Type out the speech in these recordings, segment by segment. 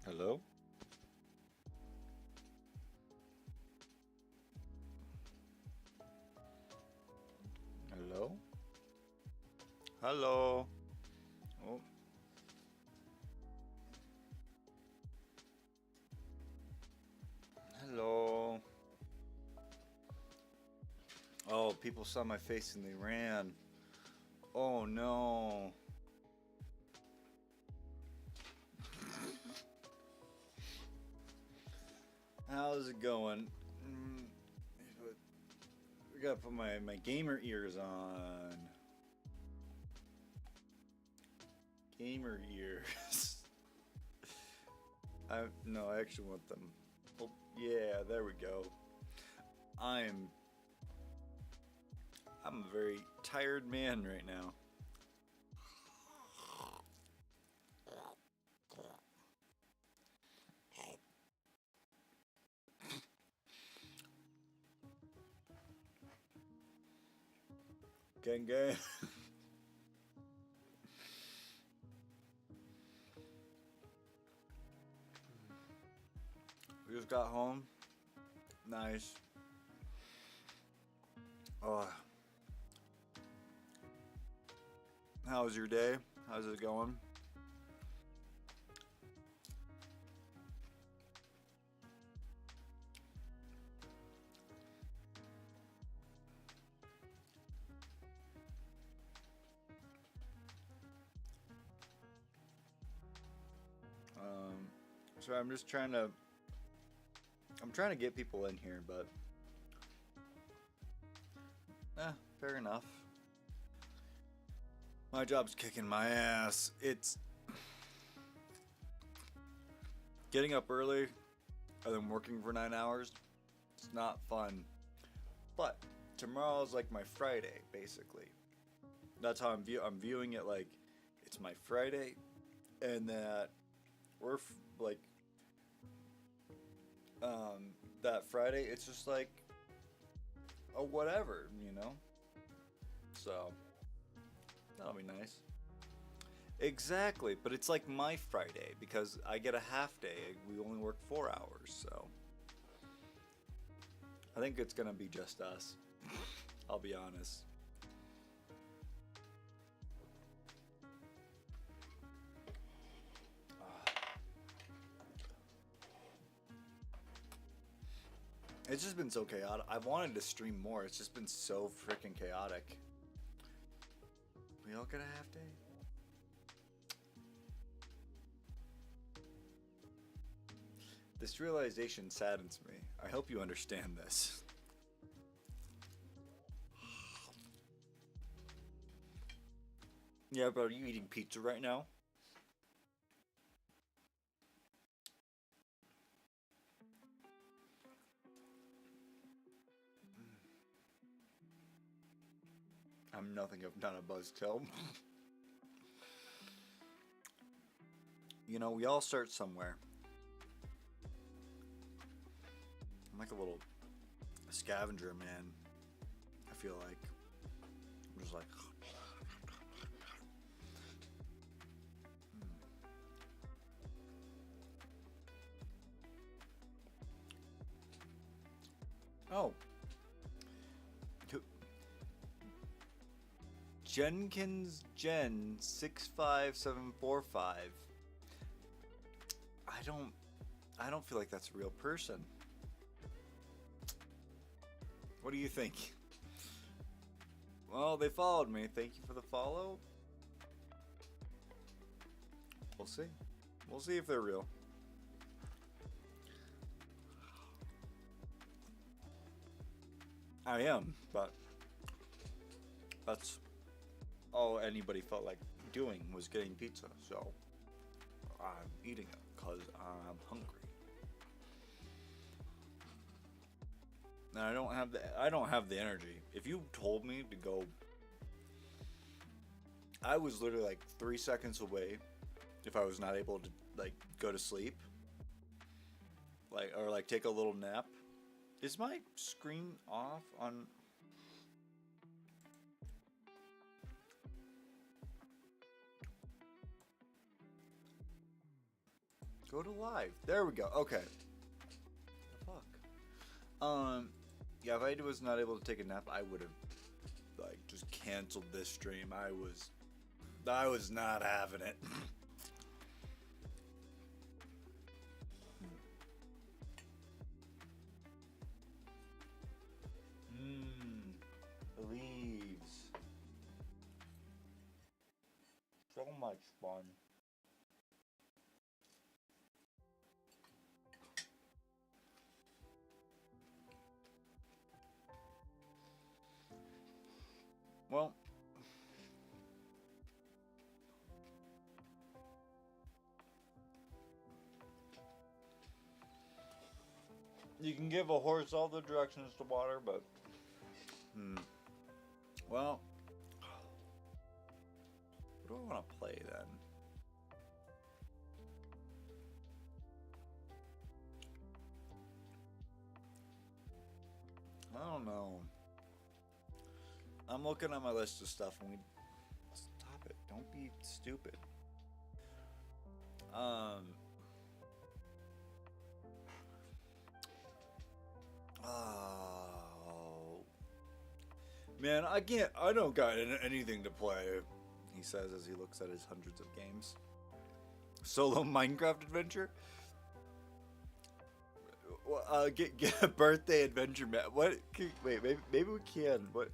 Hello? Hello? Hello? Oh, hello. Oh, people saw my face and they ran. Oh no. How's it going? Mm, I gotta put my gamer ears on. Gamer ears. I no, I actually want them. Oh, yeah, there we go. I'm I'm a very tired man right now. Gang gang. We just got home. Nice. Oh, how was your day? How's it going? Um, so I'm just trying to I'm trying to get people in here, but fair enough. My job's kicking my ass. It's getting up early and then working for 9 hours. It's not fun. But tomorrow's like my Friday, basically. That's how I'm viewing it. Like it's my Friday, and that like that Friday. It's just like a whatever, you know. So that'll be nice. Exactly, but it's like my Friday because I get a half day. We only work 4 hours, so I think it's gonna be just us. I'll be honest. It's just been so chaotic. I've wanted to stream more. It's just been so freaking chaotic. We all get a half day? This realization saddens me. I hope you understand this. Yeah, bro, are you eating pizza right now? I'm nothing if not a buzzkill. You know, we all start somewhere. I'm like a little scavenger man. I feel like I'm just like. Oh, Jenkins Gen 65745. I don't I don't feel like that's a real person. What do you think? Well, they followed me. Thank you for the follow. We'll see. We'll see if they're real. I am, but that's all anybody felt like doing was getting pizza. So I'm eating it because I'm hungry. And I don't have the energy. If you told me to go, I was literally like 3 seconds away if I was not able to like go to sleep, like or like take a little nap. Is my screen off on? Go to live. There we go. Okay. Fuck. Yeah, if I was not able to take a nap, I would have like just canceled this stream. I was not having it. Leaves. So much fun. Well, you can give a horse all the directions to water, but well, what do I want to play then? I don't know. I'm looking at my list of stuff and we stop it. Don't be stupid. Oh. Man, I don't got anything to play, he says as he looks at his hundreds of games. Solo Minecraft adventure? Get a birthday adventure map. What? Wait, maybe we can. What?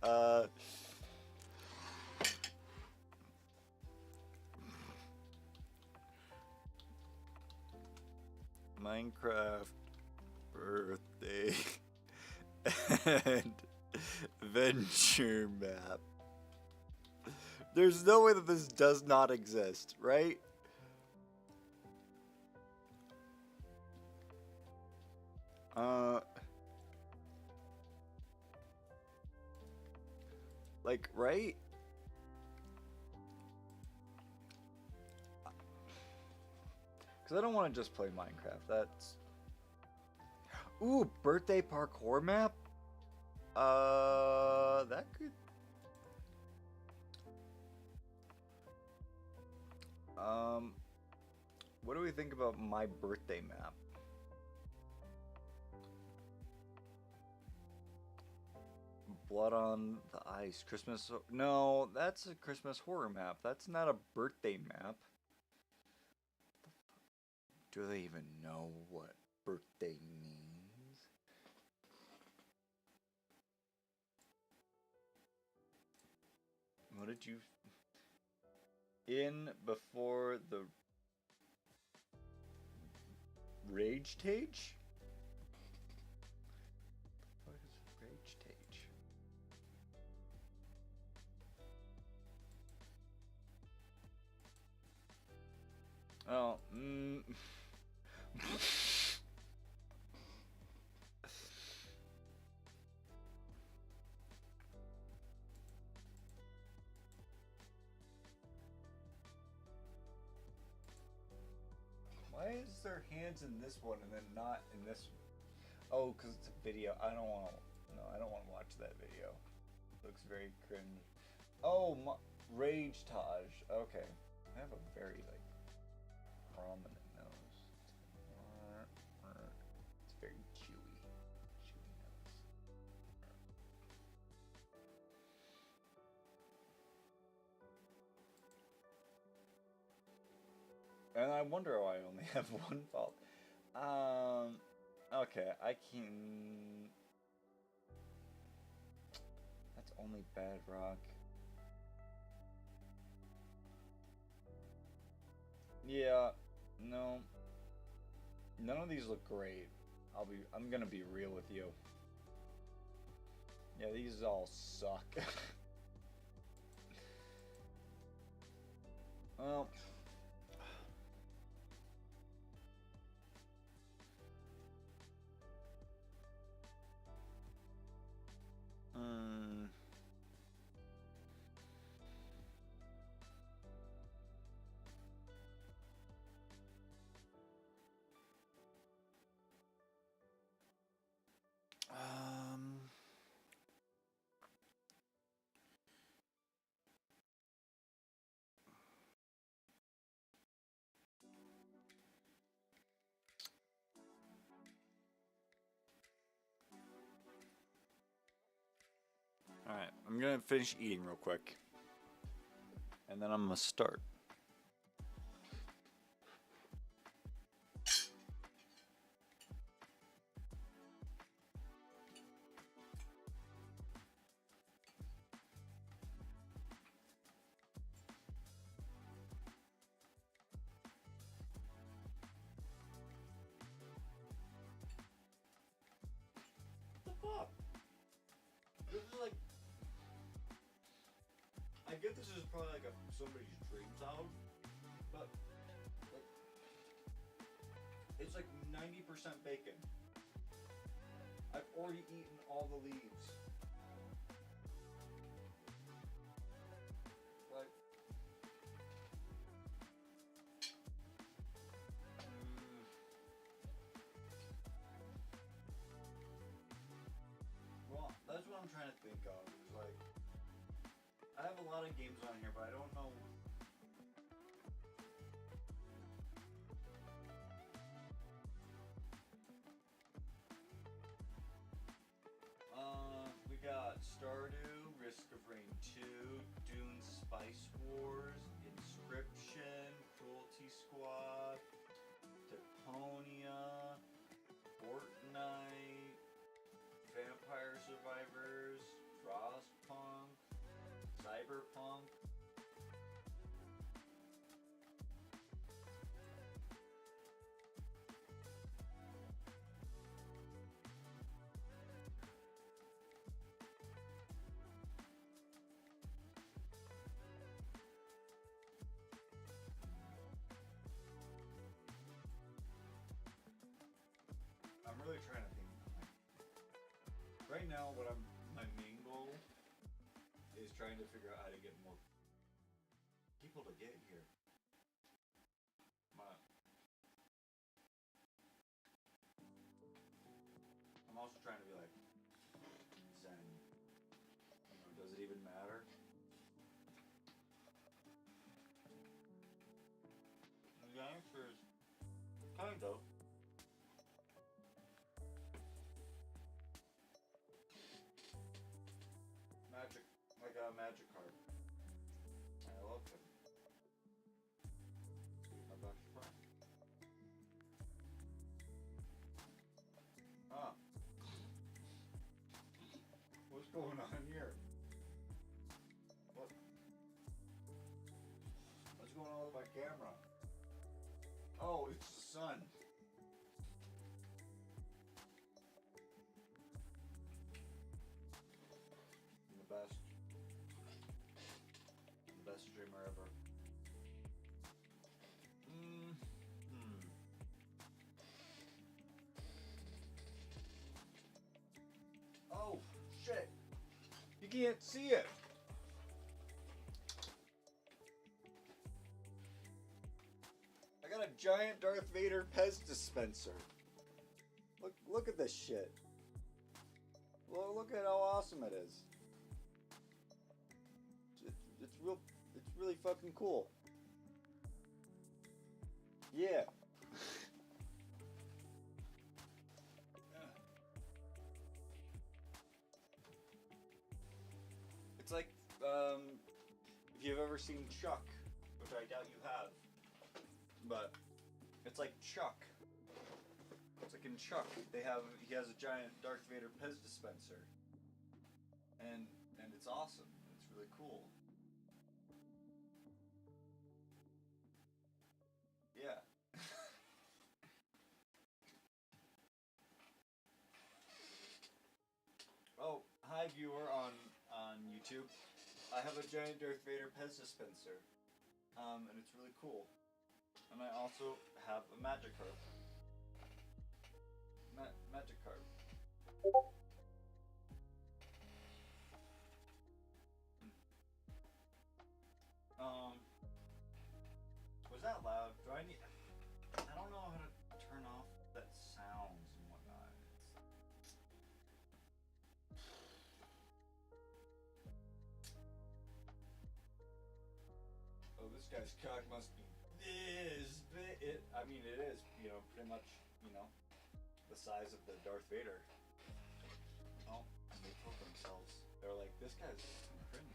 Minecraft birthday and adventure map. There's no way that this does not exist, right? Like, right? Because I don't want to just play Minecraft. That's... Ooh, birthday parkour map? That could... What do we think about my birthday map? Blood on the Ice, Christmas... No, that's a Christmas horror map. That's not a birthday map. Do they even know what birthday means? What did you... In before the... Rage Tage? What is Rage Tage? Oh, Why is there hands in this one and then not in this one? Oh, because it's a video. I don't want to... No, I don't want to watch that video. Looks very cringe. Oh, Rage Taj. Okay. I have a very, like, prominent nose. It's very chewy. Chewy nose. And I wonder why I only have one fault. Okay, I can... That's only Bedrock. Yeah, no. None of these look great. I'm gonna be real with you. Yeah, these all suck. Well... I'm gonna finish eating real quick. And then I'm gonna start. What? This is like, I get this is probably like somebody's dream salad, but like, it's like 90% bacon. I've already eaten all the leaves. Like, well, that's what I'm trying to think of. Is like, I have a lot of games on here, but I don't know. We got Stardew, Risk of Rain 2, Dune Spice Wars, Inscription, Cruelty Squad, Deponia, Fortnite, Vampire Survivors, Frostpunk, Cyberpunk. I'm really trying to think. Right now, my main goal is trying to figure out how to get more people to get here. I'm also trying to be like zen. You know, does it even matter? The answer is kind of. Magic, like a magic card. I love him. My best friend. Ah. What's going on here? What's going on with my camera? Oh, it's the sun. The best streamer ever. Oh, shit. You can't see it. I got a giant Darth Vader Pez dispenser. Look at this shit. Well, look at how awesome it is. It's really fucking cool. Yeah. It's like, if you've ever seen Chuck, which I doubt you have, but it's like Chuck. It's like in Chuck, he has a giant Darth Vader Pez dispenser, and it's awesome. It's really cool. Yeah. Oh, hi viewer on YouTube. I have a giant Darth Vader Pez dispenser, and it's really cool. And I also have a Magikarp. Magikarp. Was that loud? I don't know how to turn off that sounds and whatnot. Oh, this guy's cock must be this big. I mean, it is, pretty much, the size of the Darth Vader. Oh, and they killed themselves. They're like, this guy's cringe.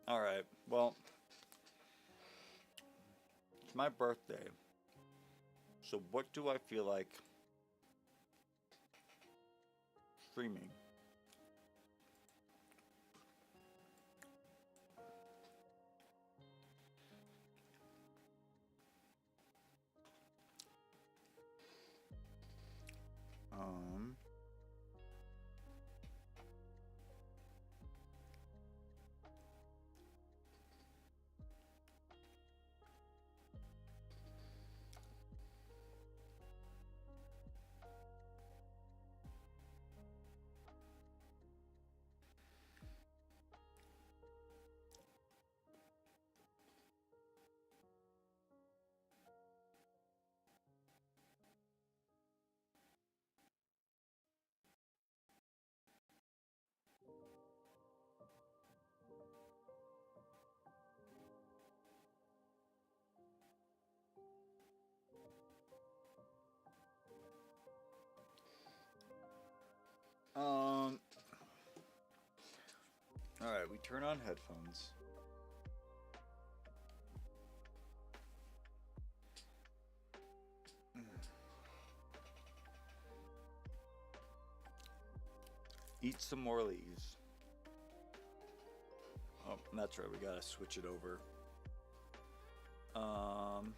All right. Well, it's my birthday. So what do I feel like streaming? Um, um, all right, we turn on headphones. Eat some more leaves. Oh, that's right, we gotta switch it over. Come.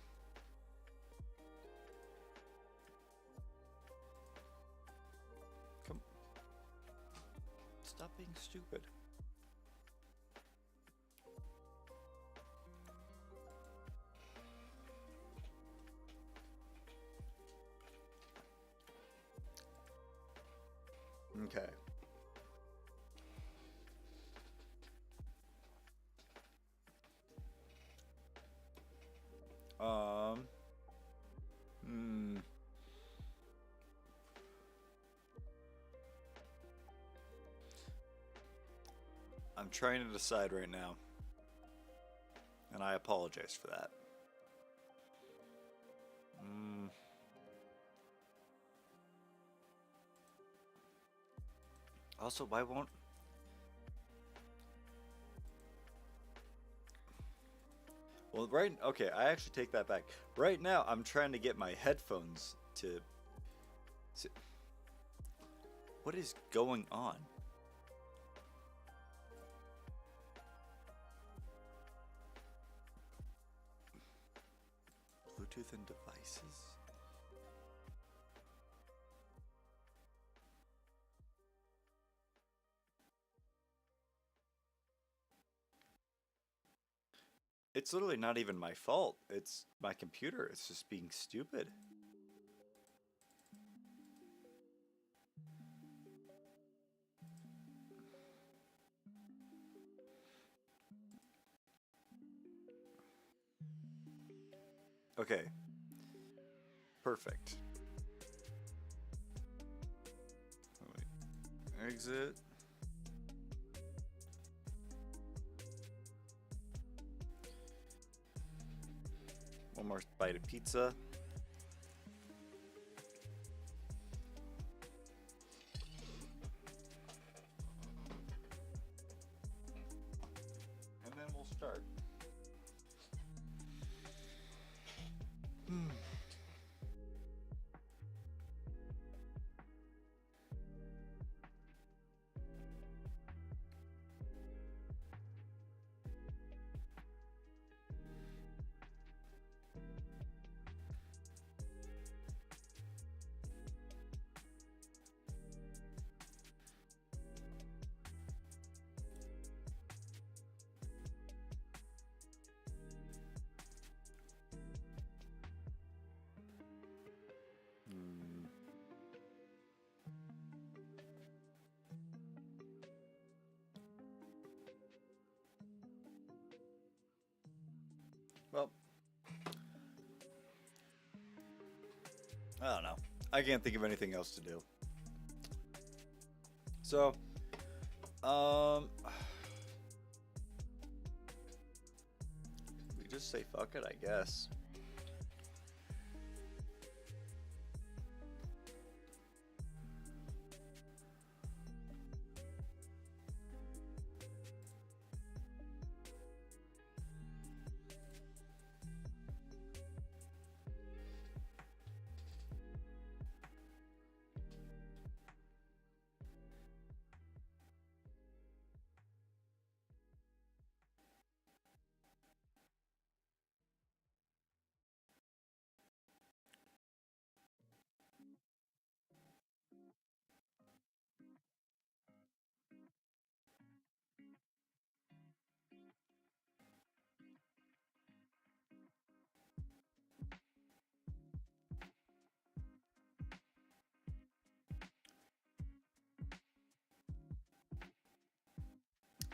Stop being stupid. Okay. Hmm. I'm trying to decide right now, and I apologize for that. Also, why won't... Well, right... Okay, I actually take that back. Right now, I'm trying to get my headphones to... What is going on? Bluetooth and devices? It's literally not even my fault. It's my computer. It's just being stupid. Okay. Perfect. Wait. Exit. One more bite of pizza. And then we'll start. Well, I don't know. I can't think of anything else to do. So, we just say fuck it, I guess.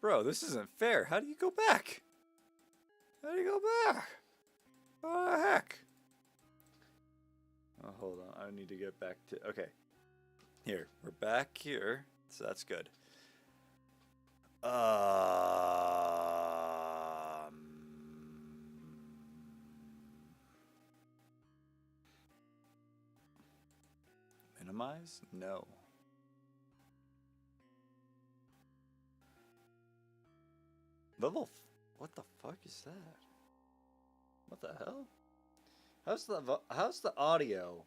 Bro, this isn't fair. How do you go back? How do you go back? What the heck? Oh, hold on. I need to get back to... Okay. Here. We're back here. So that's good. Minimize? No. Level... What the fuck is that? What the hell? How's the audio?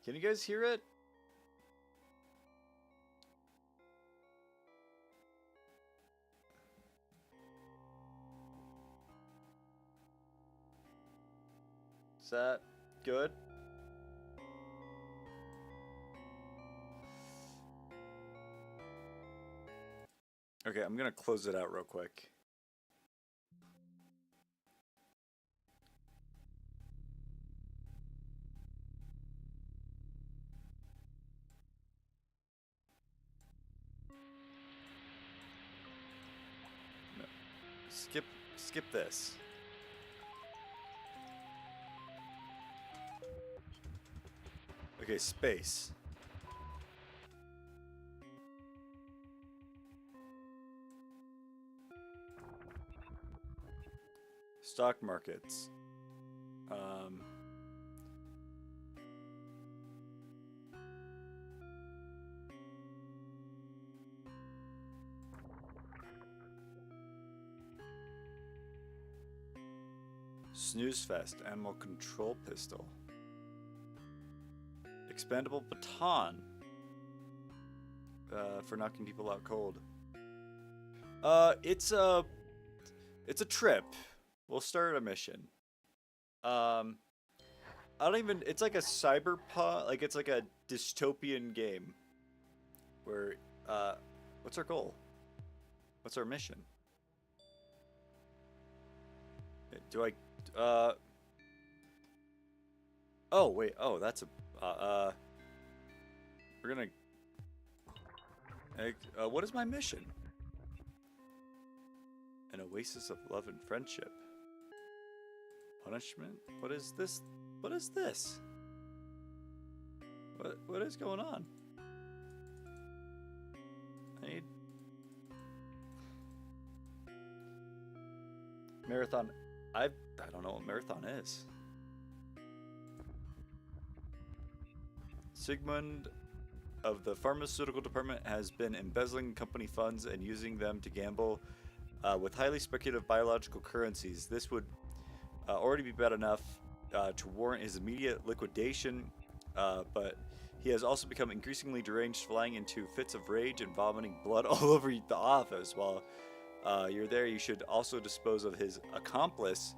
Can you guys hear it? Is that good? Okay, I'm gonna close it out real quick. No. Skip this. Okay, space. Stock markets. Snooze Fest, animal control pistol. Expandable baton. For knocking people out cold. It's a trip. We'll start a mission. I don't even... It's like a cyberpunk... Like, it's like a dystopian game. Where, what's our goal? What's our mission? Do I... Oh, wait. Oh, that's a... We're gonna... what is my mission? An oasis of love and friendship. Punishment? What is this? What is this? What is going on? I need... Marathon. I don't know what marathon is. Sigmund of the pharmaceutical department has been embezzling company funds and using them to gamble with highly speculative biological currencies. This would already be bad enough to warrant his immediate liquidation, but he has also become increasingly deranged, flying into fits of rage and vomiting blood all over the office. While you're there, you should also dispose of his accomplice.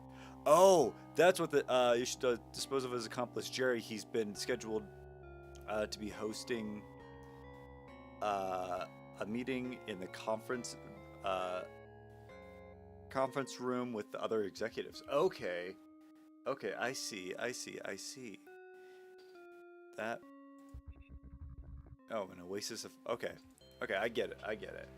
Oh, that's what the you should dispose of his accomplice, Jerry. He's been scheduled to be hosting a meeting in the conference room with the other executives. Okay, I see. That. Oh, an oasis of... Okay, I get it.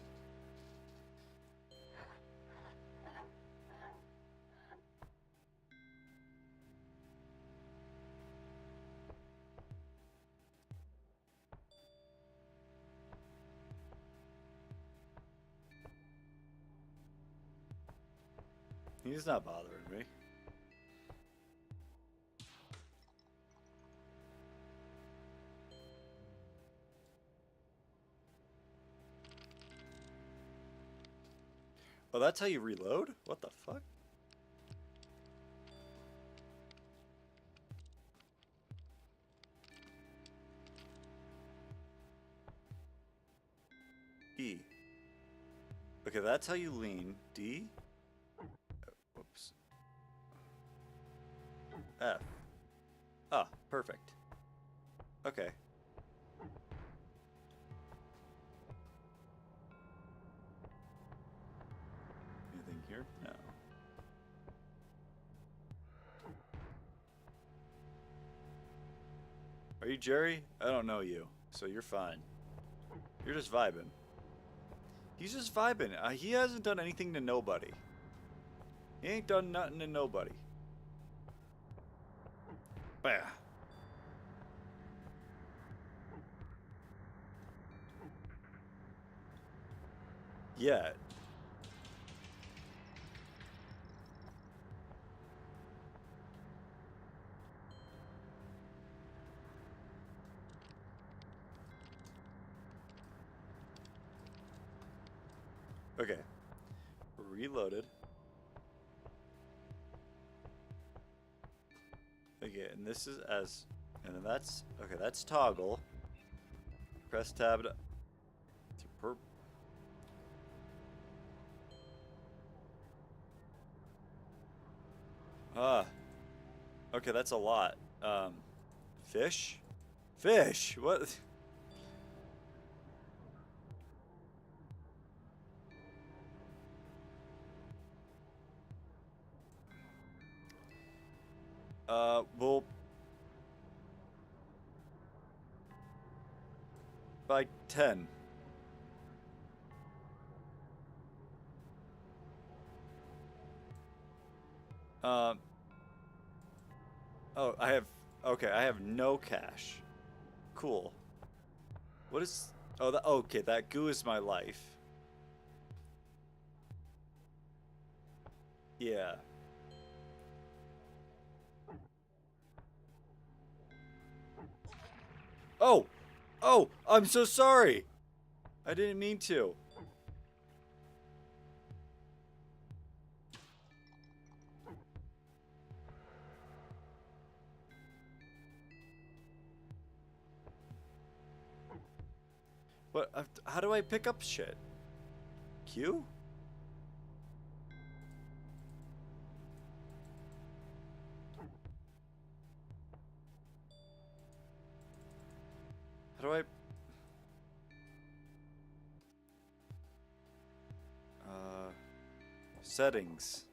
He's not bothering me. Oh, that's how you reload? What the fuck? E. Okay, that's how you lean. D. Whoops. F. Ah, perfect. Okay. Anything here? No. Are you Jerry? I don't know you, so you're fine. You're just vibing. He's just vibing. He hasn't done anything to nobody. He ain't done nothing to nobody. Bah. Yet. Okay. Reloaded. Okay, and this is as... And then that's... Okay, that's toggle. Press tab to... Okay, that's a lot. Fish? Fish? What? Well... By 10. Oh, I have... Okay, I have no cash. Cool. What is... Oh, okay, that goo is my life. Yeah. Oh! Oh! I'm so sorry! I didn't mean to. What? How do I pick up shit? Q? How do I... Settings.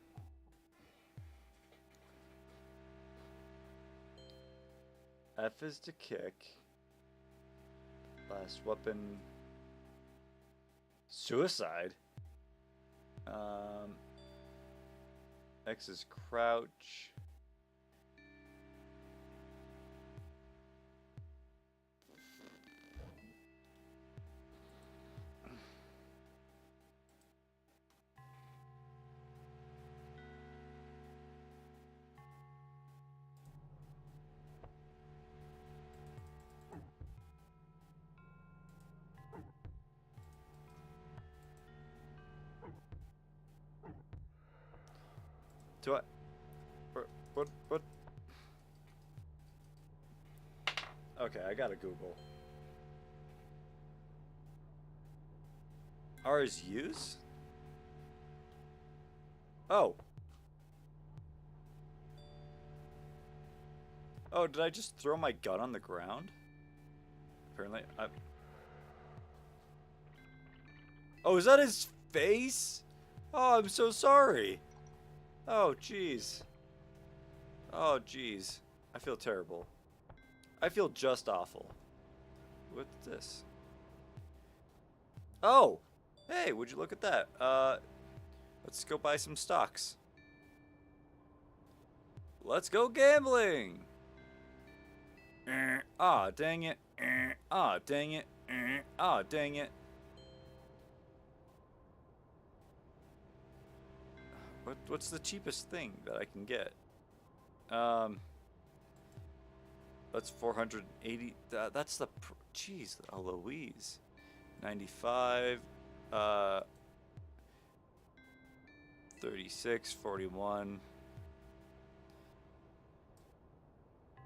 F is to kick. Last weapon... Suicide? X is crouch. Do I... What? Okay, I gotta Google. R is use? Oh. Oh, did I just throw my gun on the ground? Apparently, Oh, is that his face? Oh, I'm so sorry. Oh, jeez. Oh, jeez. I feel terrible. I feel just awful. What's this? Oh! Hey, would you look at that? Let's go buy some stocks. Let's go gambling! Ah, dang it. Ah, dang it. Ah, dang it. What's the cheapest thing that I can get? That's 480. That's the... Jeez, Louise. 95. 36, 41.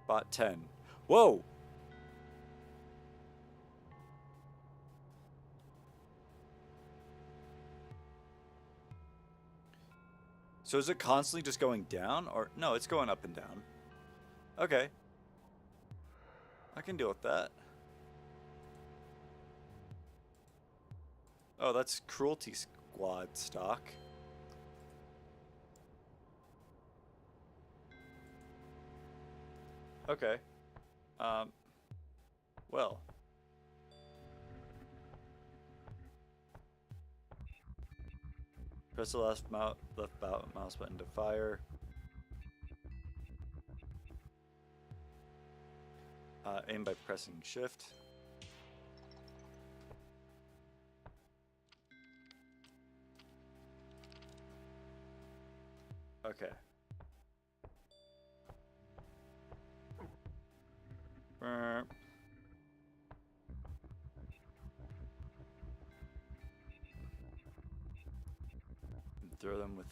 Bought 10. Whoa! So is it constantly just going down? Or no, it's going up and down. Okay. I can deal with that. Oh, that's Cruelty Squad stock. Okay. Well. Press the left mouse button to fire. Aim by pressing shift. Okay. And throw them with.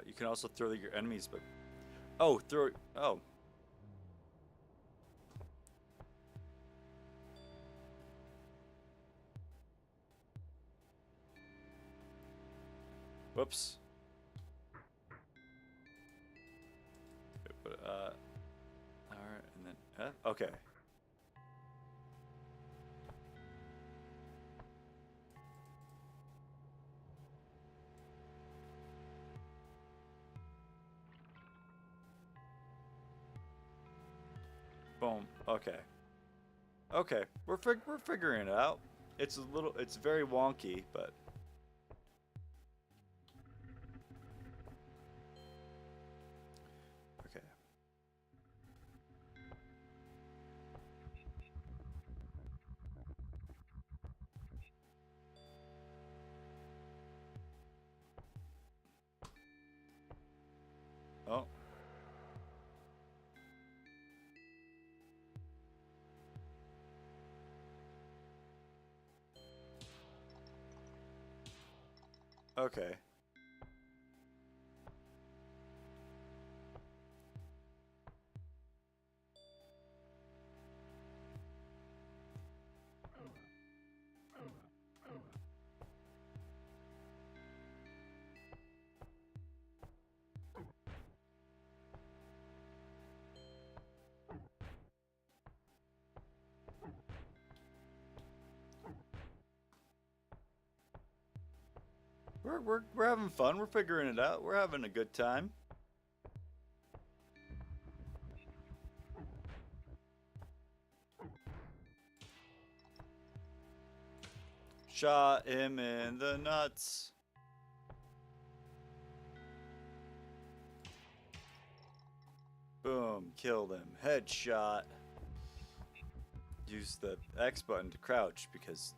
You can also throw your enemies, but throw. Oh. Whoops. Alright, and then F? Okay. Boom. Okay. Okay, we're figuring it out. It's very wonky, but okay. Oh. Okay. We're having fun. We're figuring it out. We're having a good time. Shot him in the nuts. Boom, killed him. Headshot. Use the X button to crouch because,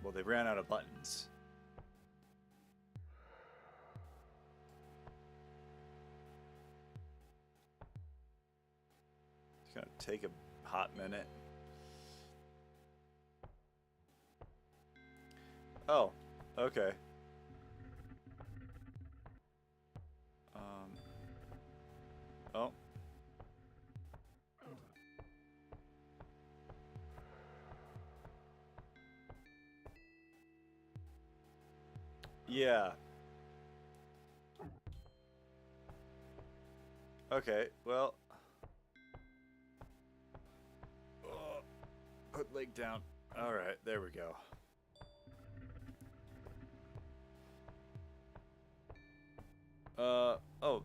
well, they ran out of buttons. It's gonna take a hot minute. Oh, okay. Oh. Yeah. Okay, well. Put leg down. Alright, there we go. Oh.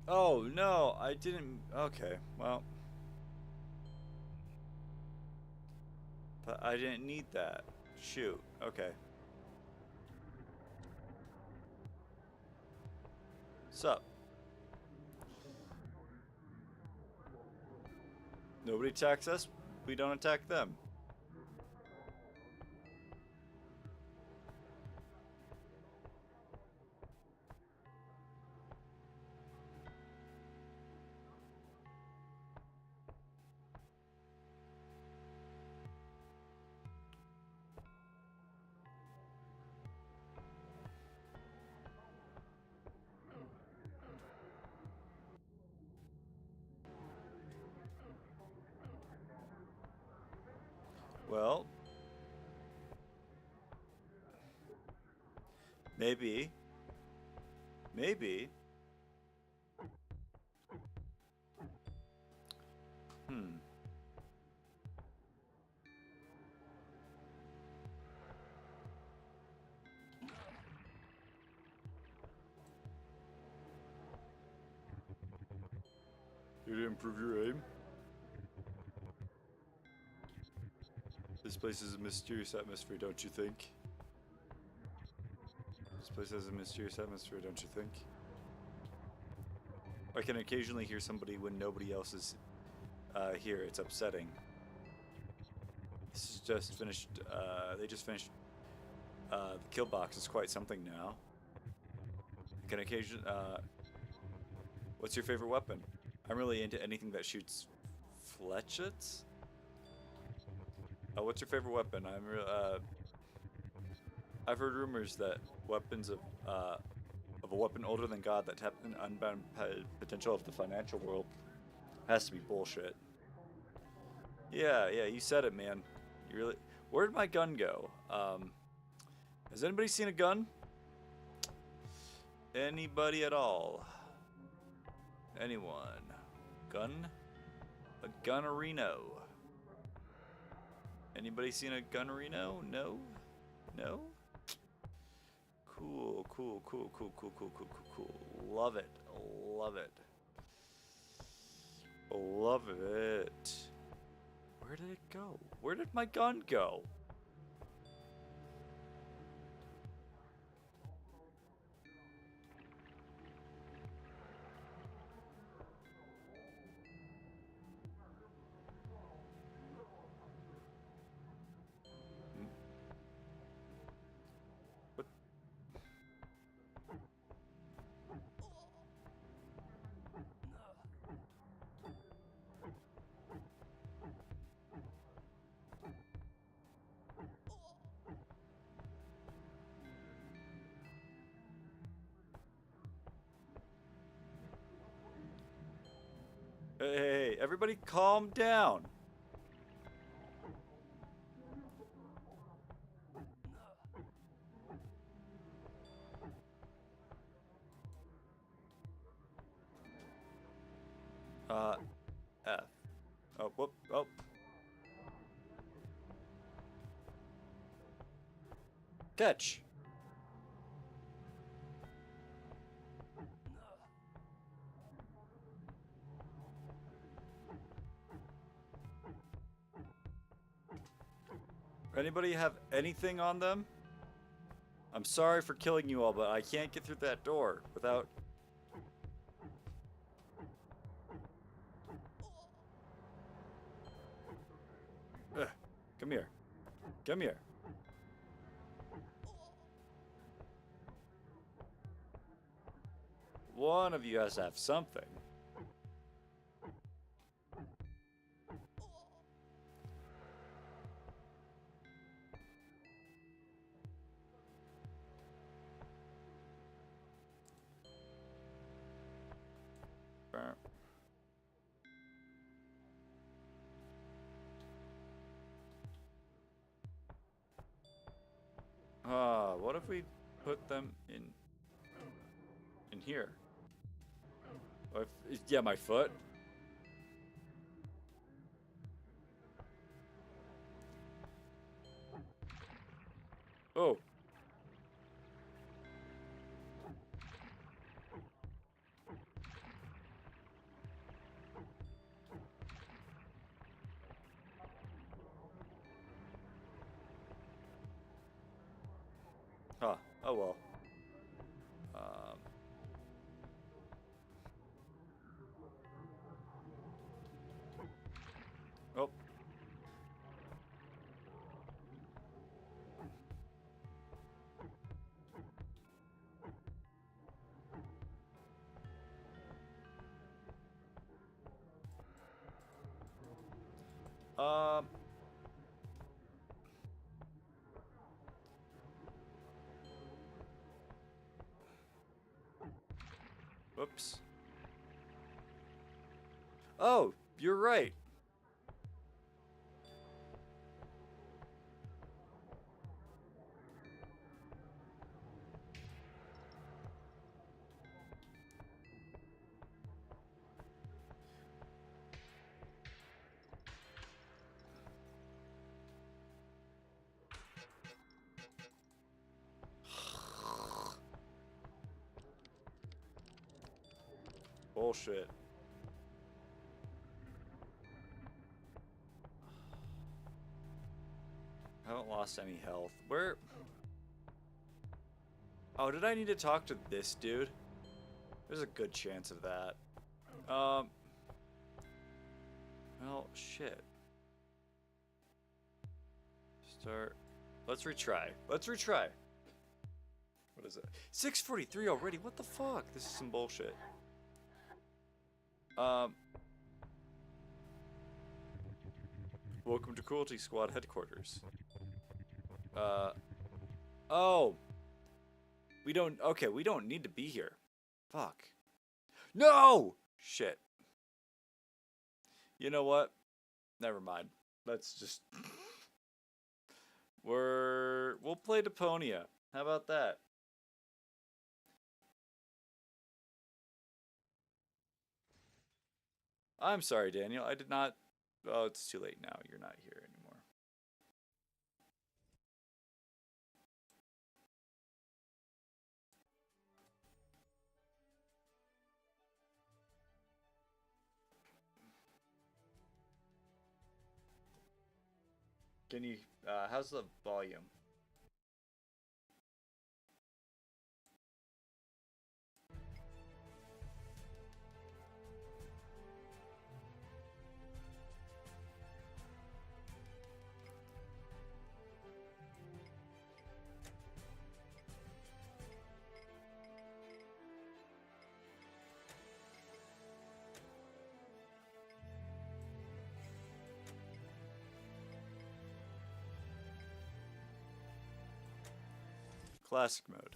Oh, no, I didn't. Okay, well. But I didn't need that. Shoot, okay. Sup? Nobody attacks us, we don't attack them. Well, maybe. Maybe. Did it improve your aim? This place is a mysterious atmosphere, don't you think? This place has a mysterious atmosphere, don't you think? I can occasionally hear somebody when nobody else is here. It's upsetting. This is just finished. They just finished. The kill box is quite something now. I can occasionally. What's your favorite weapon? I'm really into anything that shoots fletchets. What's your favorite weapon? I've heard rumors that weapons of a weapon older than God that tap an unbound potential of the financial world has to be bullshit. Yeah, you said it, man. You really. Where'd my gun go? Has anybody seen a gun? Anybody at all? Anyone? Gun? A gunnerino? Anybody seen a gunnerino? No? No? Cool. Love it. Love it. Love it. Where did it go? Where did my gun go? Hey, everybody calm down. F. Oh, whoop, oh. Catch. Anybody have anything on them? I'm sorry for killing you all, but I can't get through that door without... Come here. Come here. One of you has to have something. What if we put them in here? Yeah, my foot. Oh. Huh. Oh well. Oh. Whoops. Oh, you're right. Bullshit. Haven't lost any health. Where? Oh, did I need to talk to this dude? There's a good chance of that. Well, shit. Start. Let's retry. Let's retry. What is it? 6:43 already? What the fuck? This is some bullshit. Welcome to Cruelty Squad headquarters. Oh. We don't, okay, we don't need to be here. Fuck. No! Shit. You know what? Never mind. Let's just... We'll play Deponia. How about that? I'm sorry, Daniel. I did not... Oh, it's too late now. You're not here anymore. Can you... how's the volume? Classic mode.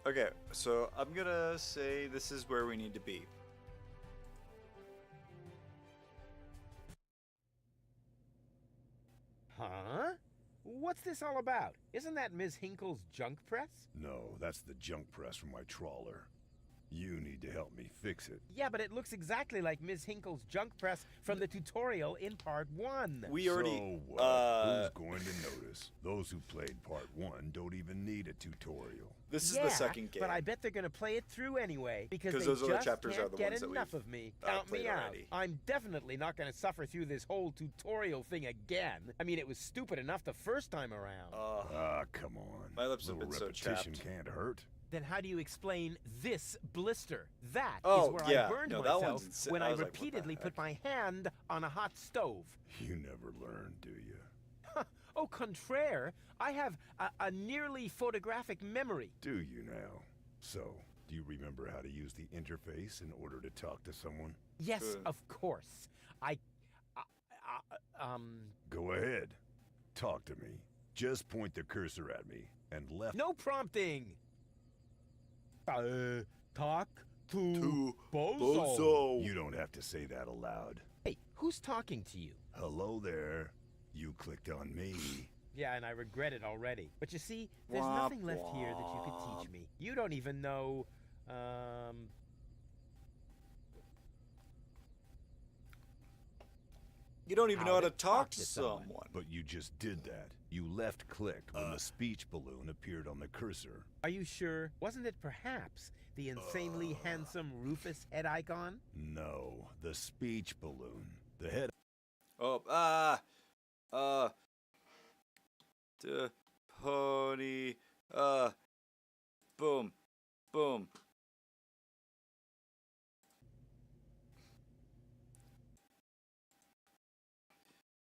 Okay, so I'm gonna say this is where we need to be. Huh? What's this all about? Isn't that Ms. Hinkle's junk press? No, that's the junk press from my trawler. You need to help me fix it. Yeah, but it looks exactly like Ms. Hinkle's junk press from the tutorial in Part 1. We already... So what? Who's going to notice? Those who played Part 1 don't even need a tutorial. This is Yeah, the second game. but I bet they're going to play it through anyway, because they those other just chapters can't are the get ones that enough we've, of me. Count me played out. already. I'm definitely not going to suffer through this whole tutorial thing again. I mean, it was stupid enough the first time around. Come on. My lips have Little been so repetition chapped. can't hurt. Then how do you explain this blister? That is Oh, where yeah. I burned No, that myself one's when I I was like, what the repeatedly put heck? my hand on a hot stove. You never learn, do you? Au contraire, I have a nearly photographic memory. Do you now? So, do you remember how to use the interface in order to talk to someone? Yes, Good. of course. Go ahead. Talk to me. Just point the cursor at me and left. No prompting. Talk to Bozo. You don't have to say that aloud. Hey, who's talking to you? Hello there. You clicked on me. Yeah, and I regret it already. But you see, there's Womp nothing left here that you could womp. teach me. You don't even know, You don't even know how to talk to someone. But you just did that. You left click when the speech balloon appeared on the cursor. Are you sure? Wasn't it perhaps the insanely handsome Rufus head icon? No, the speech balloon. The head. Oh, pony, boom, boom.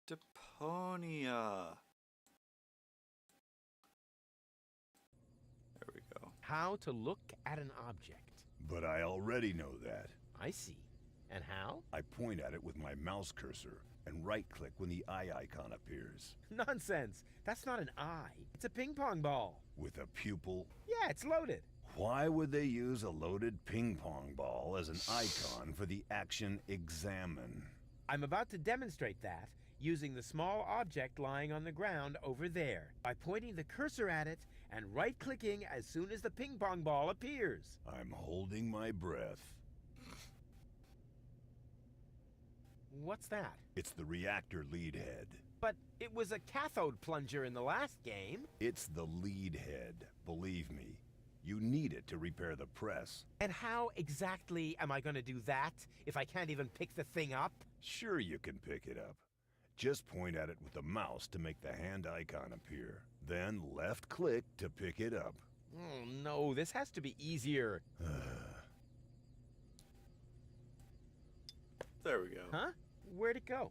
Deponia. There we go. How to look at an object. But I already know that. I see. And how? I point at it with my mouse cursor and right-click when the eye icon appears. Nonsense. That's not an eye. It's a ping pong ball. With a pupil. Yeah, it's loaded. Why would they use a loaded ping pong ball as an icon for the action examine? I'm about to demonstrate that using the small object lying on the ground over there by pointing the cursor at it and right-clicking as soon as the ping pong ball appears. I'm holding my breath. What's that? It's the reactor lead head. But it was a cathode plunger in the last game. It's the lead head. Believe me, you need it to repair the press. And how exactly am I going to do that if I can't even pick the thing up? Sure you can pick it up. Just point at it with the mouse to make the hand icon appear. Then left-click to pick it up. Oh, no, this has to be easier. There we go. Huh? Where'd it go?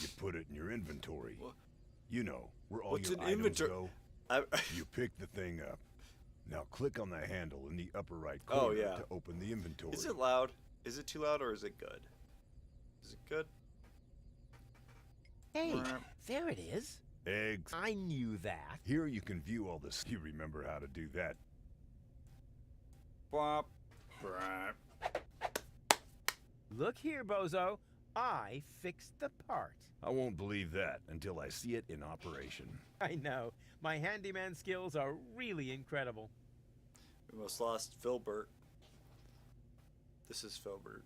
You put it in your inventory. What? You know, where all What's your an items inventory? go. You pick the thing up. Now click on the handle in the upper right corner to open the inventory. Is it loud? Is it too loud or is it good? Is it good? Hey, there it is. Eggs. I knew that. Here you can view all this. You remember how to do that. Bwop. Bwop. Look here, Bozo. I fixed the part. I won't believe that until I see it in operation. I know. My handyman skills are really incredible. We almost lost Filbert. This is Filbert.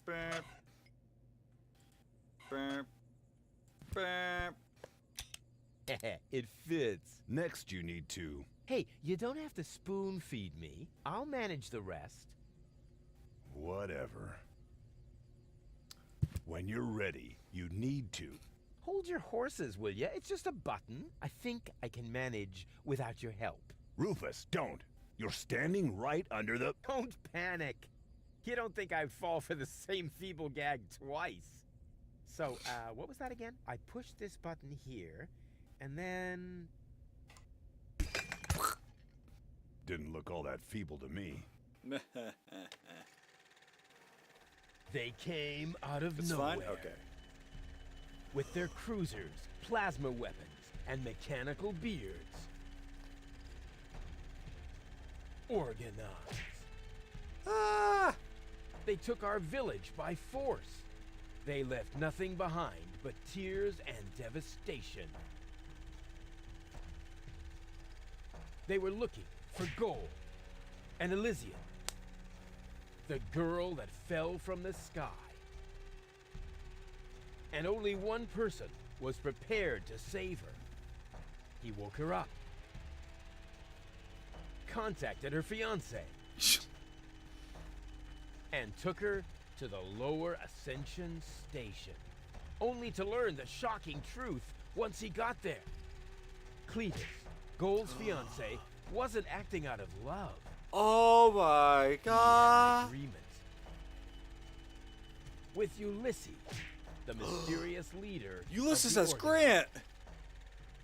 Bam. Bam. Bam. It fits. Next you need to... Hey, you don't have to spoon feed me. I'll manage the rest. Whatever. When you're ready, you need to. Hold your horses, will ya? It's just a button. I think I can manage without your help. Rufus, don't. You're standing right under the... Don't panic. You don't think I'd fall for the same feeble gag twice. So, what was that again? I push this button here, and then... Didn't look all that feeble to me. They came out of It's nowhere. fine? Okay. With their cruisers, plasma weapons, and mechanical beards. Organized. Ah! They took our village by force. They left nothing behind but tears and devastation. They were looking for gold and Elysium, the girl that fell from the sky. And only one person was prepared to save her. He woke her up, contacted her fiancé, and took her to the lower Ascension Station, only to learn the shocking truth once he got there. Cletus, Gold's fiancé, wasn't acting out of love. Oh my He had god. an agreement with Ulysses, the mysterious leader. Ulysses of the has Order, Grant.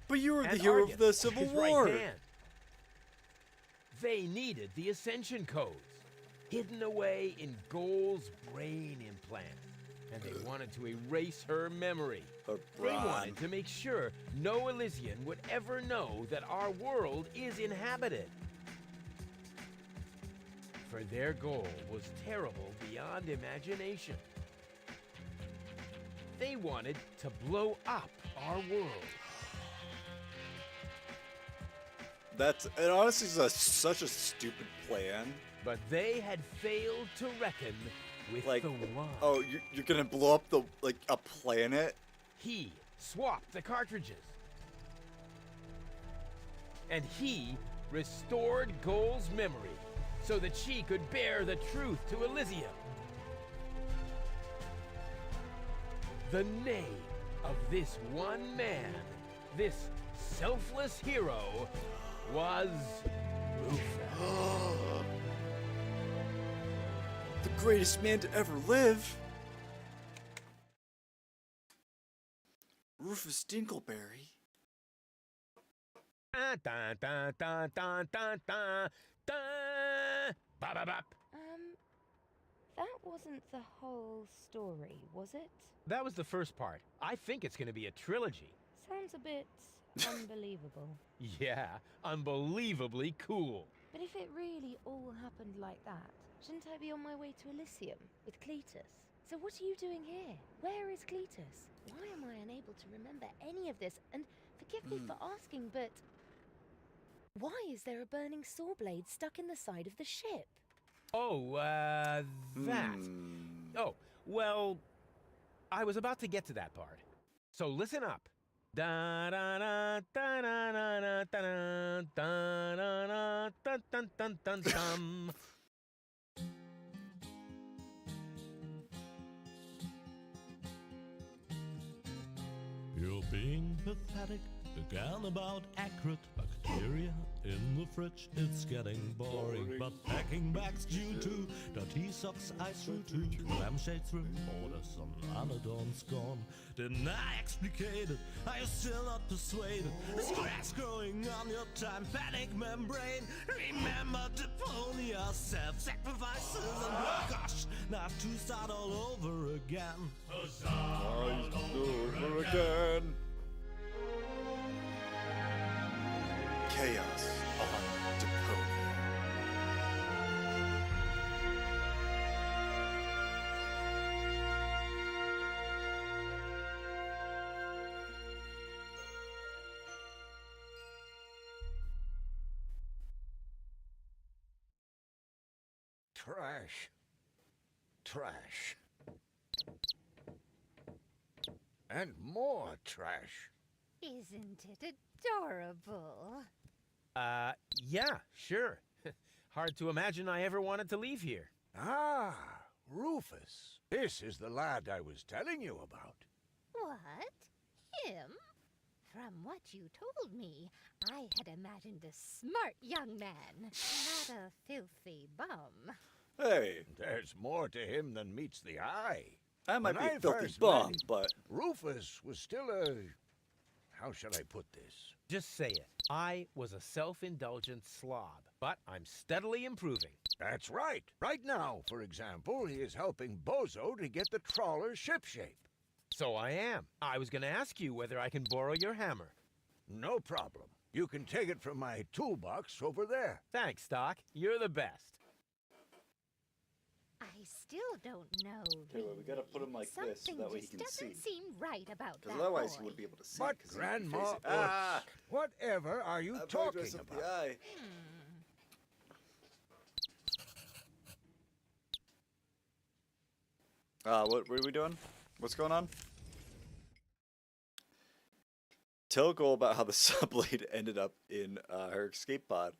But you were the and hero Argus, of the Civil his War. right hand. They needed the Ascension codes, hidden away in Gold's brain implant, and they wanted to erase her memory. Her They brain. wanted to make sure no Elysian would ever know that our world is inhabited. For their goal was terrible beyond imagination. They wanted to blow up our world. It honestly is such a stupid plan. But they had failed to reckon with Like, the one. oh, you're gonna blow up a planet? He swapped the cartridges. And he restored Goal's memory so that she could bear the truth to Elysium. The name of this one man, this selfless hero, was Rufus. The greatest man to ever live. Rufus Dinkleberry. Dun, dun, dun, dun, dun, dun, dun, dun. Bop, bop, bop. That wasn't the whole story, was it? That was the first part. I think it's going to be a trilogy. Sounds a bit unbelievable. Yeah, unbelievably cool. But if it really all happened like that, Shouldn't I be on my way to Elysium with Cletus? So what are you doing here? Where is Cletus? Why am I unable to remember any of this? And forgive me for asking, but why is there a burning saw blade stuck in the side of the ship? Oh, that. Oh, well, I was about to get to that part. So listen up. Da da da da da da da da da da da dun dun dun dun. You're being pathetic, again about accurate bacteria in the fridge. It's getting boring, but packing bags due to dirty socks I threw to lampshades room. Order some anodons gone. Didn't I explicate it? Are you still not persuaded? Stress growing on your tympanic membrane. Remember Deponia, self-sacrifices and gosh, not to start all over again. Over again. Chaos on Deponia. Trash. Trash. And more trash. Isn't it adorable? Yeah, sure. Hard to imagine I ever wanted to leave here. Ah, Rufus. This is the lad I was telling you about. What? Him? From what you told me, I had imagined a smart young man, not a filthy bum. Hey, There's more to him than meets the eye. I might When be I a filthy first bum, met him, but Rufus was still a... How shall I put this? Just say it. I was a self-indulgent slob, but I'm steadily improving. That's right. Right now, for example, he is helping Bozo to get the trawler shipshape. So I am. I was going to ask you whether I can borrow your hammer. No problem. You can take it from my toolbox over there. Thanks, Doc. You're the best. I still don't know. Okay, well, we gotta put him like this so Something that way he just can doesn't see. seem right about that because otherwise boy. he wouldn't be able to see. But 'cause he'd be Grandma, facing- Ah! whatever are you I probably talking dressed up the about? eye. What are we doing? What's going on? Tell Goal about how the subblade ended up in her escape pod.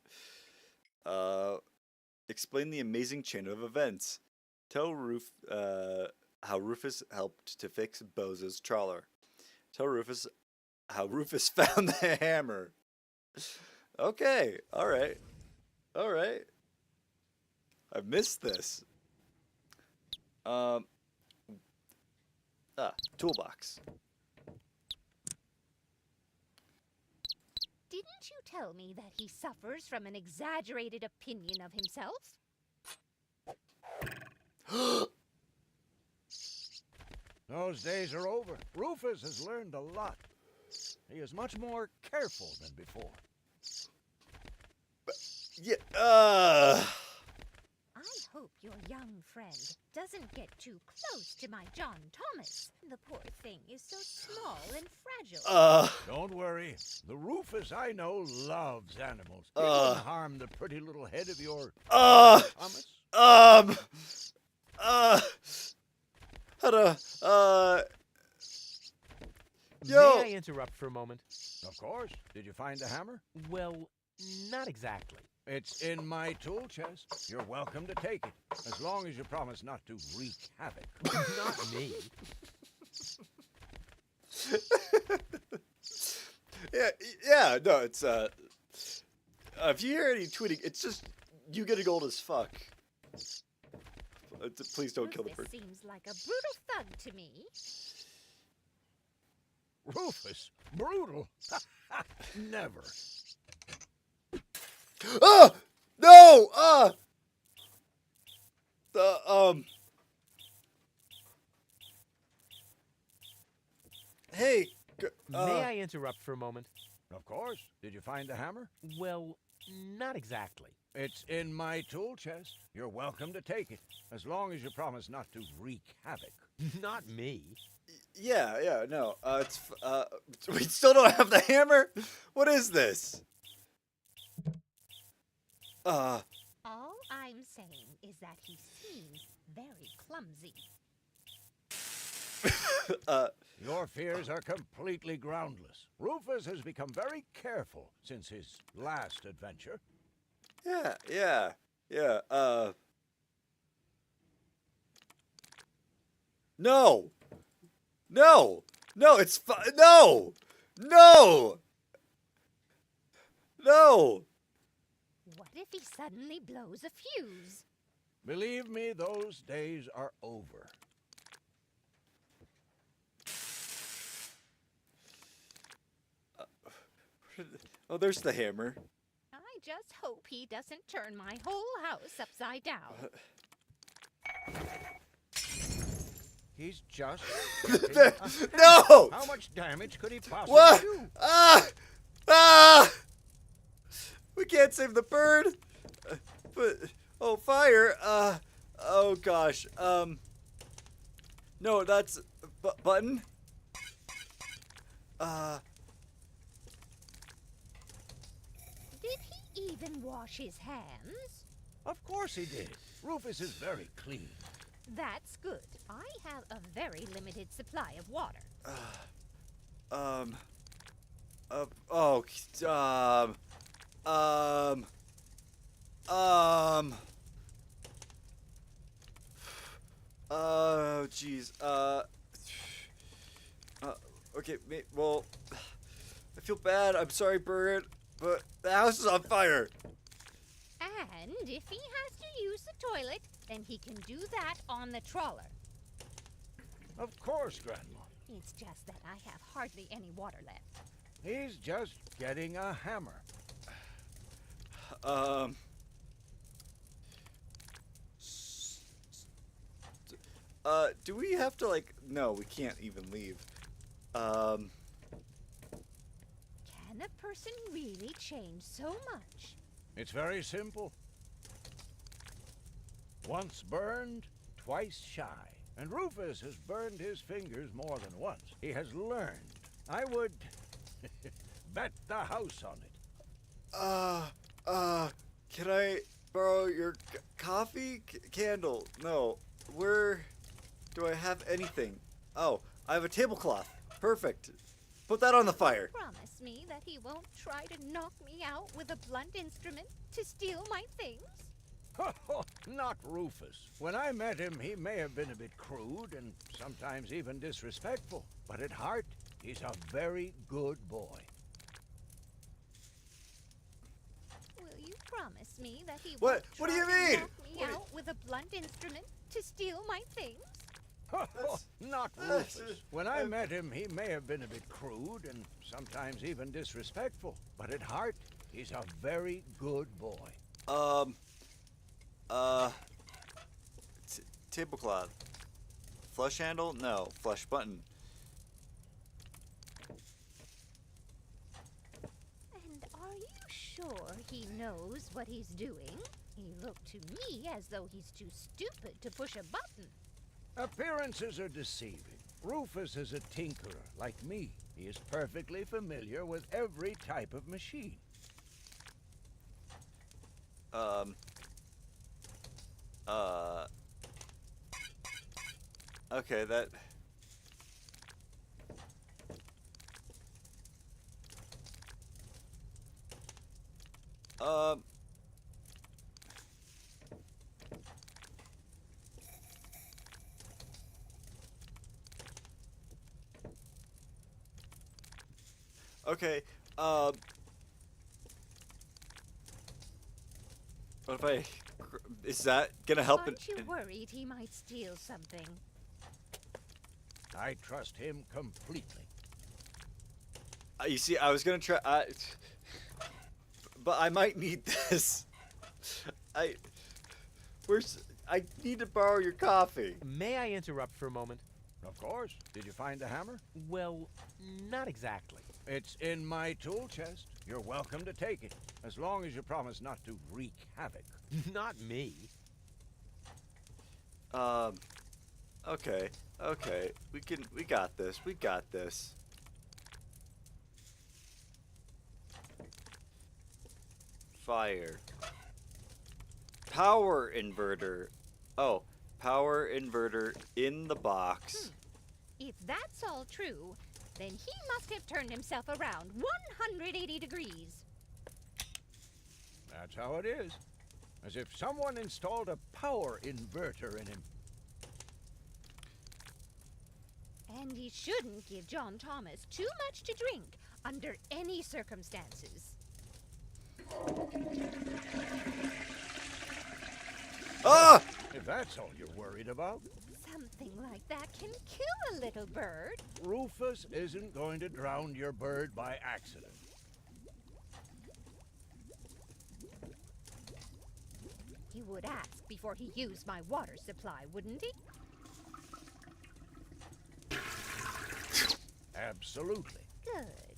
Explain the amazing chain of events. Tell how Rufus helped to fix Bozo's trawler. Tell Rufus how Rufus found the hammer. Okay, alright. Alright. I've missed this. Toolbox. Didn't you tell me that he suffers from an exaggerated opinion of himself? Those days are over. Rufus has learned a lot. He is much more careful than before. Yeah, I hope your young friend doesn't get too close to my John Thomas. The poor thing is so small and fragile. Don't worry. The Rufus I know loves animals. He wouldn't harm the pretty little head of your Thomas. Yo! May I interrupt for a moment? Of course. Did you find the hammer? Well, not exactly. It's in my tool chest. You're welcome to take it, as long as you promise not to wreak havoc. Not me. yeah, no, it's, if you hear any tweeting, it's just, you getting old as fuck. Please don't kill the Rufus person. seems like a brutal thug to me. Rufus? Brutal? Never. No! Hey, May I interrupt for a moment? Of course. Did you find the hammer? Well, Not exactly. It's in my tool chest. You're welcome to take it, as long as you promise not to wreak havoc. Not me. Yeah, no. We still don't have the hammer? What is this? All I'm saying is that he seems very clumsy. Your fears are completely groundless. Rufus has become very careful since his last adventure. Yeah. No! No, it's fine. No! What if he suddenly blows a fuse? Believe me, those days are over. Oh, there's the hammer. I just hope he doesn't turn my whole house upside down. He's just... No! How much damage could he possibly What? do? We can't save the bird. But fire. Oh gosh. No, that's button. Did he even wash his hands? Of course he did. Rufus is very clean. That's good. I have a very limited supply of water. Oh, jeez. Okay, well, I feel bad. I'm sorry, Bird, but the house is on fire. And if he has to use the toilet, then he can do that on the trawler. Of course, Grandma. It's just that I have hardly any water left. He's just getting a hammer. Do we have to, like... No, we can't even leave. Can a person really change so much? It's very simple. Once burned, twice shy. And Rufus has burned his fingers more than once. He has learned. I would bet the house on it. Can I borrow your coffee candle? No. Where do I have anything? Oh, I have a tablecloth. Perfect. Put that on the fire. Promise me that he won't try to knock me out with a blunt instrument to steal my things? Not Rufus. When I met him, he may have been a bit crude and sometimes even disrespectful. But at heart, he's a very good boy. Will you promise me that he What? won't What do try you to mean? knock me out with a blunt instrument to steal my things? Not Rufus. When I met him, he may have been a bit crude and sometimes even disrespectful. But at heart, he's a very good boy. Tablecloth. Flush handle? No. Flush button. And are you sure he knows what he's doing? He looked to me as though he's too stupid to push a button. Appearances are deceiving. Rufus is a tinkerer like me. He is perfectly familiar with every type of machine. Okay, that... Okay, what if I... Is that gonna help? Aren't you worried he might steal something? I trust him completely. You see, I was gonna try... but I might need this. I need to borrow your coffee. May I interrupt for a moment? Of course. Did you find the hammer? Well, not exactly. It's in my tool chest. You're welcome to take it, as long as you promise not to wreak havoc. Not me. Okay. We got this. We got this. Fire. Power inverter. Oh, power inverter in the box. If that's all true, then he must have turned himself around 180 degrees. That's how it is. As if someone installed a power inverter in him. And he shouldn't give John Thomas too much to drink under any circumstances. Ah! If that's all you're worried about, Something like that can kill a little bird. Rufus isn't going to drown your bird by accident. He would ask before he used my water supply, wouldn't he? Absolutely. Good.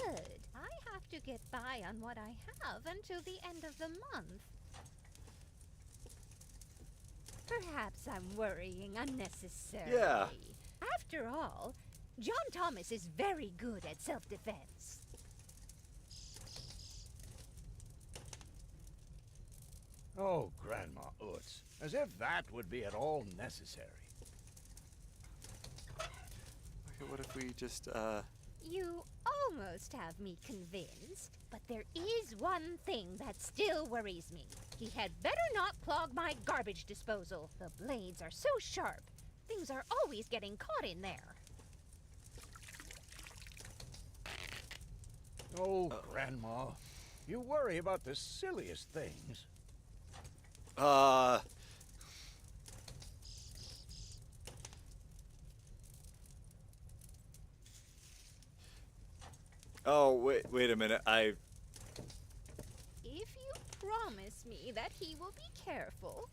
Good. I have to get by on what I have until the end of the month. Perhaps I'm worrying unnecessarily. Yeah. After all, John Thomas is very good at self-defense. Oh, Grandma Utz. As if that would be at all necessary. Okay, what if we just, You almost have me convinced, but there is one thing that still worries me. He had better not clog my garbage disposal. The blades are so sharp. Things are always getting caught in there. Oh, Grandma. You worry about the silliest things. Oh, wait a minute. If you promise me that he will be careful,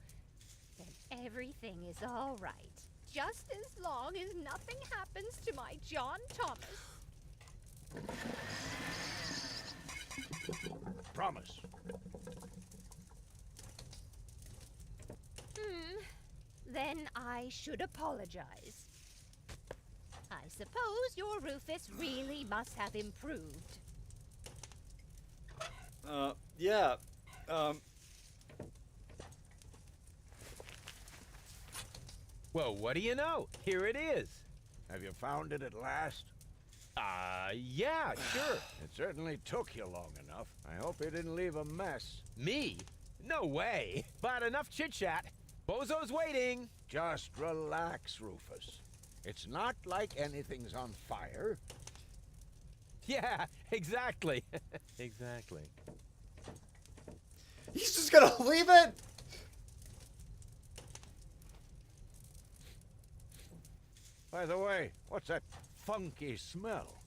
then everything is all right. Just as long as nothing happens to my John Thomas. Promise. Then I should apologize. I suppose your Rufus really must have improved. Yeah. Well, what do you know? Here it is. Have you found it at last? Yeah, sure. It certainly took you long enough. I hope you didn't leave a mess. Me? No way. But enough chit-chat. Bozo's waiting. Just relax, Rufus. It's not like anything's on fire. Yeah, exactly. Exactly. He's just gonna leave it? By the way, what's that funky smell?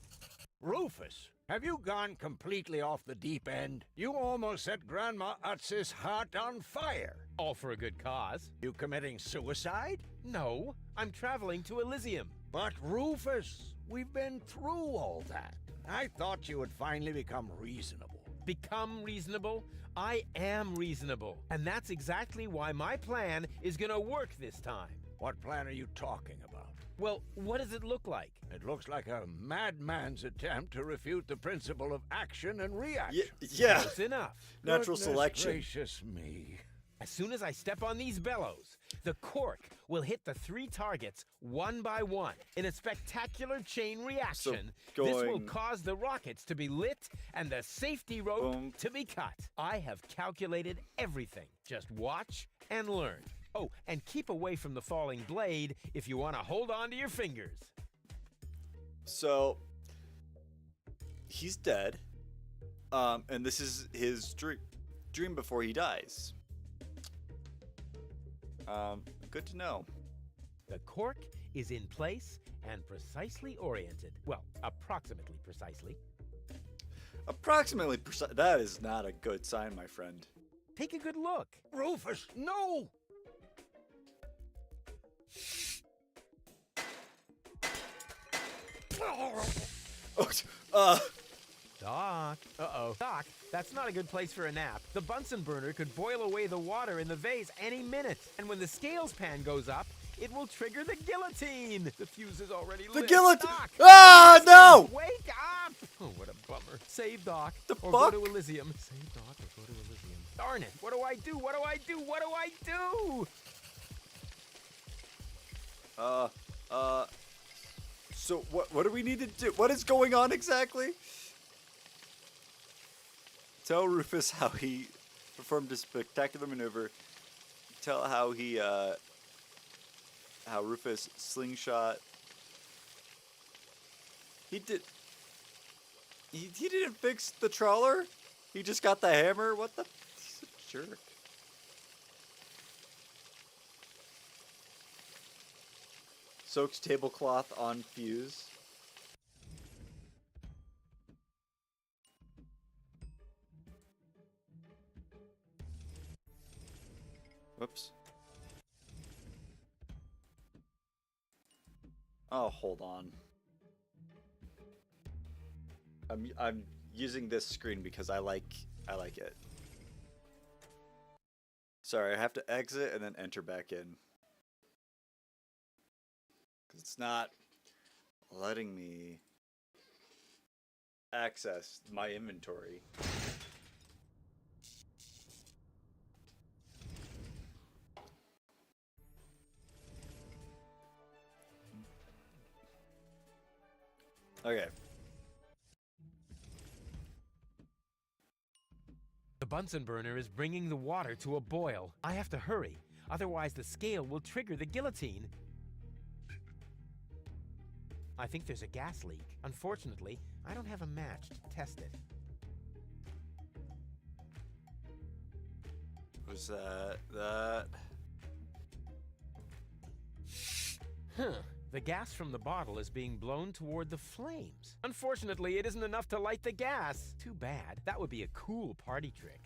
Rufus, have you gone completely off the deep end? You almost set Grandma Utz's heart on fire. All for a good cause. You committing suicide? No, I'm traveling to Elysium. But Rufus, we've been through all that. I thought you would finally become reasonable. Become reasonable? I am reasonable. And that's exactly why my plan is gonna work this time. What plan are you talking about? Well, what does it look like? It looks like a madman's attempt to refute the principle of action and reaction. Yeah. Close enough. Natural Goodness selection. Gracious me. As soon as I step on these bellows, the cork will hit the 3 targets one by one in a spectacular chain reaction. This will going- cause the rockets to be lit and the safety rope Boom. to be cut. I have calculated everything. Just watch and learn. Oh, and keep away from the falling blade if you want to hold on to your fingers. So he's dead. And this is his dream before he dies. Good to know. The cork is in place and precisely oriented. Well, approximately precisely. Approximately that is not a good sign, my friend. Take a good look. Rufus, no! Doc. Uh-oh. Doc, that's not a good place for a nap. The Bunsen burner could boil away the water in the vase any minute. And when the scales pan goes up, it will trigger the guillotine. The fuse is already lit. The guillotine! Doc! Ah, no! Wake up! Oh, what a bummer. Save Doc. The or fuck? go to Elysium. Save Doc or go to Elysium. Darn it. What do I do? What do I do? What do I do? So what do we need to do? What is going on exactly? Tell Rufus how he performed a spectacular maneuver. Tell how how Rufus slingshot. He didn't fix the trawler. He just got the hammer. What the? He's a jerk. Soaks tablecloth on fuse. Whoops. Oh, hold on. I'm using this screen because I like it. Sorry, I have to exit and then enter back in. Cause it's not letting me access my inventory. Okay. The Bunsen burner is bringing the water to a boil. I have to hurry, otherwise the scale will trigger the guillotine. I think there's a gas leak. Unfortunately, I don't have a match to test it. Was that? Huh. The gas from the bottle is being blown toward the flames. Unfortunately, it isn't enough to light the gas. Too bad. That would be a cool party trick.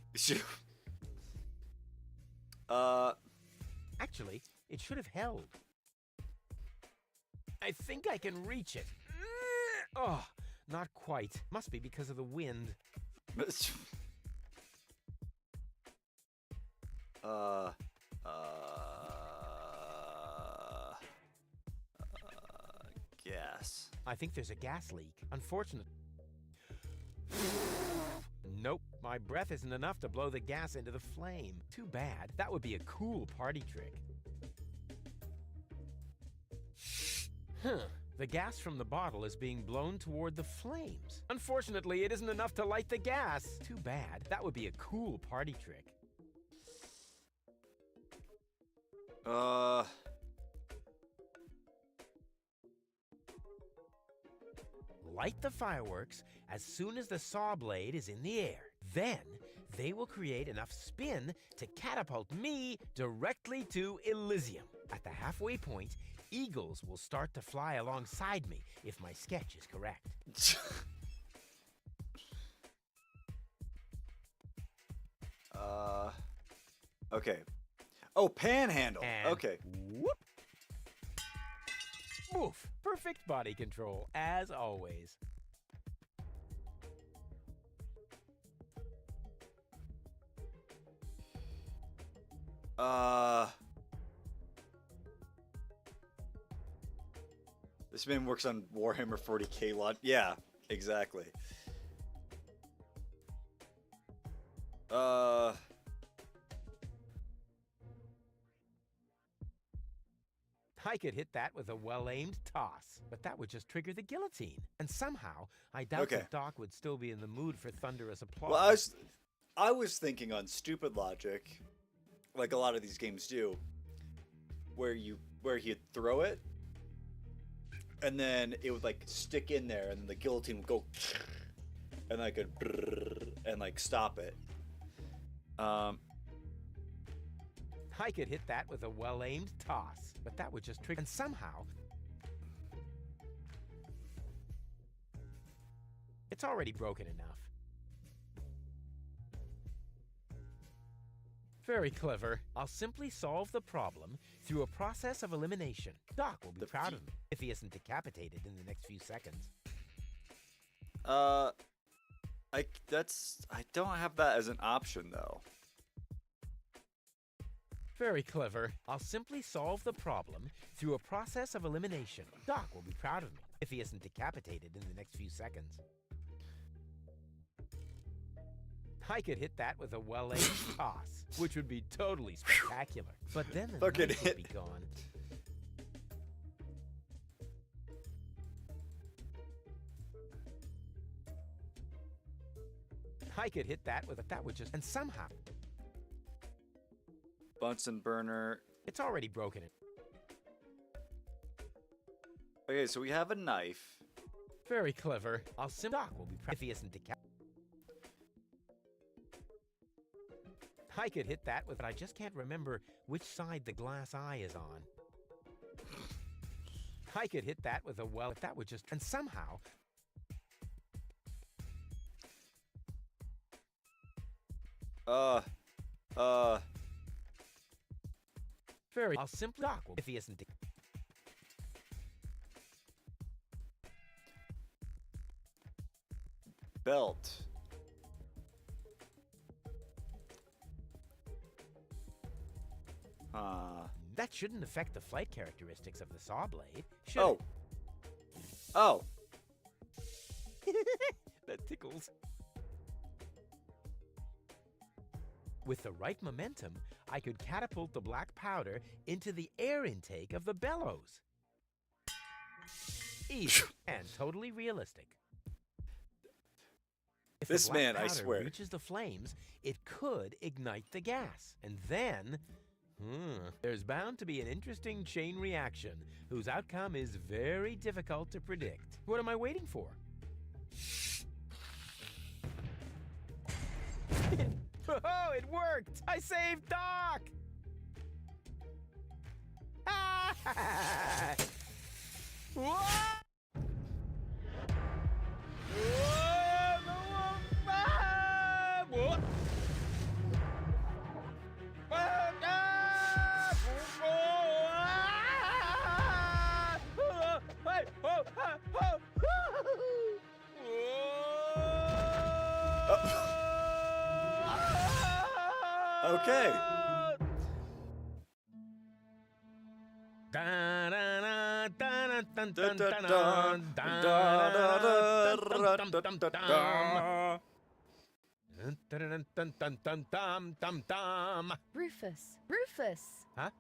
Actually, it should have held. I think I can reach it. Oh, not quite. Must be because of the wind. Gas. I think there's a gas leak. Unfortunate. Nope, my breath isn't enough to blow the gas into the flame. Too bad. That would be a cool party trick. Huh. The gas from the bottle is being blown toward the flames. Unfortunately, it isn't enough to light the gas. Too bad. That would be a cool party trick. Light the fireworks as soon as the saw blade is in the air. Then, they will create enough spin to catapult me directly to Elysium. At the halfway point, eagles will start to fly alongside me if my sketch is correct. Okay. Oh, panhandle. And Okay. Whoop. Woof. Perfect body control, as always. This man works on Warhammer 40k lot. Yeah, exactly. I could hit that with a well-aimed toss, but that would just trigger the guillotine. And somehow, I doubt Okay. that Doc would still be in the mood for thunderous applause. Well, I was thinking on stupid logic, like a lot of these games do, where he'd throw it, and then it would like stick in there, and then the guillotine would go, and I could and like stop it. I could hit that with a well-aimed toss, but that would just trigger. And somehow, it's already broken enough. Very clever. I'll simply solve the problem through a process of elimination. Doc will be proud of me if he isn't decapitated in the next few seconds. I don't have that as an option though. Very clever. I'll simply solve the problem through a process of elimination. Doc will be proud of me if he isn't decapitated in the next few seconds. I could hit that with a well-aimed toss, which would be totally spectacular. But then the Fucking knife would be gone. I could hit that with that would just... And somehow... Bunsen burner. It's already broken it. Okay, so we have a knife. Very clever. I'll simply... Doc will be proud if he isn't decapitated. I could hit that with... But I just can't remember which side the glass eye is on. I could hit that with a well... That would just... And somehow... Very... I'll simply... Doc will... If he isn't... Belt. That shouldn't affect the flight characteristics of the saw blade, should Oh. Oh. it? That tickles. With the right momentum, I could catapult the black powder into the air intake of the bellows. Easy and totally realistic. If This the black man, I powder swear. reaches the flames, it could ignite the gas. And then, there's bound to be an interesting chain reaction whose outcome is very difficult to predict. What am I waiting for? Oh, it worked! I saved Doc! Whoa! Okay. Rufus! Rufus! Huh?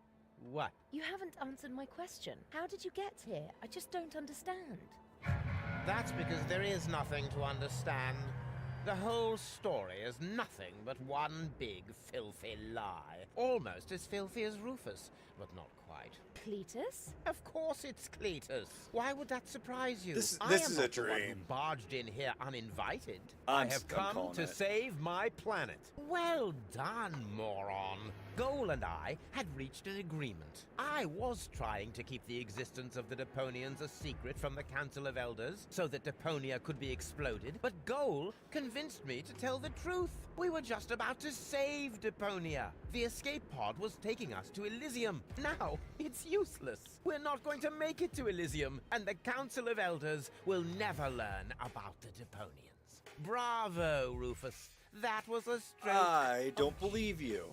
What? You haven't answered my question. How did you get here? I just don't understand. That's because there is nothing to understand. The whole story is nothing but one big, filthy lie. Almost as filthy as Rufus, but not quite. Cletus? Of course it's Cletus. Why would that surprise you? This I is am a not the one who dream. barged in here uninvited. I have I'm come calling to it. save my planet. Well done, moron. Goal and I had reached an agreement. I was trying to keep the existence of the Deponians a secret from the Council of Elders so that Deponia could be exploded, but Goal convinced me to tell the truth. We were just about to save Deponia. The escape pod was taking us to Elysium. Now, it's useless. We're not going to make it to Elysium, and the Council of Elders will never learn about the Deponians. Bravo, Rufus. That was a stroke. I don't believe you.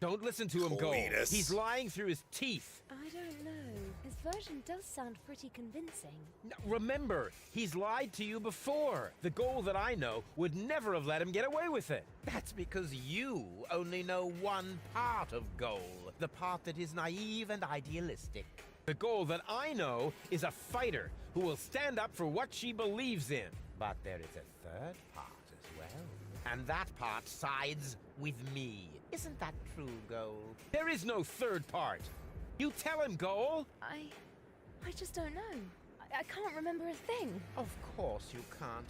Don't listen to him, Goal. Cletus. He's lying through his teeth. I don't know. His version does sound pretty convincing. Now, remember, he's lied to you before. The Goal that I know would never have let him get away with it. That's because you only know one part of Goal, the part that is naive and idealistic. The Goal that I know is a fighter who will stand up for what she believes in. But there is a third part as well. And that part sides with me. Isn't that true, Goal? There is no third part. You tell him, Goal. I just don't know. I can't remember a thing. Of course you can't.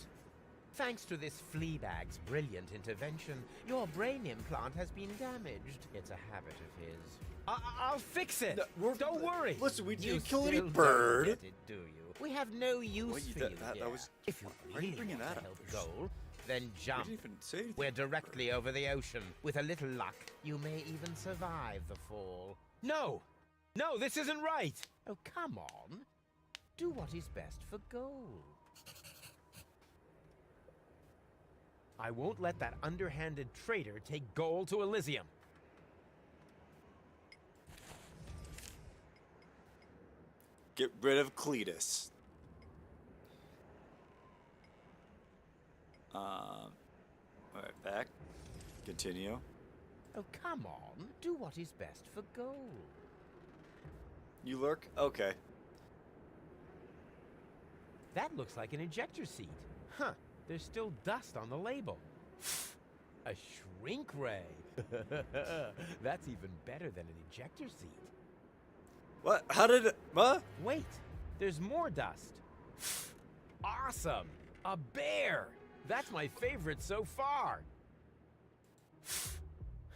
Thanks to this Fleabag's brilliant intervention, your brain implant has been damaged. It's a habit of his. I'll fix it. No, Don't worry. Listen, we You didn't kill any still don't bird. get it, do you? We have no use What, for that- you that here. was- If you why are you really bringing want that to up? help Goal, then We jump. didn't even say anything. We're directly over the ocean. With a little luck, you may even survive the fall. No! No, this isn't right! Oh, come on. Do what is best for gold. I won't let that underhanded traitor take Goal to Elysium. Get rid of Cletus. Alright, back. Continue. Oh, come on. Do what is best for gold. You lurk? Okay. That looks like an ejector seat. Huh, there's still dust on the label. A shrink ray. That's even better than an ejector seat. What? How did it? What? Wait, there's more dust. Awesome! A bear! That's my favorite so far.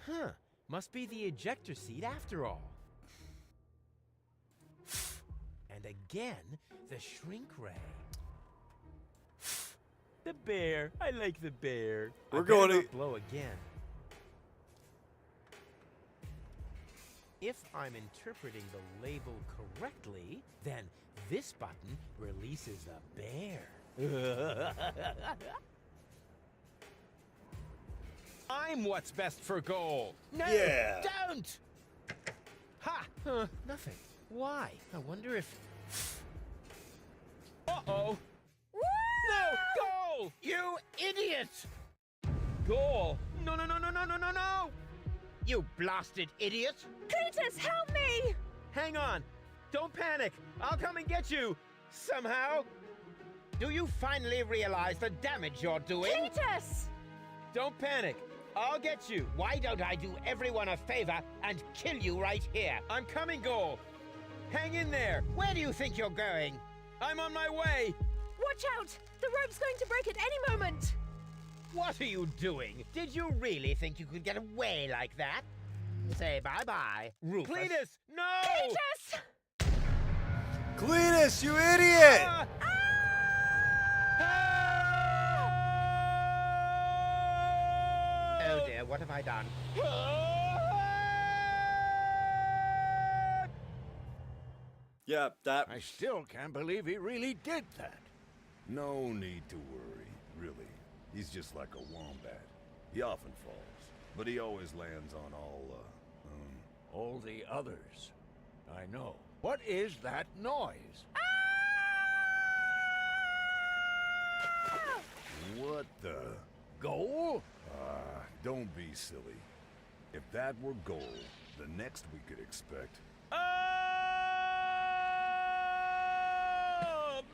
Huh, must be the ejector seat after all. And again, the shrink ray. The bear. I like the bear. We're I better going to- not blow again. If I'm interpreting the label correctly, then this button releases a bear. I'm what's best for Goal. No, Yeah. don't! Ha! Nothing. Why? I wonder if... Uh-oh! No! Goal! You idiot! Goal! No, no, no, no, no, no, no, no! You blasted idiot! Cletus, help me! Hang on! Don't panic! I'll come and get you! Somehow! Do you finally realize the damage you're doing? Cletus! Don't panic! I'll get you! Why don't I do everyone a favor and kill you right here? I'm coming, Goal! Hang in there! Where do you think you're going? I'm on my way! Watch out! The rope's going to break at any moment! What are you doing? Did you really think you could get away like that? Say bye-bye, Rufus. Cletus! No! Cletus! Cletus, you idiot! Ah! Oh dear, what have I done? Yeah, that. I still can't believe he really did that. No need to worry, really. He's just like a wombat. He often falls, but he always lands on All the others. I know. What is that noise? what the? Goal? Don't be silly. If that were gold, the next we could expect.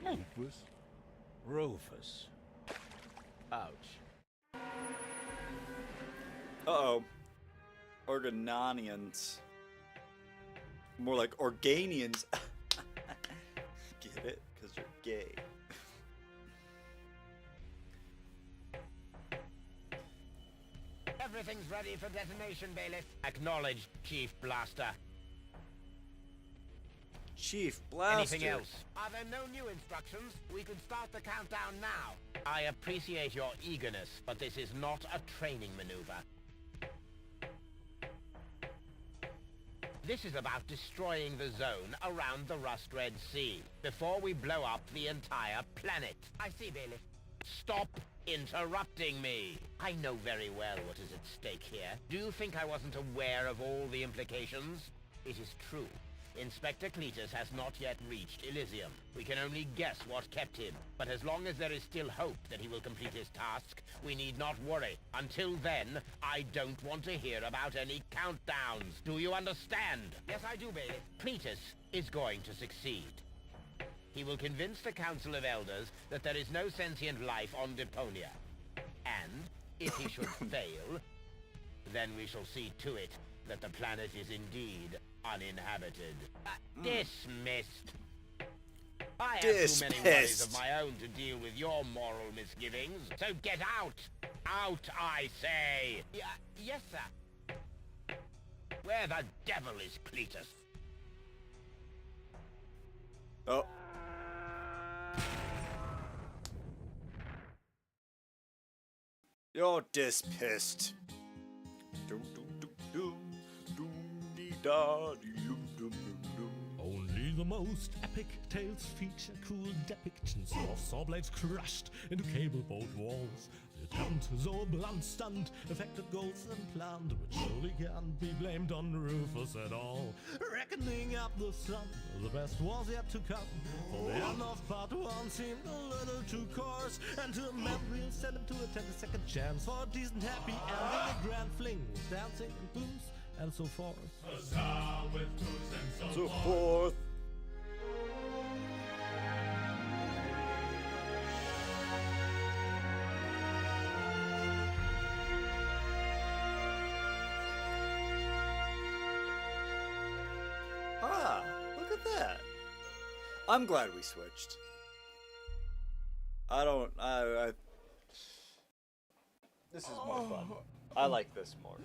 Rufus? Rufus. Ouch. Uh-oh. Organonians. More like Organians. Get it? Because you're gay. Everything's ready for detonation, Bailiff. Acknowledged, Chief Blaster. Chief Blaster. Anything else? Are there no new instructions? We can start the countdown now. I appreciate your eagerness, but this is not a training maneuver. This is about destroying the zone around the Rust Red Sea before we blow up the entire planet. I see, Bailiff. Stop interrupting me. I know very well what is at stake here. Do you think I wasn't aware of all the implications? It is true. Inspector Cletus has not yet reached Elysium. We can only guess what kept him, but as long as there is still hope that he will complete his task, we need not worry. Until then, I don't want to hear about any countdowns. Do you understand? Yes, I do, Bailey. Cletus is going to succeed. He will convince the Council of Elders that there is no sentient life on Deponia. And, if he should fail, then we shall see to it that the planet is indeed uninhabited. Dismissed. I have too many worries of my own to deal with your moral misgivings, so get out! Out, I say! Yes, sir. Where the devil is Cletus? Oh. You're dispissed. Doom, doom, doom, doom, doom, dee, da, dee, doom, doom, doom, doom. Only the most epic tales feature cool depictions of saw blades crushed into cable boat walls. The attempt, though a blunt stunt, affected goals and planned, which surely can't be blamed on Rufus at all. Reckoning up the sum, the best was yet to come. For the end of part 1 seemed a little too coarse, and to amend we'll send him to a 10-second chance for a decent happy ending. A grand fling with dancing and booms and so forth. So forth. Ah, look at that. I'm glad we switched. This is more fun. I like this more.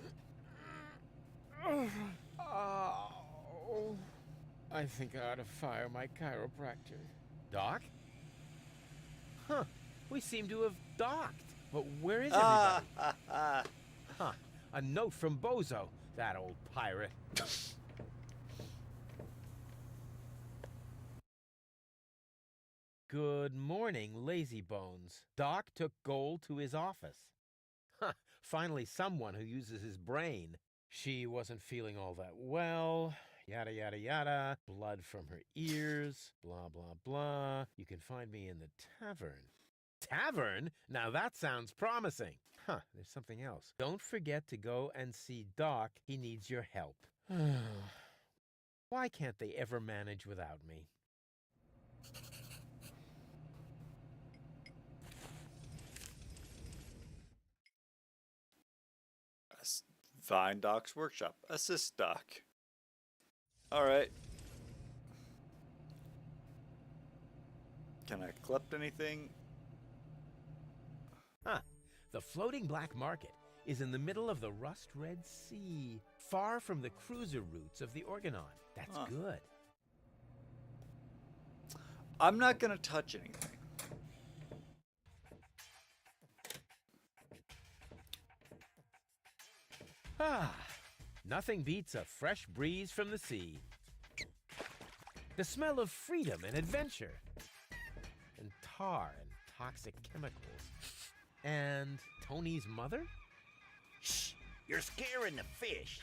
Oh, I think I ought to fire my chiropractor. Doc? Huh. We seem to have docked. But where is everybody? Huh. A note from Bozo, that old pirate. Good morning, Lazy Bones. Doc took Gold to his office. Huh. Finally someone who uses his brain. She wasn't feeling all that well. Yada, yada, yada. Blood from her ears. Blah, blah, blah. You can find me in the tavern. Tavern? Now that sounds promising. Huh, there's something else. Don't forget to go and see Doc. He needs your help. Why can't they ever manage without me? Find Doc's workshop. Assist Doc. Alright. Can I collect anything? Huh. The floating black market is in the middle of the rust-red sea, far from the cruiser routes of the Organon. That's good. I'm not gonna touch anything. Ah, nothing beats a fresh breeze from the sea. The smell of freedom and adventure. And tar and toxic chemicals. And Tony's mother? Shh! You're scaring the fish.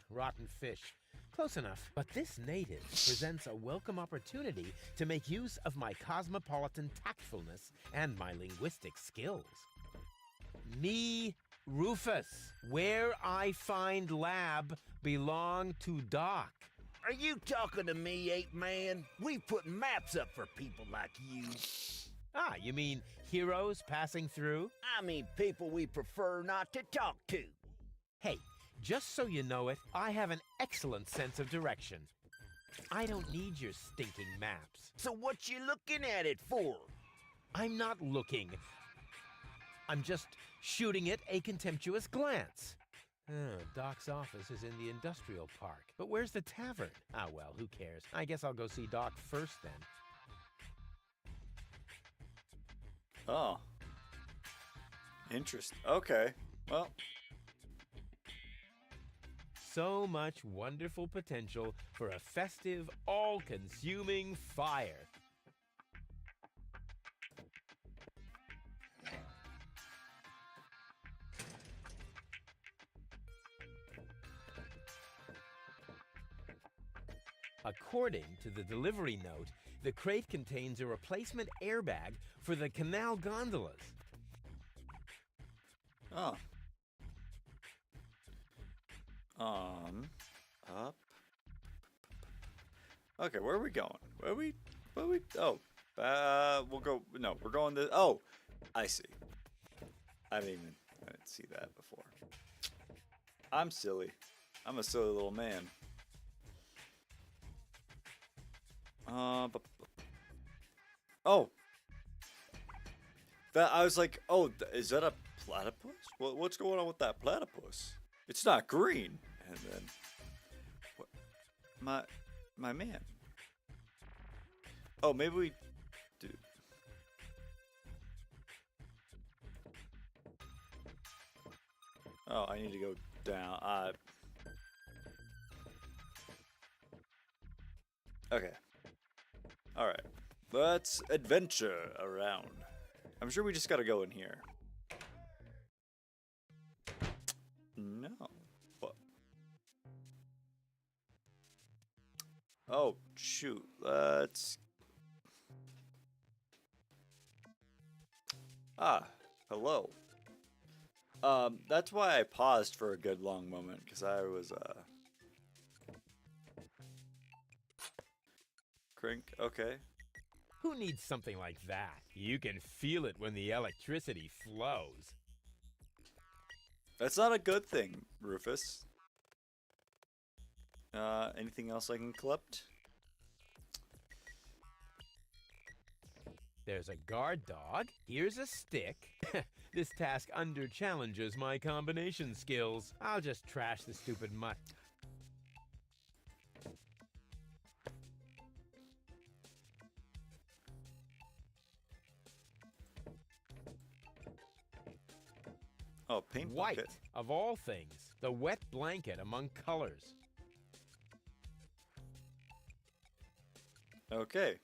Rotten fish. Close enough. But this native presents a welcome opportunity to make use of my cosmopolitan tactfulness and my linguistic skills. Me, Rufus, where I find lab belong to Doc. Are you talking to me, ape man? We put maps up for people like you. Ah, you mean heroes passing through? I mean people we prefer not to talk to. Hey, just so you know it, I have an excellent sense of direction. I don't need your stinking maps. So what you looking at it for? I'm not looking. I'm just shooting it a contemptuous glance. Doc's office is in the industrial park. But where's the tavern? Ah, well, who cares? I guess I'll go see Doc first then. Oh. Interesting. Okay. Well. So much wonderful potential for a festive, all-consuming fire. According to the delivery note, the crate contains a replacement airbag for the canal gondolas. Oh. Up. Okay, where are we going? Oh. We'll go, no, we're going this, oh, I see. I didn't see that before. I'm silly. I'm a silly little man. Oh. That, I was like, oh, is that a platypus? What's going on with that platypus? It's not green. And then, what? My man. Oh, maybe we do. Oh, I need to go down. Okay. Alright. Let's adventure around. I'm sure we just gotta go in here. No. What? Oh, shoot. Let's... Ah, hello. That's why I paused for a good long moment, because I was, Crink, okay. Who needs something like that? You can feel it when the electricity flows. That's not a good thing, Rufus. Anything else I can collect? There's a guard dog. Here's a stick. This task under-challenges my combination skills. I'll just trash the stupid mutt. Oh, paint White, bucket. of all things. The wet blanket among colors. Okay.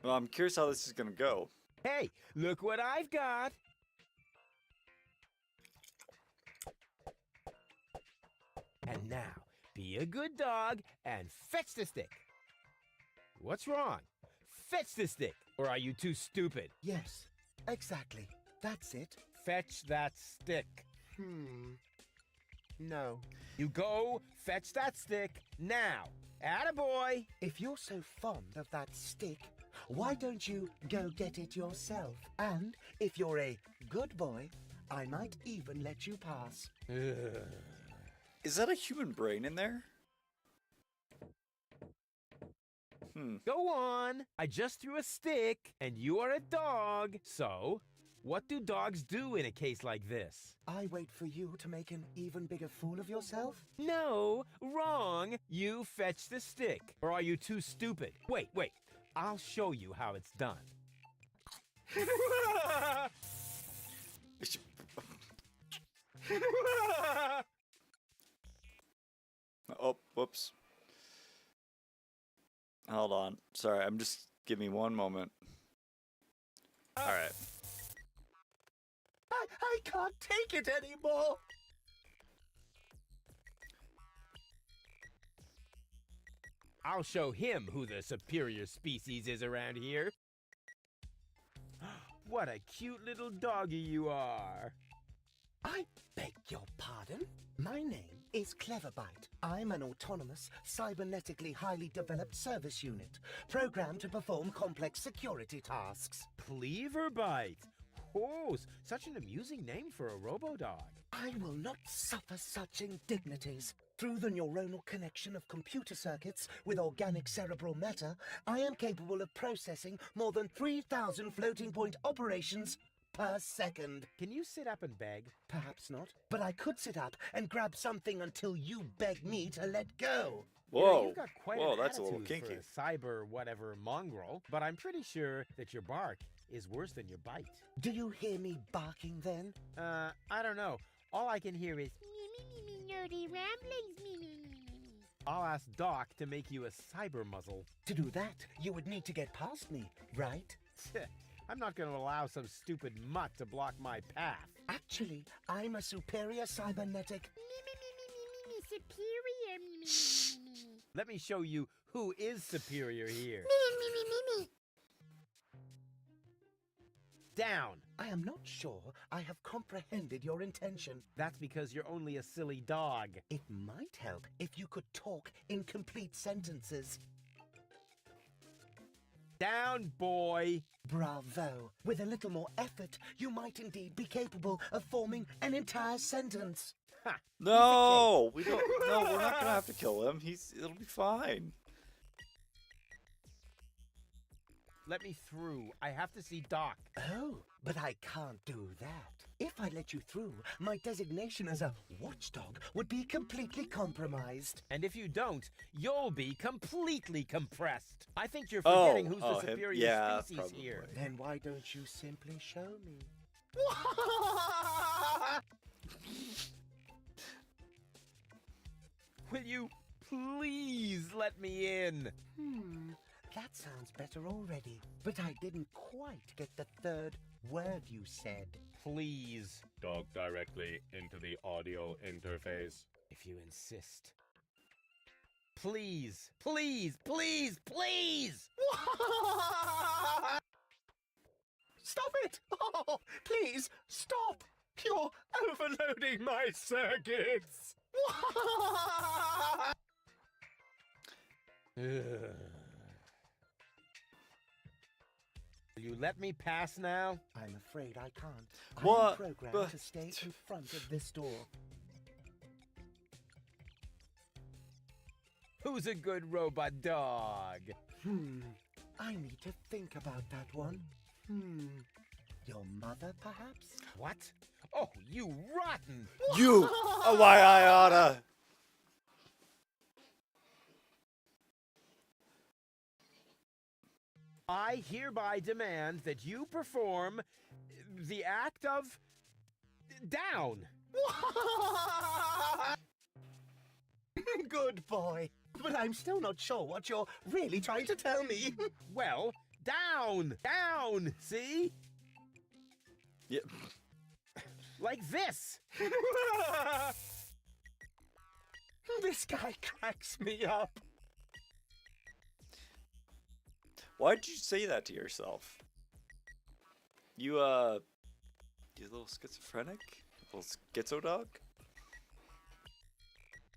Well, I'm curious how this is gonna go. Hey, look what I've got! And now, be a good dog and fetch the stick. What's wrong? Fetch the stick, or are you too stupid? Yes, exactly. That's it. Fetch that stick. No. You go fetch that stick now. Attaboy! If you're so fond of that stick, why don't you go get it yourself? And if you're a good boy, I might even let you pass. Is that a human brain in there? Go on. I just threw a stick, and you are a dog. So, what do dogs do in a case like this? I wait for you to make an even bigger fool of yourself? No, wrong. You fetch the stick. Or are you too stupid? Wait. I'll show you how it's done. Oh, whoops. Hold on. Sorry, give me one moment. Alright. I can't take it anymore. I'll show him who the superior species is around here. What a cute little doggy you are. I beg your pardon? My name is Cleverbite. I'm an autonomous, cybernetically highly developed service unit, programmed to perform complex security tasks. Cleverbite. Oh, such an amusing name for a robo-dog. I will not suffer such indignities. Through the neuronal connection of computer circuits with organic cerebral matter, I am capable of processing more than 3,000 floating point operations per second. Can you sit up and beg? Perhaps not, but I could sit up and grab something until you beg me to let go. You know, Whoa. you've got quite Whoa, an that's a little attitude kinky. for a cyber whatever mongrel, but I'm pretty sure that your bark is worse than your bite. Do you hear me barking then? I don't know. All I can hear is Nerdy ramblings, I'll ask Doc to make you a cyber muzzle. To do that, you would need to get past me, right? I'm not going to allow some stupid mutt to block my path. Actually, I'm a superior cybernetic. superior. Let me show you who is superior here. Down. I am not sure I have comprehended your intention. That's because you're only a silly dog. It might help if you could talk in complete sentences. Down, boy. Bravo. With a little more effort, you might indeed be capable of forming an entire sentence. Ha! No, we don't. No, we're not gonna have to kill him. It'll be fine. Let me through. I have to see Doc. Oh, but I can't do that. If I let you through, my designation as a watchdog would be completely compromised. And if you don't, you'll be completely compressed. I think you're forgetting who's the him. superior Yeah, species probably. here. Then why don't you simply show me? Will you please let me in? That sounds better already. But I didn't quite get the third word you said. Please, Talk directly into the audio interface. if you insist. Please, please, please, please! Stop it! Oh, please, stop! You're overloading my circuits! Will you let me pass now? I'm afraid I can't. What? I'm programmed But- to stay in front of this door. Who's a good robot dog? I need to think about that one. Your mother, perhaps? What? Oh, you rotten! You! Oh, why I oughta. I hereby demand that you perform the act of down. Good boy. But I'm still not sure what you're really trying to tell me. Well, down, down, see? Yeah. Like this. This guy cracks me up. Why'd you say that to yourself? You you a little schizophrenic? A little schizo dog?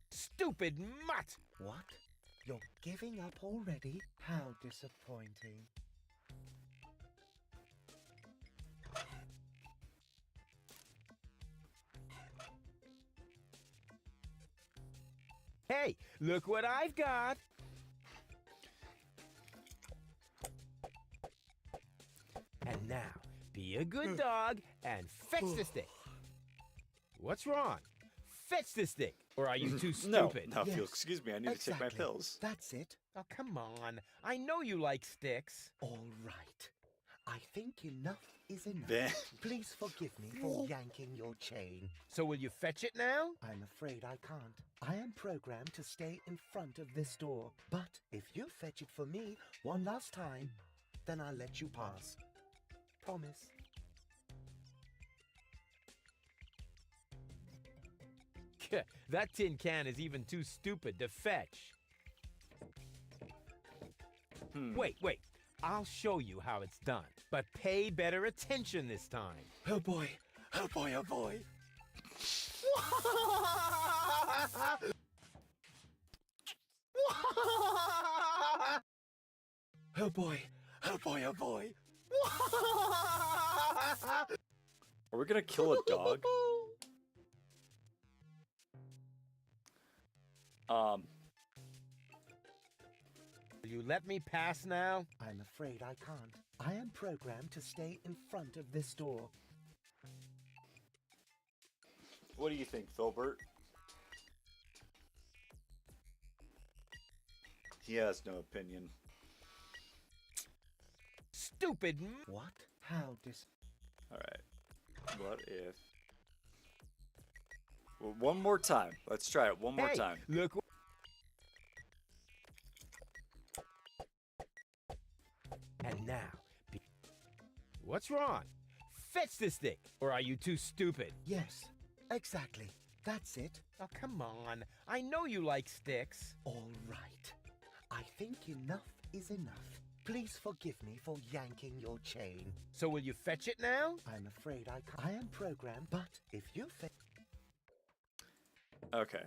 Stupid mutt. What? You're giving up already? How disappointing. Hey, look what I've got. And now, be a good dog and fetch the stick. What's wrong? Fetch the stick. Or are you too No, stupid? no, Yes, Phil, excuse me, I need to take my exactly. pills. That's it. Oh, come on. I know you like sticks. All right. I think enough is enough. Ben. Please forgive me for yanking your chain. So will you fetch it now? I'm afraid I can't. I am programmed to stay in front of this door. But if you fetch it for me one last time, then I'll let you pass. Promise. That tin can is even too stupid to fetch. Wait. I'll show you how it's done. But pay better attention this time. Oh boy. Oh boy, oh boy. Oh boy. Oh boy, oh boy. Are we gonna kill a dog? Will you let me pass now? I'm afraid I can't. I am programmed to stay in front of this door. What do you think, Filbert? He has no opinion. Stupid. What? How Alright. What if... Well, one more time. Let's try it one more Hey, time. Look. And now, what's wrong? Fetch the stick. Or are you too stupid? Yes, exactly. That's it. Oh, come on. I know you like sticks. All right. I think enough is enough. Please forgive me for yanking your chain. So will you fetch it now? I'm afraid I can't. I am programmed, but if you Okay.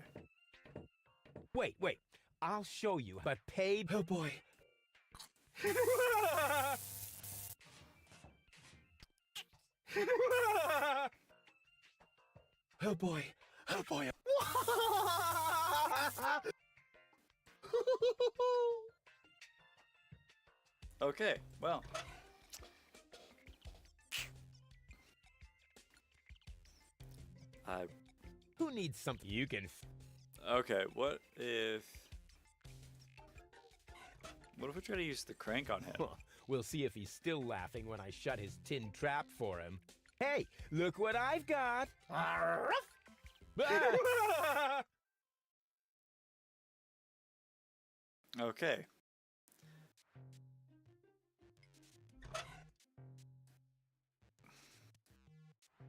Wait. I'll show you. But pay. Oh boy. Oh boy. Oh boy. Okay, well. Who needs something you can... Okay, what if we try to use the crank on him? We'll see if he's still laughing when I shut his tin trap for him. Hey, look what I've got! Okay.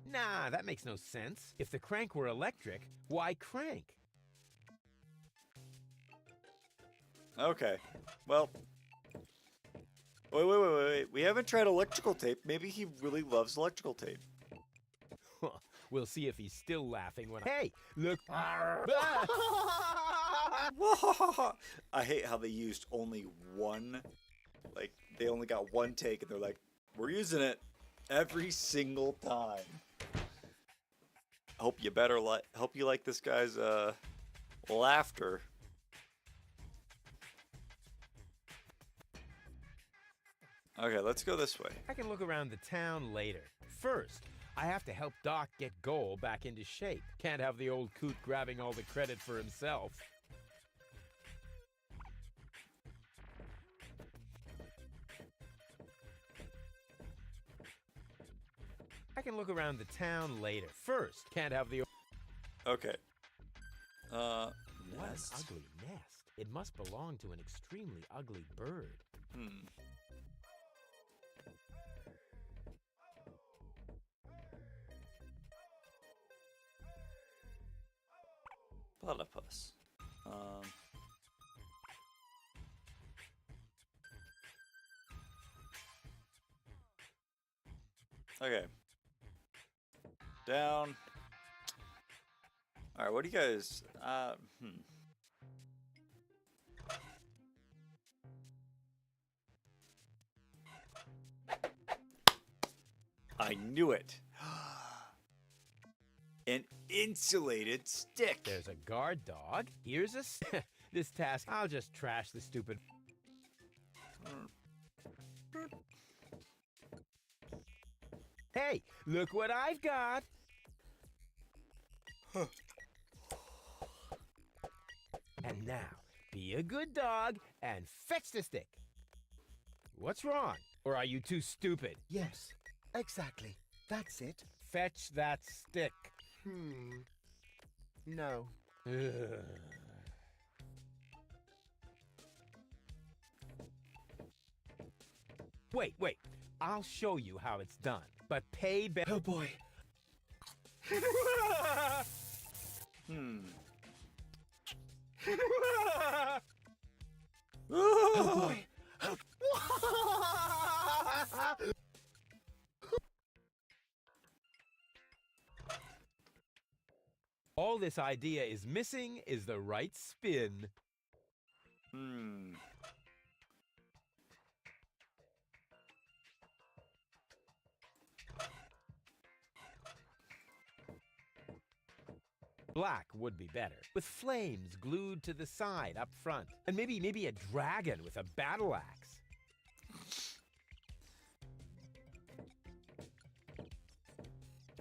Nah, that makes no sense. If the crank were electric, why crank? Okay. Well. Wait. We haven't tried electrical tape. Maybe he really loves electrical tape. We'll see if he's still laughing when Hey, look. I hate how they used only one. Like, they only got one take and they're like, we're using it every single time. Hope you like this guy's laughter. Okay, let's go this way. I can look around the town later. First, I have to help Doc get Goal back into shape. Can't have the old coot grabbing all the credit for himself. I can look around the town later. First, can't have the... Okay. What an Nest. ugly nest. It must belong to an extremely ugly bird. Platypus. Okay. Down. Alright, what do you guys... I knew it. An insulated stick. There's a guard dog. Here's a... This task, I'll just trash the stupid... Hey, look what I've got! And now, be a good dog and fetch the stick. What's wrong? Or are you too stupid? Yes, exactly. That's it. Fetch that stick. No. Wait. I'll show you how it's done. But pay back. Oh boy. Oh boy. All this idea is missing is the right spin. Black would be better, with flames glued to the side up front. And maybe a dragon with a battle axe.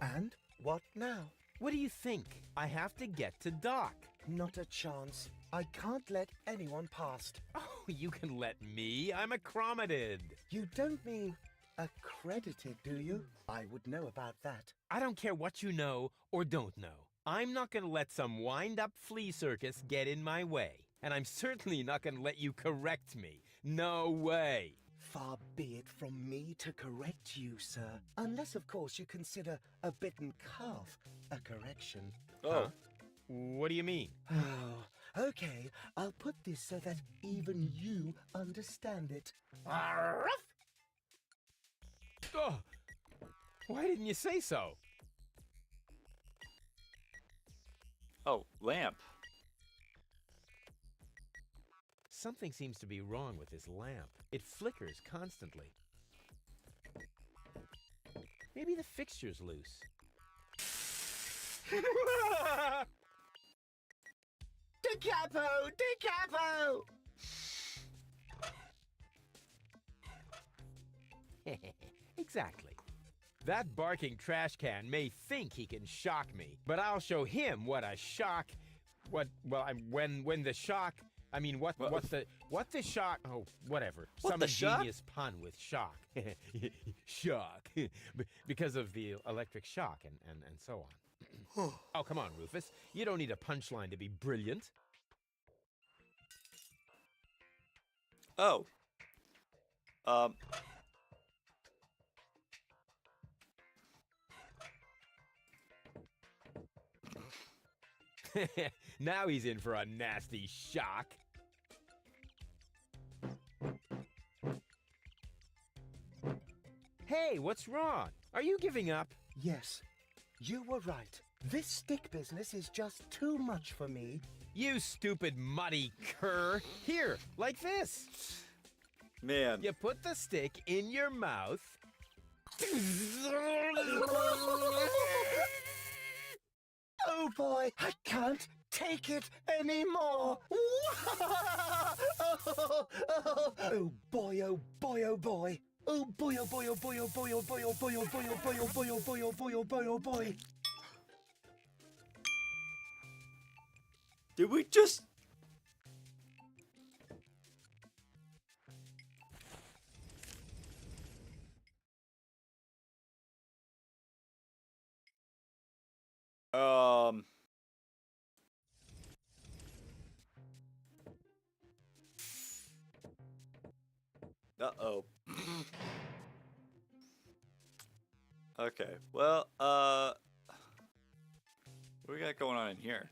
And what now? What do you think? I have to get to Doc. Not a chance. I can't let anyone past. Oh, you can let me. I'm accredited. You don't mean accredited, do you? I would know about that. I don't care what you know or don't know. I'm not going to let some wind-up flea circus get in my way. And I'm certainly not going to let you correct me. No way. Far be it from me to correct you, sir. Unless, of course, you consider a bitten calf a correction. Oh. Huh? What do you mean? Oh, okay. I'll put this so that even you understand it. Oh, why didn't you say so? Oh, lamp. Something seems to be wrong with this lamp. It flickers constantly. Maybe the fixture's loose. Da capo! Da capo! Exactly. That barking trash can may think he can shock me, but I'll show him what a shock. When the shock. I mean, what the shock? Oh, whatever. What Some the shock? ingenious pun with shock. Shock. Because of the electric shock and so on. Oh, come on, Rufus. You don't need a punchline to be brilliant. Oh. Now he's in for a nasty shock. Hey, what's wrong? Are you giving up? Yes, you were right. This stick business is just too much for me. You stupid muddy cur. Here, like this. Man. You put the stick in your mouth. Oh boy, I can't take it anymore. Oh boy, oh boy, oh boy. Oh boy, oh boy, oh boy, oh boy, oh boy, oh boy, oh boy, oh boy, oh boy, oh boy, oh boy, oh boy, oh boy. Did we just... Uh-oh. Okay, well, what do we got going on in here?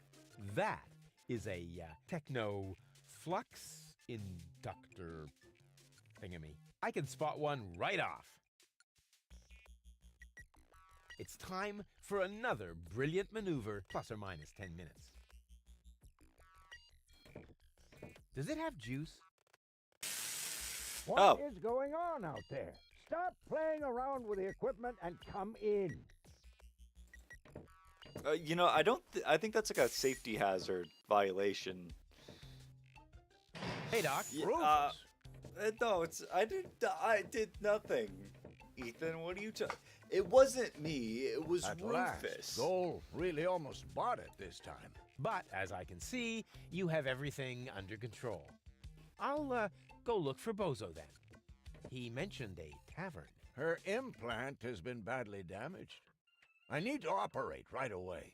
That is a techno flux inductor thingamy. I can spot one right off. It's time for another brilliant maneuver, plus or minus 10 minutes. Does it have juice? What is going on out there? Stop playing around with the equipment and come in. You know, I think that's like a safety hazard violation. Hey, Doc. Yeah, no, I did nothing. Ethan, what are you talking? It wasn't me. It was At Rufus. last, Goal really almost bought it this time. But, as I can see, you have everything under control. I'll go look for Bozo then. He mentioned a tavern. Her implant has been badly damaged. I need to operate right away.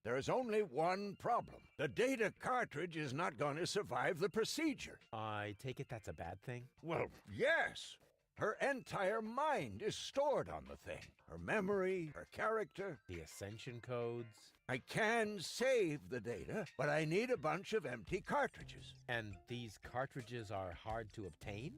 There is only one problem. The data cartridge is not going to survive the procedure. I take it that's a bad thing? Well, yes. Her entire mind is stored on the thing. Her memory, her character. The ascension codes. I can save the data, but I need a bunch of empty cartridges. And these cartridges are hard to obtain?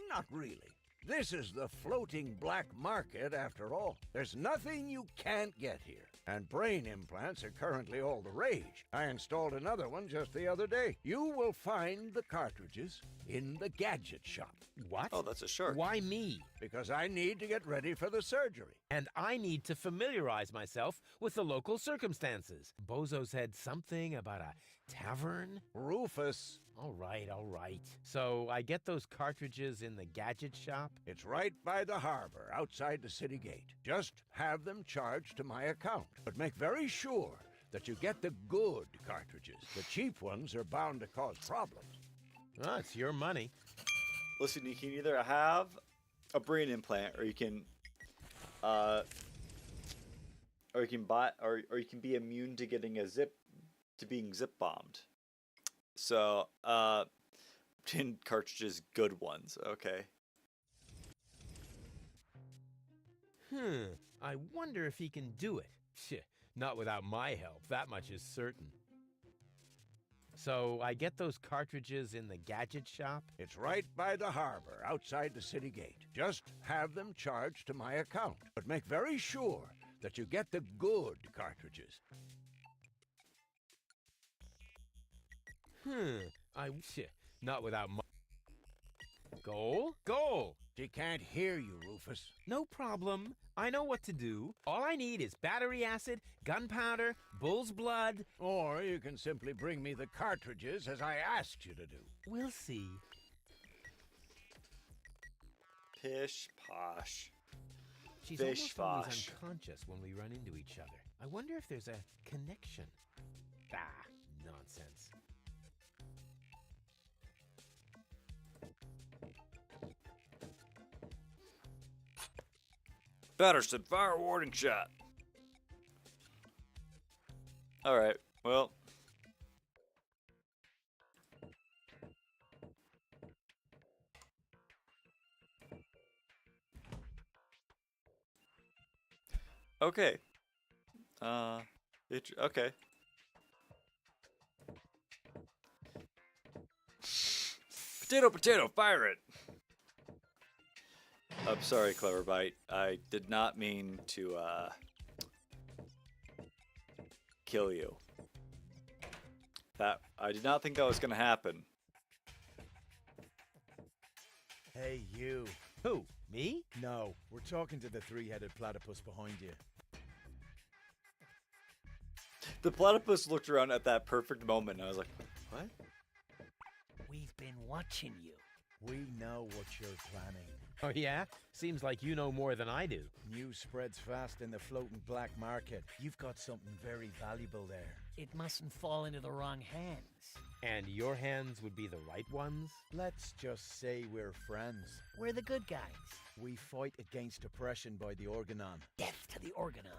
Not really. This is the floating black market after all. There's nothing you can't get here. And brain implants are currently all the rage. I installed another one just the other day. You will find the cartridges in the gadget shop. What? Oh, that's a shark. Why me? Because I need to get ready for the surgery. And I need to familiarize myself with the local circumstances. Bozo said something about a tavern? Rufus. All right. So I get those cartridges in the gadget shop? It's right by the harbor, outside the city gate. Just have them charged to my account. But make very sure that you get the good cartridges. The cheap ones are bound to cause problems. Oh, it's your money. Listen, you can either have a brain implant, or you can, or you can be immune to getting being zip bombed. So, 10 cartridges, good ones. Okay. I wonder if he can do it. Not without my help, that much is certain. So I get those cartridges in the gadget shop? It's right by the harbor, outside the city gate. Just have them charged to my account. But make very sure that you get the good cartridges. Not without my... Goal! She can't hear you, Rufus. No problem. I know what to do. All I need is battery acid, gunpowder, bull's blood. Or you can simply bring me the cartridges as I asked you to do. We'll see. Pish posh. She's Fish almost always Fosh. unconscious when we run into each other. I wonder if there's a connection. Ah, nonsense. Patterson, fire a warning shot. Alright, well. Okay. Okay. Potato, potato, fire it! I'm sorry, Clever Bite. I did not mean to, kill you. I did not think that was gonna happen. Hey, you. Who? Me? No, we're talking to the three-headed platypus behind you. The platypus looked around at that perfect moment, and I was like, what? We've been watching you. We know what you're planning. Oh, yeah? Seems like you know more than I do. News spreads fast in the floating black market. You've got something very valuable there. It mustn't fall into the wrong hands. And your hands would be the right ones? Let's just say we're friends. We're the good guys. We fight against oppression by the Organon. Death to the Organon.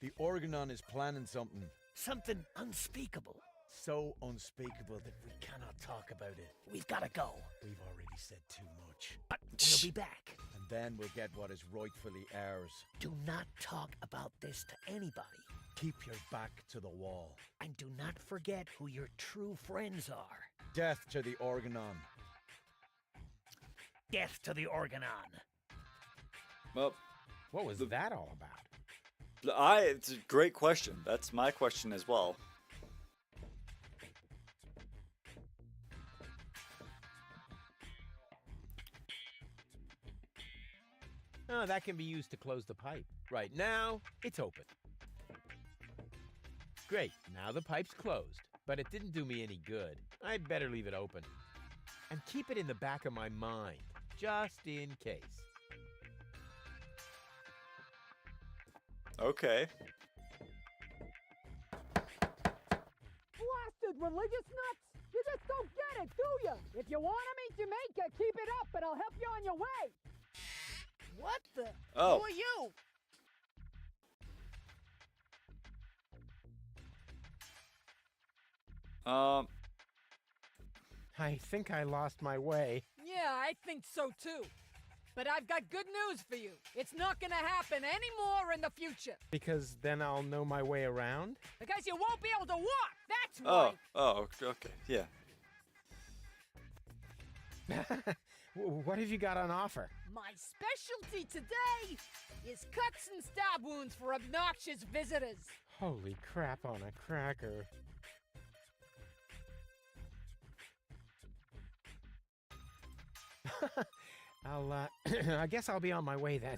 The Organon is planning something Something unspeakable. so unspeakable that we cannot talk about it. We've got to go. We've already said too much. But we'll be back. And then we'll get what is rightfully ours. Do not talk about this to anybody. Keep your back to the wall. And do not forget who your true friends are. Death to the Organon. Death to the Organon. Well, What was that all about? it's a great question. That's my question as well. Oh, that can be used to close the pipe. Right now, it's open. Great, now the pipe's closed. But it didn't do me any good. I'd better leave it open. And keep it in the back of my mind, just in case. Okay. Blasted religious nuts! You just don't get it, do you? If you want to meet Jamaica, keep it up and I'll help you on your way. What the? Oh. Who are you? I think I lost my way. Yeah, I think so too. But I've got good news for you. It's not gonna happen anymore in the future. Because then I'll know my way around? Because you won't be able to walk, that's Oh, why. okay, yeah. What have you got on offer? My specialty today is cuts and stab wounds for obnoxious visitors. Holy crap on a cracker. I guess I'll be on my way then.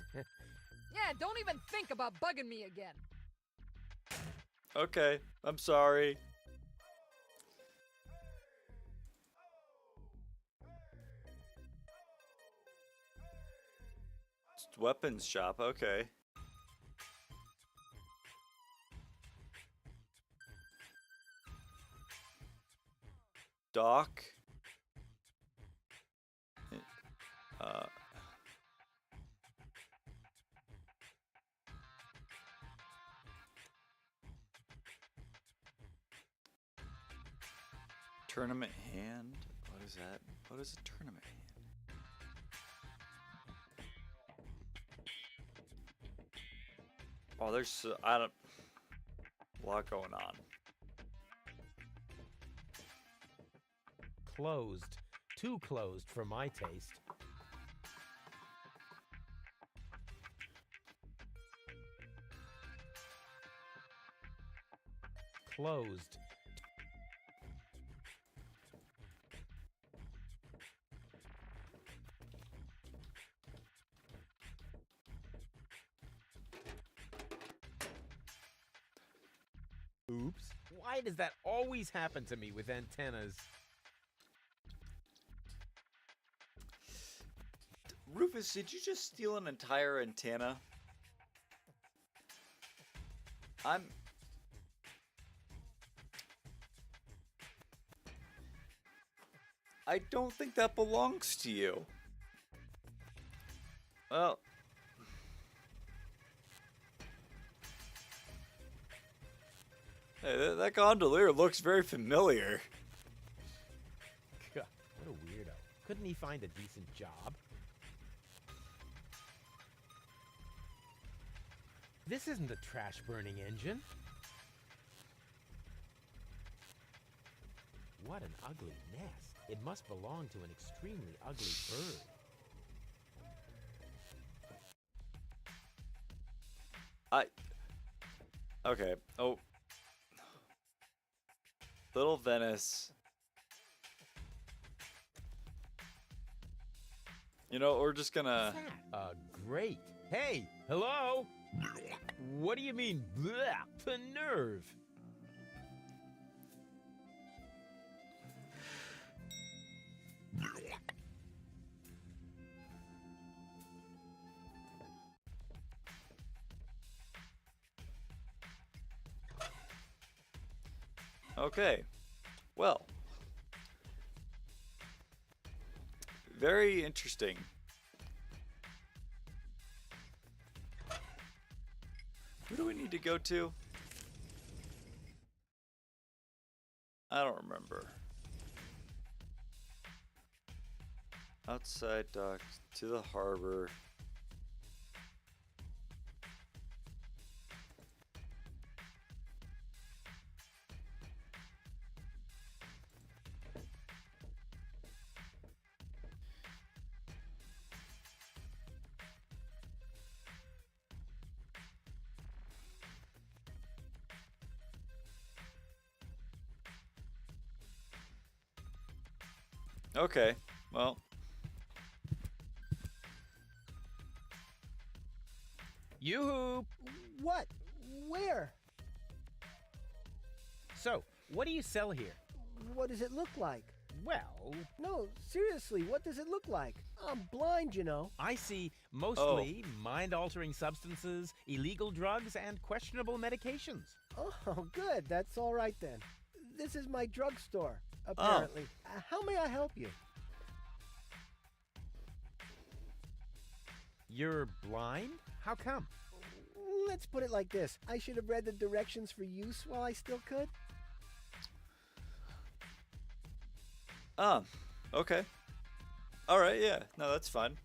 Yeah, don't even think about bugging me again. Okay, I'm sorry. Weapons shop, okay. Dock. Tournament hand? What is that? What is a tournament hand? Oh, there's a lot going on. Closed. Too closed for my taste. Closed. Oops. Why does that always happen to me with antennas? Rufus, did you just steal an entire antenna? I don't think that belongs to you. Well, hey, that gondolier looks very familiar. God, what a weirdo. Couldn't he find a decent job? This isn't a trash-burning engine. What an ugly nest. It must belong to an extremely ugly bird. Okay. Oh. Little Venice. You know, we're just gonna... Great. Hey, hello? What do you mean, bleh? The nerve. Okay. Well. Very interesting. Who do we need to go to? I don't remember. Outside docks to the harbor. Okay, well. Yoo-hoo! What? Where? So, what do you sell here? What does it look like? Well... No, seriously, what does it look like? I'm blind, you know. I see mostly mind-altering substances, illegal drugs, and questionable medications. Oh, good. That's all right then. This is my drugstore, apparently. How may I help you? You're blind? How come? Let's put it like this. I should have read the directions for use while I still could. Okay. Alright, yeah. No, that's fine.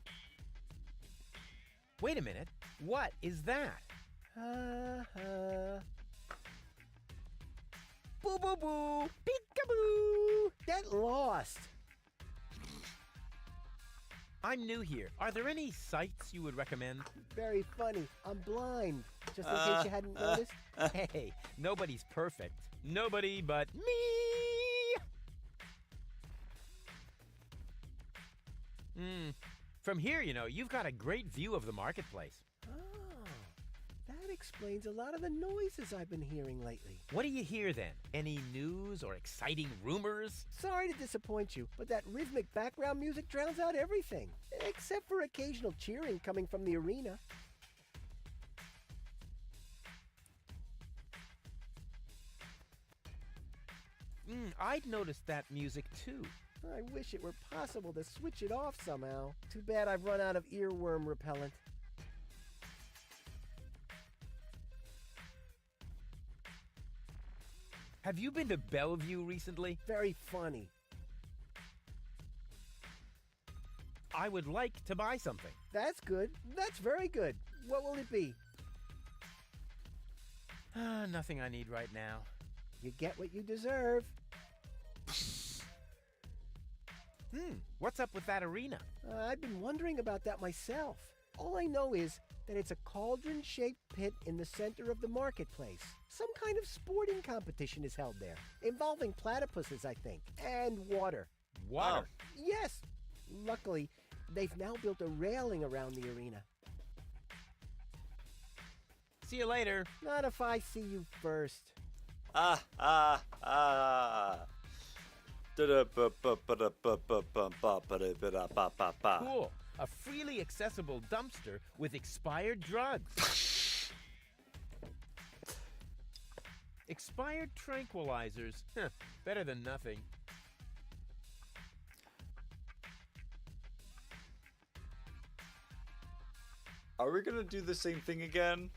Wait a minute. What is that? Boo boo boo! Peekaboo! Get lost! I'm new here. Are there any sites you would recommend? Very funny. I'm blind. Just in case you hadn't noticed. Hey, nobody's perfect. Nobody but me! From here, you know, you've got a great view of the marketplace. Oh, that explains a lot of the noises I've been hearing lately. What do you hear then? Any news or exciting rumors? Sorry to disappoint you, but that rhythmic background music drowns out everything. Except for occasional cheering coming from the arena. I'd noticed that music too. I wish it were possible to switch it off somehow. Too bad I've run out of earworm repellent. Have you been to Bellevue recently? Very funny. I would like to buy something. That's good. That's very good. What will it be? Nothing I need right now. You get what you deserve. What's up with that arena? I've been wondering about that myself. All I know is that it's a cauldron-shaped pit in the center of the marketplace. Some kind of sporting competition is held there, involving platypuses, I think, and water. Water? Yes. Luckily, they've now built a railing around the arena. See you later. Not if I see you first. Cool. A freely accessible dumpster with expired drugs. Expired tranquilizers. Huh, better than nothing. Are we gonna do the same thing again?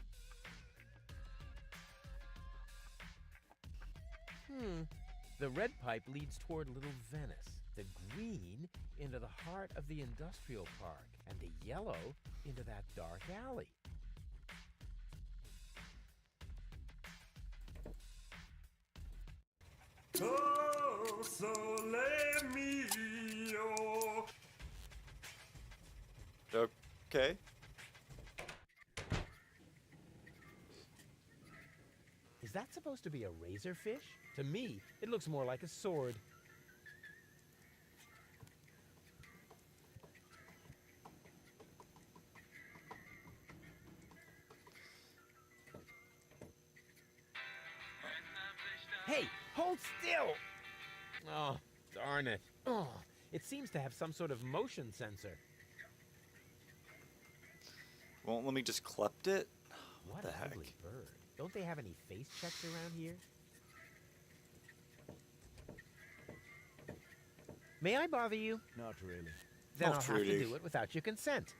The red pipe leads toward Little Venice, the green into the heart of the industrial park, and the yellow into that dark alley. Oh, sole mio. Okay. Is that supposed to be a razorfish? To me, it looks more like a sword. Hey, hold still! Oh, darn it. Oh, it seems to have some sort of motion sensor. Won't let me just collect it? What the an heck? ugly bird. Don't they have any face checks around here? May I bother you? Not really. Then Not I'll have really. to do it without your consent.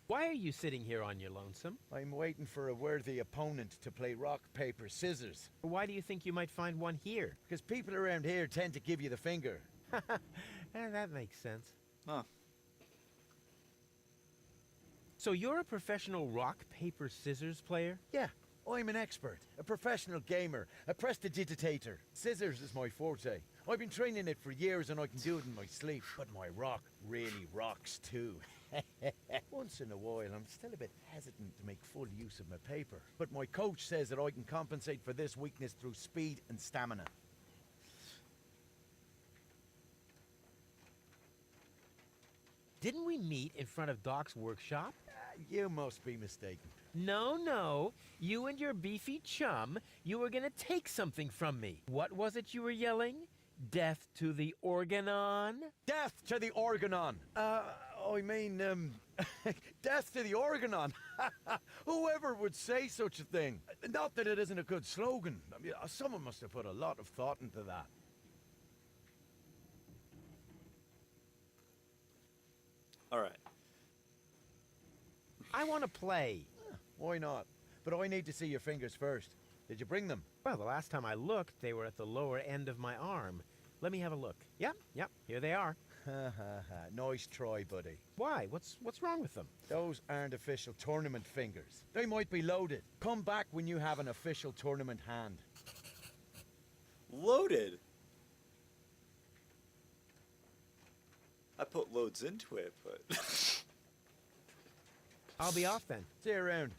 Why are you sitting here on your lonesome? I'm waiting for a worthy opponent to play rock, paper, scissors. Why do you think you might find one here? Because people around here tend to give you the finger. That makes sense. Huh. So you're a professional rock, paper, scissors player? Yeah, I'm an expert, a professional gamer, a prestidigitator. Scissors is my forte. I've been training it for years and I can do it in my sleep. But my rock really rocks too. Once in a while, I'm still a bit hesitant to make full use of my paper. But my coach says that I can compensate for this weakness through speed and stamina. Didn't we meet in front of Doc's workshop? You must be mistaken. No. You and your beefy chum, you were gonna take something from me. What was it you were yelling? Death to the Organon? Death to the Organon! Death to the Organon! Whoever would say such a thing? Not that it isn't a good slogan. I mean, someone must have put a lot of thought into that. Alright. I want to play. Why not? But I need to see your fingers first. Did you bring them? Well, the last time I looked, they were at the lower end of my arm. Let me have a look. Yep, here they are. Nice try, buddy. Why? What's wrong with them? Those aren't official tournament fingers. They might be loaded. Come back when you have an official tournament hand. Loaded? I put loads into it, but... I'll be off then. See you around.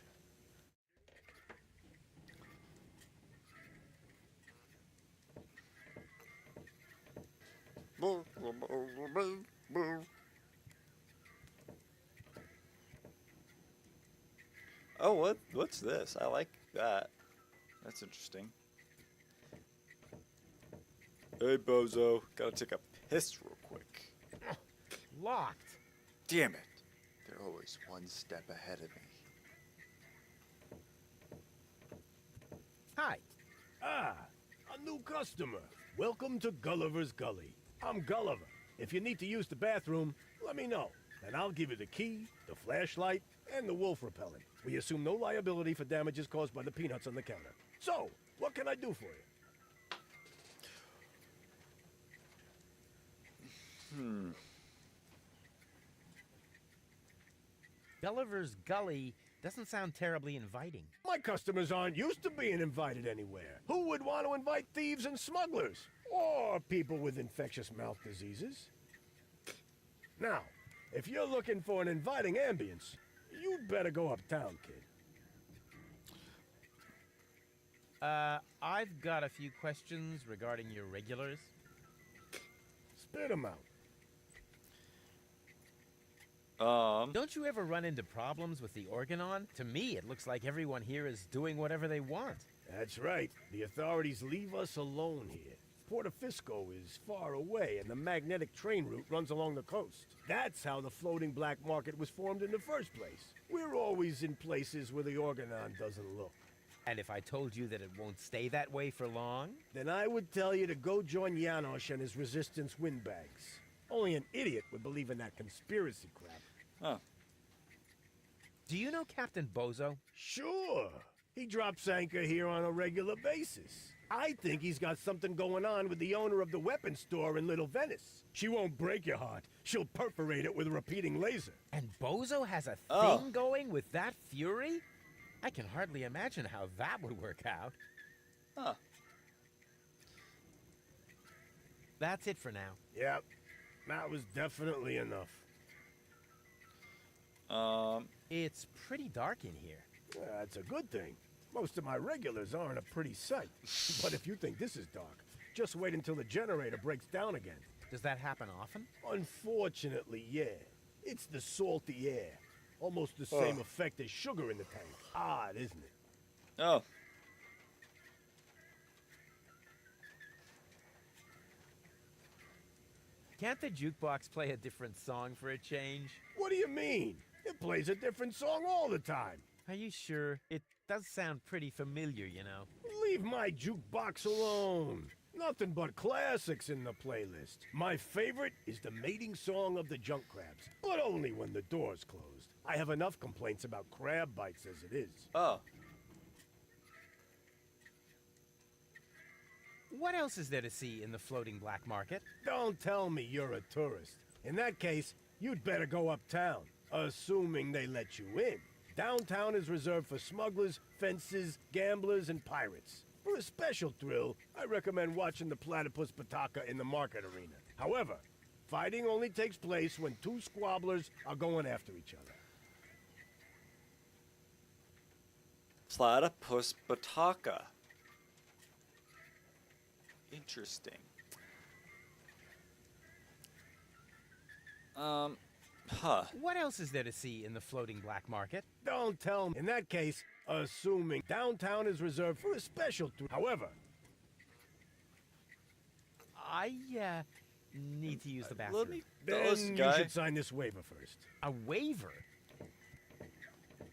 Oh, what's this? I like that. That's interesting. Hey, bozo. Gotta take a piss real quick. Locked. Damn it. They're always one step ahead of me. Hi. Ah, a new customer. Welcome to Gulliver's Gully. I'm Gulliver. If you need to use the bathroom, let me know. And I'll give you the key, the flashlight, and the wolf repellent. We assume no liability for damages caused by the peanuts on the counter. So, what can I do for you? Gulliver's Gully doesn't sound terribly inviting. My customers aren't used to being invited anywhere. Who would want to invite thieves and smugglers? Or people with infectious mouth diseases? Now, if you're looking for an inviting ambience, you'd better go uptown, kid. I've got a few questions regarding your regulars. Spit them out. Don't you ever run into problems with the Organon? To me, it looks like everyone here is doing whatever they want. That's right. The authorities leave us alone here. Portofisco is far away, and the magnetic train route runs along the coast. That's how the floating black market was formed in the first place. We're always in places where the Organon doesn't look. And if I told you that it won't stay that way for long? Then I would tell you to go join Janosch and his resistance windbags. Only an idiot would believe in that conspiracy crap. Huh. Do you know Captain Bozo? Sure. He drops anchor here on a regular basis. I think he's got something going on with the owner of the weapons store in Little Venice. She won't break your heart. She'll perforate it with a repeating laser. And Bozo has a thing going with that fury? I can hardly imagine how that would work out. Huh. That's it for now. Yep. That was definitely enough. It's pretty dark in here. That's a good thing. Most of my regulars aren't a pretty sight. But if you think this is dark, just wait until the generator breaks down again. Does that happen often? Unfortunately, yeah. It's the salty air. Almost the same effect as sugar in the tank. Odd, isn't it? Oh. Can't the jukebox play a different song for a change? What do you mean? It plays a different song all the time. Are you sure? It does sound pretty familiar, you know. Leave my jukebox alone. Nothing but classics in the playlist. My favorite is the mating song of the junk crabs, but only when the door's closed. I have enough complaints about crab bites as it is. Oh. What else is there to see in the floating black market? Don't tell me you're a tourist. In that case, you'd better go uptown, assuming they let you in. Downtown is reserved for smugglers, fences, gamblers, and pirates. For a special thrill, I recommend watching the platypus Pataka in the market arena. However, fighting only takes place when two squabblers are going after each other. Platypus Bataka. Interesting. Huh. What else is there to see in the floating black market? Don't tell me. In that case, assuming downtown is reserved for a special thrill. However, I need to use the bathroom. Then you should sign this waiver first. A waiver?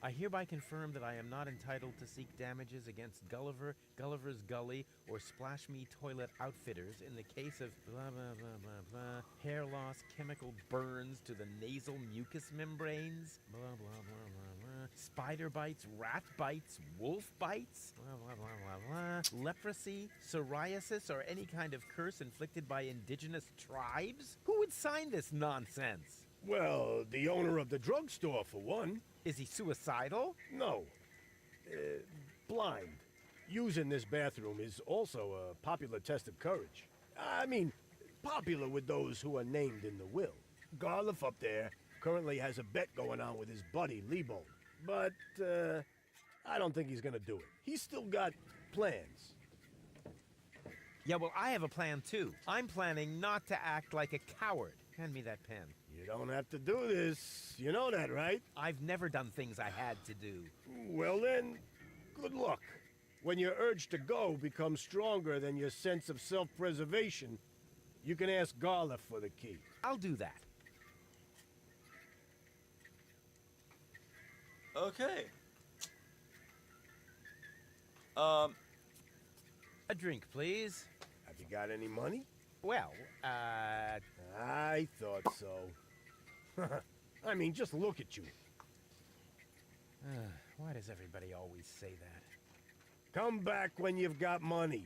I hereby confirm that I am not entitled to seek damages against Gulliver, Gulliver's Gully, or Splash Me Toilet Outfitters in the case of blah blah blah blah blah, hair loss, chemical burns to the nasal mucous membranes, blah blah blah blah blah, spider bites, rat bites, wolf bites, blah blah blah blah blah, leprosy, psoriasis, or any kind of curse inflicted by indigenous tribes? Who would sign this nonsense? Well, the owner of the drugstore, for one. Is he suicidal? No. Blind. Using this bathroom is also a popular test of courage. I mean, popular with those who are named in the will. Garliff up there currently has a bet going on with his buddy, Lebone. But, I don't think he's gonna do it. He's still got plans. Yeah, well, I have a plan, too. I'm planning not to act like a coward. Hand me that pen. You don't have to do this. You know that, right? I've never done things I had to do. Well then, good luck. When your urge to go becomes stronger than your sense of self-preservation, you can ask Garliff for the key. I'll do that. Okay. A drink, please. Have you got any money? Well, I thought so. I mean, just look at you. Why does everybody always say that? Come back when you've got money.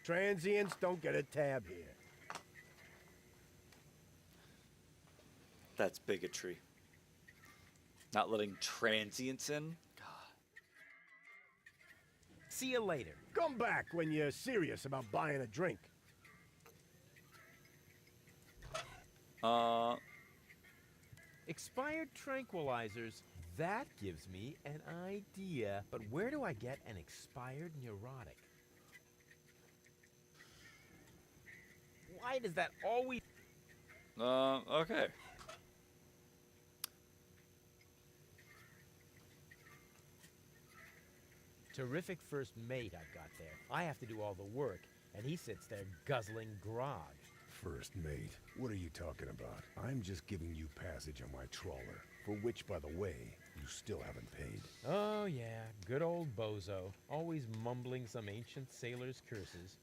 Transients don't get a tab here. That's bigotry. Not letting transients in? See you later. Come back when you're serious about buying a drink. Expired tranquilizers. That gives me an idea. But where do I get an expired neurotic? Why does that always... Okay. Terrific first mate I've got there. I have to do all the work. and he sits there guzzling grog. First mate, what are you talking about? I'm just giving you passage on my trawler, for which, by the way, you still haven't paid. Oh yeah, good old Bozo, always mumbling some ancient sailor's curses.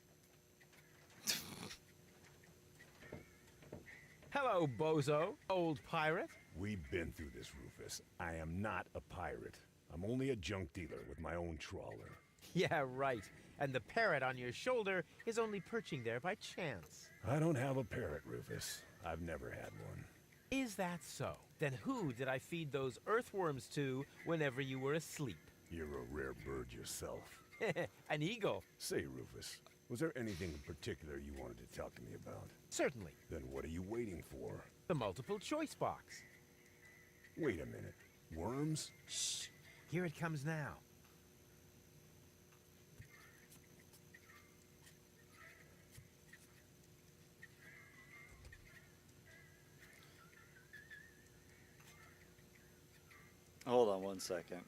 Hello, Bozo, old pirate. We've been through this, Rufus. I am not a pirate. I'm only a junk dealer with my own trawler. Yeah, right. And the parrot on your shoulder is only perching there by chance. I don't have a parrot, Rufus. I've never had one. Is that so? Then who did I feed those earthworms to whenever you were asleep? You're a rare bird yourself. An eagle. Say, Rufus, was there anything in particular you wanted to talk to me about? Certainly. Then what are you waiting for? The multiple choice box. Wait a minute. Worms? Shh. Here it comes now. Hold on 1 second.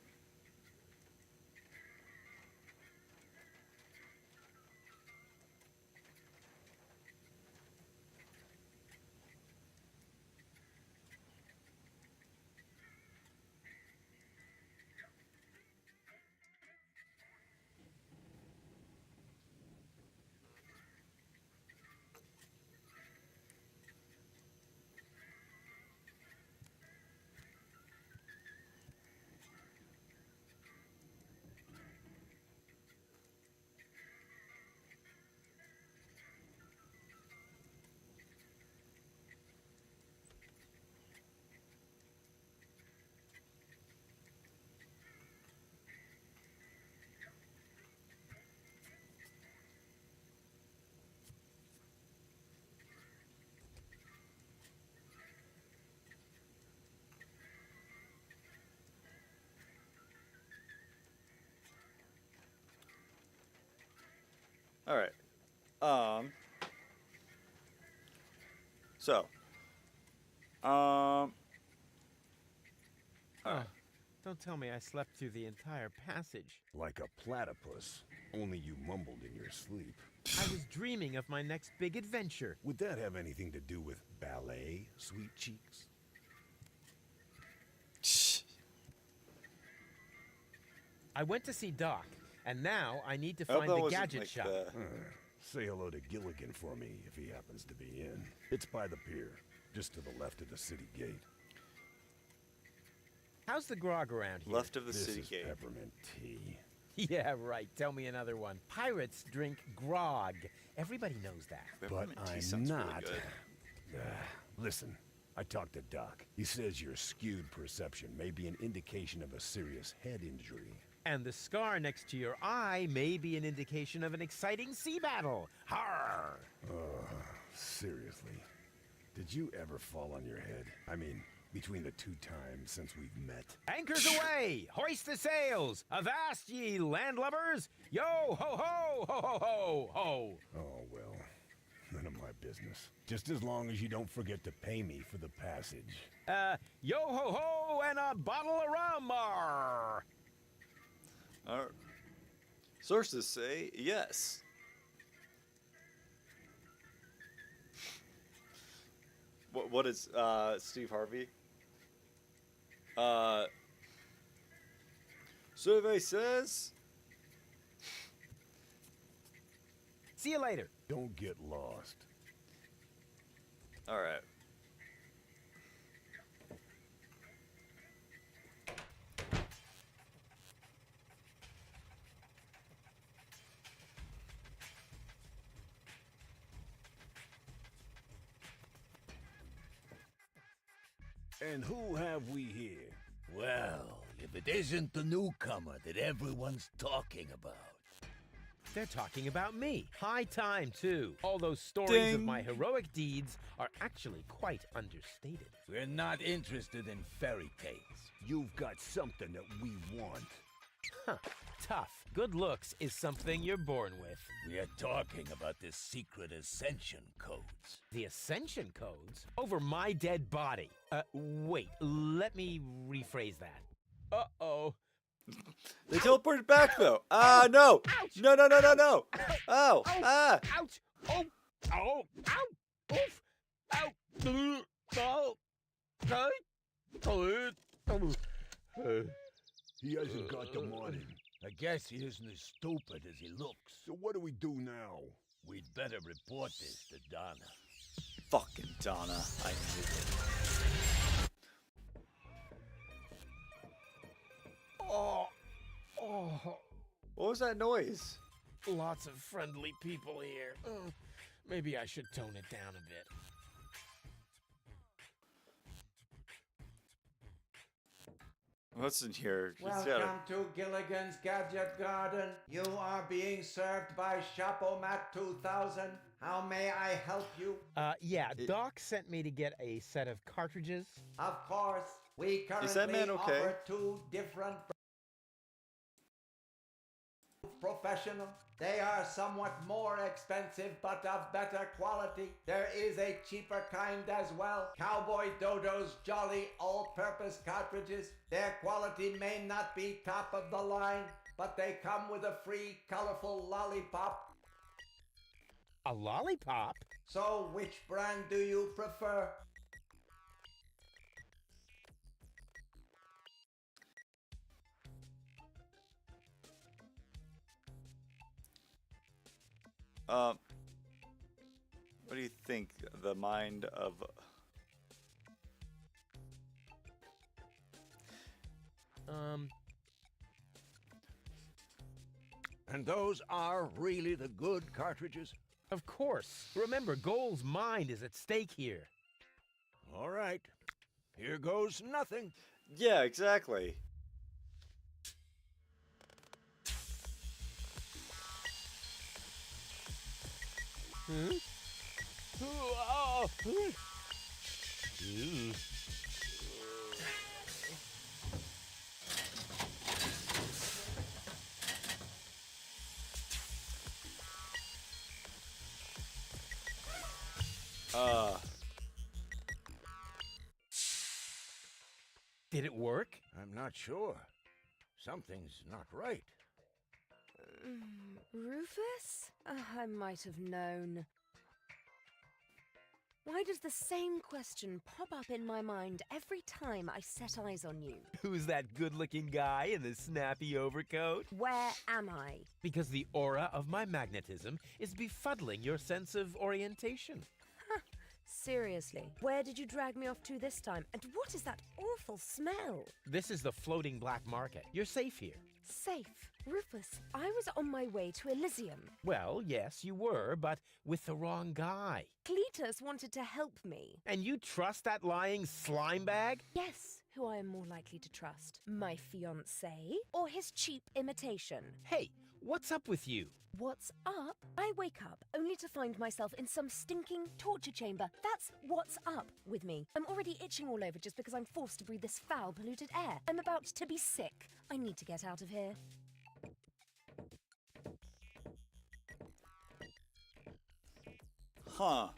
All right. Oh, don't tell me I slept through the entire passage. Like a platypus, only you mumbled in your sleep. I was dreaming of my next big adventure. Would that have anything to do with ballet, sweet cheeks? I went to see Doc, and now I need to find the gadget shop. Say hello to Gilligan for me if he happens to be in. It's by the pier, just to the left of the city gate. How's the grog around here? Left of the city This is gate. peppermint tea. Yeah, right. Tell me another one. Pirates drink grog. Everybody knows that. But Peppermint tea I'm sounds really not. good. Listen, I talked to Doc. He says your skewed perception may be an indication of a serious head injury. And the scar next to your eye may be an indication of an exciting sea battle. Harr! Seriously. Did you ever fall on your head? I mean, between the 2 times since we've met. Anchors away! Hoist the sails! Avast ye landlubbers! Yo ho ho ho ho ho ho! Oh, well, none of my business. Just as long as you don't forget to pay me for the passage. Yo ho ho and a bottle of rum! Arr! Sources say yes. What is Steve Harvey? Survey says. See you later. Don't get lost. All right. And who have we here? Well, if it isn't the newcomer that everyone's talking about. They're talking about me. High time, too. All those stories of Ding. my heroic deeds are actually quite understated. We're not interested in fairy tales. You've got something that we want. Huh. Tough. Good looks is something you're born with. We are talking about the secret ascension codes. The Ascension codes? Over my dead body. Wait, let me rephrase that. Uh-oh. They teleported back though. Ah, no. Ouch. No, no, no, no, no. Oh, Ow. ah. Ouch! Oh! Ow! Ow! Oof! Ow! Ow! He hasn't got the money. I guess he isn't as stupid as he looks. So what do we do now? We'd better report this to Donna. Fucking Donna. I knew it. Oh! Oh! What was that noise? Lots of friendly people here. Maybe I should tone it down a bit. What's in here? Welcome to Gilligan's Gadget Garden. You are being served by Shapomat 2000. How may I help you? Yeah, Doc sent me to get a set of cartridges. Of course, we Is that man currently okay? offer 2 different professional. They are somewhat more expensive, but of better quality. There is a cheaper kind as well. Cowboy Dodo's Jolly All-Purpose Cartridges. Their quality may not be top of the line, but they come with a free colorful lollipop. A lollipop? So, which brand do you prefer? What do you think? The mind of... And those are really the good cartridges? Of course. Remember, Goal's mind is at stake here. All right. Here goes nothing. Yeah, exactly. Hmm? Oh. Did it work? I'm not sure. Something's not right. Rufus? I might have known. Why does the same question pop up in my mind every time I set eyes on you? Who's that good-looking guy in the snappy overcoat? Where am I? Because the aura of my magnetism is befuddling your sense of orientation. Seriously, where did you drag me off to this time? And what is that awful smell? This is the floating black market. You're safe here. Safe? Rufus, I was on my way to Elysium. Well, yes, you were, but with the wrong guy. Cletus wanted to help me. And you trust that lying slime bag? Yes, who I am more likely to trust. My fiancé or his cheap imitation? Hey, what's up with you? What's up? I wake up only to find myself in some stinking torture chamber. That's what's up with me. I'm already itching all over just because I'm forced to breathe this foul, polluted air. I'm about to be sick. I need to get out of here. Huh.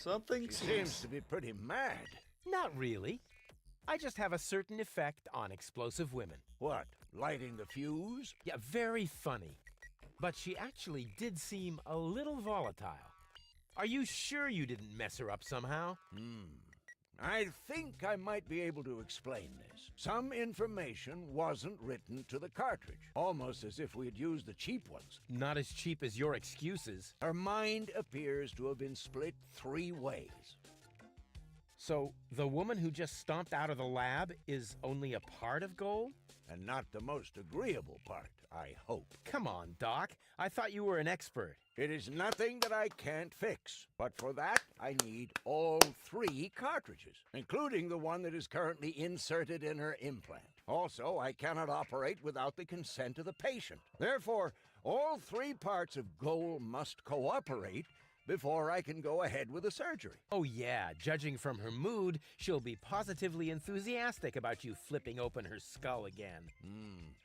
Something She seems to be pretty mad. Not really. I just have a certain effect on explosive women. What, lighting the fuse? Yeah, very funny. But she actually did seem a little volatile. Are you sure you didn't mess her up somehow? I think I might be able to explain this. Some information wasn't written to the cartridge, almost as if we had used the cheap ones. Not as cheap as your excuses. Her mind appears to have been split 3 ways. So, the woman who just stomped out of the lab is only a part of Goal? And not the most agreeable part, I hope. Come on, Doc. I thought you were an expert. It is nothing that I can't fix, but for that, I need all 3 cartridges, including the one that is currently inserted in her implant. Also, I cannot operate without the consent of the patient. Therefore, all 3 parts of Goal must cooperate before I can go ahead with the surgery. Oh yeah, judging from her mood, she'll be positively enthusiastic about you flipping open her skull again.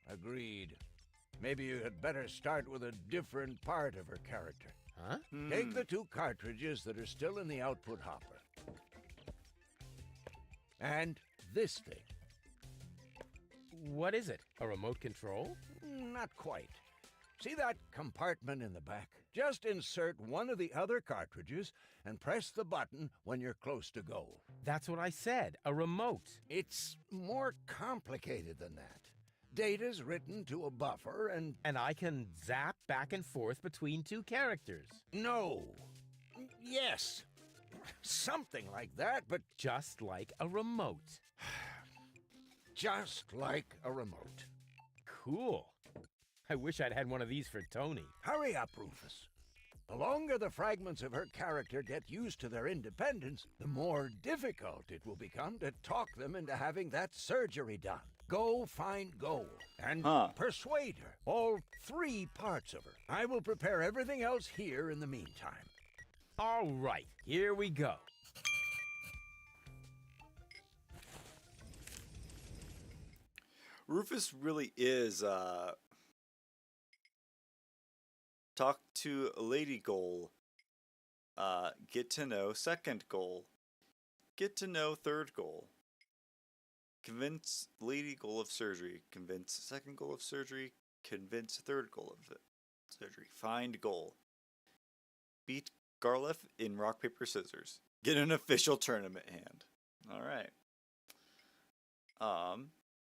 Agreed. Maybe you had better start with a different part of her character. Huh? Take the 2 cartridges that are still in the output hopper. And this thing. What is it? A remote control? Not quite. See that compartment in the back? Just insert one of the other cartridges and press the button when you're close to goal. That's what I said, a remote. It's more complicated than that. Data's written to a buffer and... And I can zap back and forth between two characters. No. Yes. Something like that, but... Just like a remote. Just like a remote. Cool. I wish I'd had one of these for Tony. Hurry up, Rufus. The longer the fragments of her character get used to their independence, the more difficult it will become to talk them into having that surgery done. Go find Goal and persuade her. All 3 parts of her. I will prepare everything else here in the meantime. All right, here we go. Rufus really is, talk to Lady Goal. Get to know second goal. Get to know third goal. Convince Lady Goal of surgery. Convince second goal of surgery. Convince third goal of surgery. Find goal. Beat Garliff in rock, paper, scissors. Get an official tournament hand. Alright.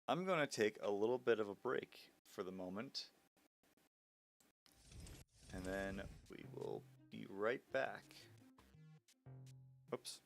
I'm going to take a little bit of a break for the moment. And then we will be right back. Oops.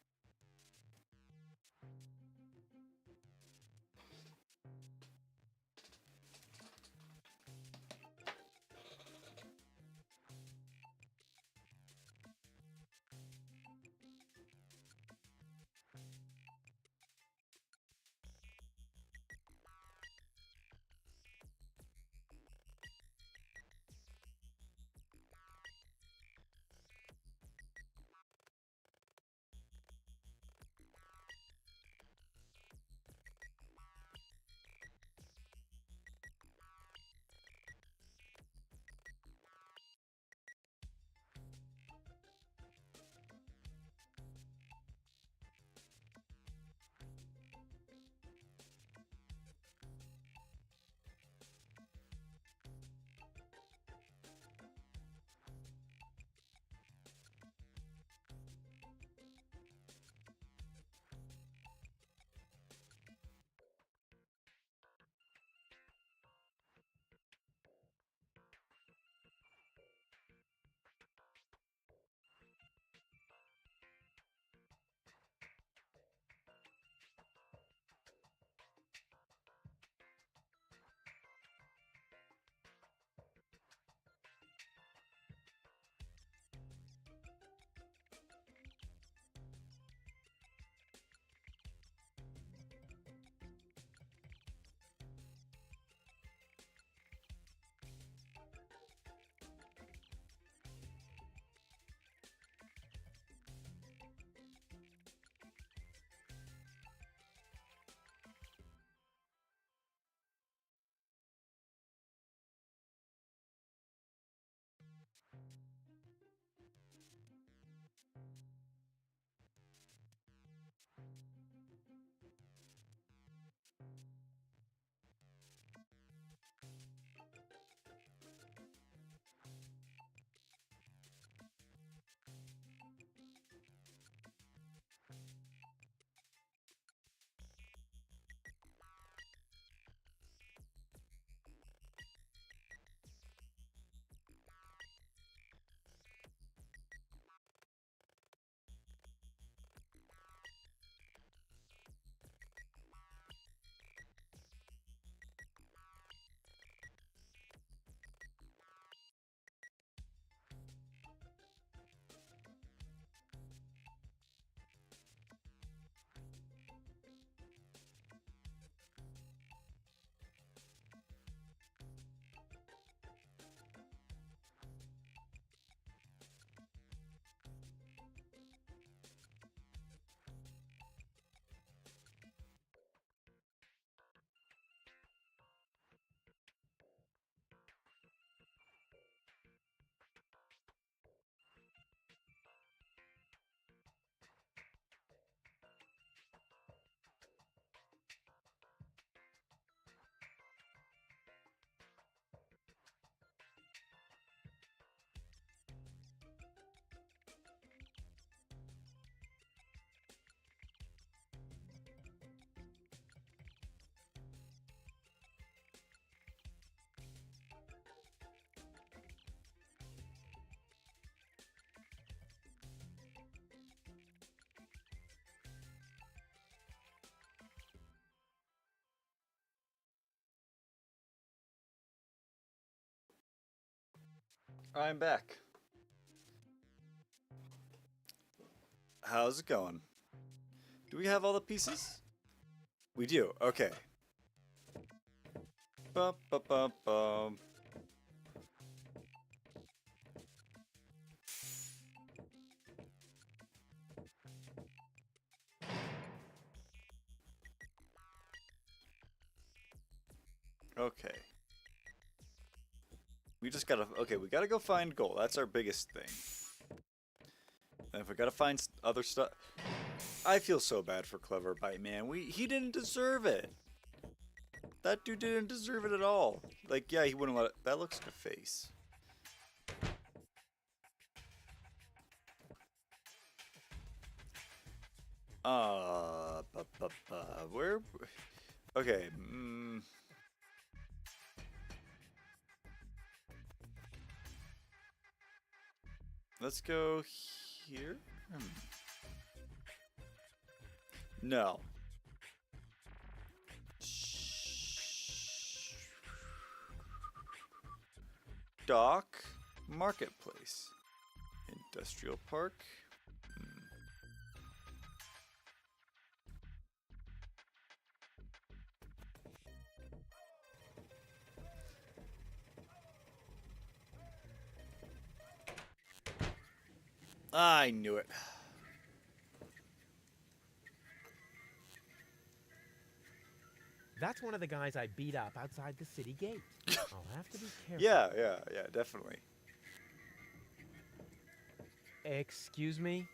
I'm back. How's it going? Do we have all the pieces? We do. Okay. Bum, bum, bum, bum. Okay. We just gotta, okay, we gotta go find gold. That's our biggest thing. And if we gotta find other stuff, I feel so bad for Clever Bite, man. He didn't deserve it. That dude didn't deserve it at all. Like, yeah, he wouldn't let it, that looks like a face. Where, okay, let's go here. No. Dock, Marketplace, Industrial Park. I knew it. That's one of the guys I beat up outside the city gate. I'll have to be careful. Yeah, definitely. Excuse me?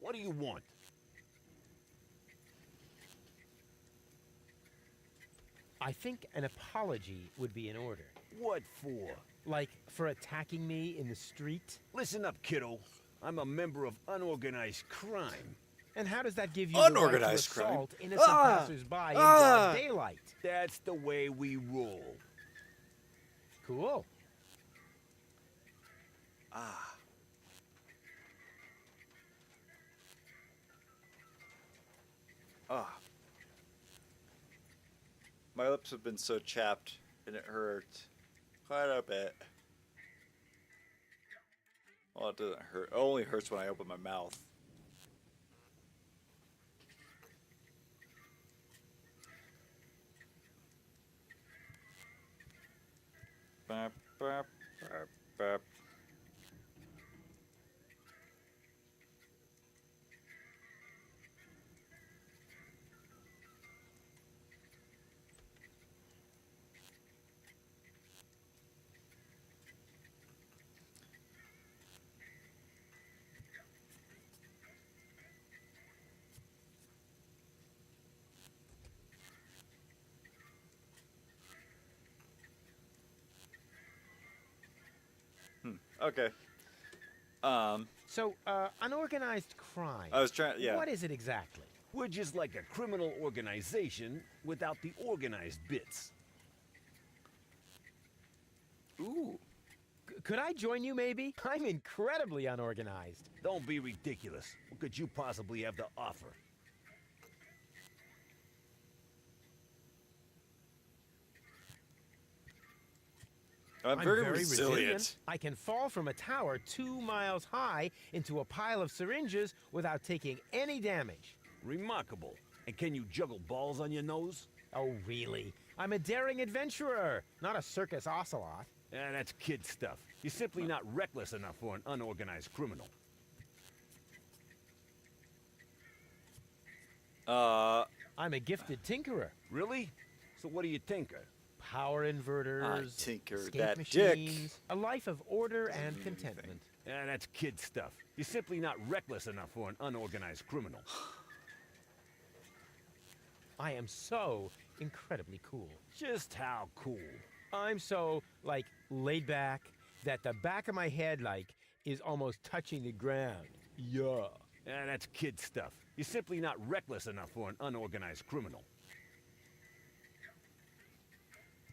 What do you want? I think an apology would be in order. What for? Like, for attacking me in the street? Listen up, kiddo. I'm a member of unorganized crime. And how does that give you unorganized the right to crime? assault innocent passers-by in broad daylight? That's the way we roll. Cool. My lips have been so chapped, and it hurt quite a bit. Well, it doesn't hurt. It only hurts when I open my mouth. Bap, bap, bap, bap. Okay. So, unorganized crime. I was trying, yeah. What is it exactly? We're just like a criminal organization without the organized bits. Ooh. Could I join you, maybe? I'm incredibly unorganized. Don't be ridiculous. What could you possibly have to offer? I'm very resilient. I can fall from a tower 2 miles high into a pile of syringes without taking any damage. Remarkable. And can you juggle balls on your nose? Oh, really? I'm a daring adventurer, not a circus ocelot. Yeah, that's kid stuff. You're simply not reckless enough for an unorganized criminal. I'm a gifted tinkerer. Really? So what do you tinker? Power inverters, tinker escape that machines, dick. a life of order and contentment. Yeah, that's kid stuff. You're simply not reckless enough for an unorganized criminal. I am so incredibly cool. Just how cool? I'm so, like, laid back that the back of my head, like, is almost touching the ground. Yeah. Yeah, that's kid stuff. You're simply not reckless enough for an unorganized criminal.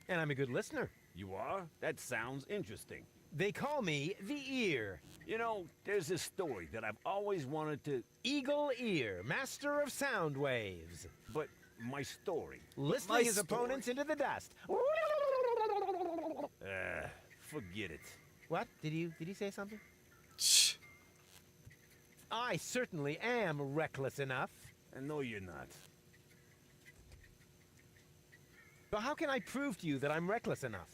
And I'm a good listener. You are? That sounds interesting. They call me the Ear. You know, there's this story that I've always wanted to... Eagle Ear, master of sound waves. But my story... Listening his opponents into the dust. Forget it. What? Did you say something? I certainly am reckless enough. And no, you're not. So how can I prove to you that I'm reckless enough?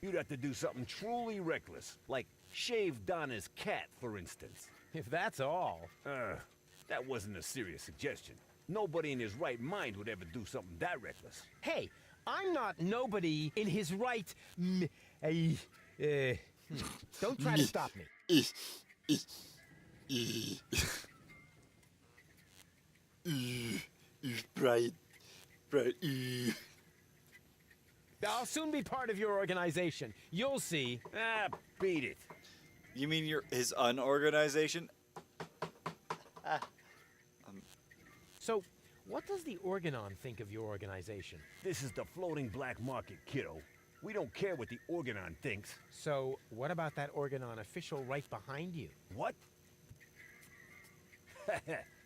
You'd have to do something truly reckless, like shave Donna's cat, for instance. If that's all. That wasn't a serious suggestion. Nobody in his right mind would ever do something that reckless. Hey, I'm not nobody in his right. Don't try to stop me. Right. I'll soon be part of your organization. You'll see. Beat it. You mean his unorganization? So, what does the Organon think of your organization? This is the floating black market, kiddo. We don't care what the Organon thinks. So, what about that Organon official right behind you? What?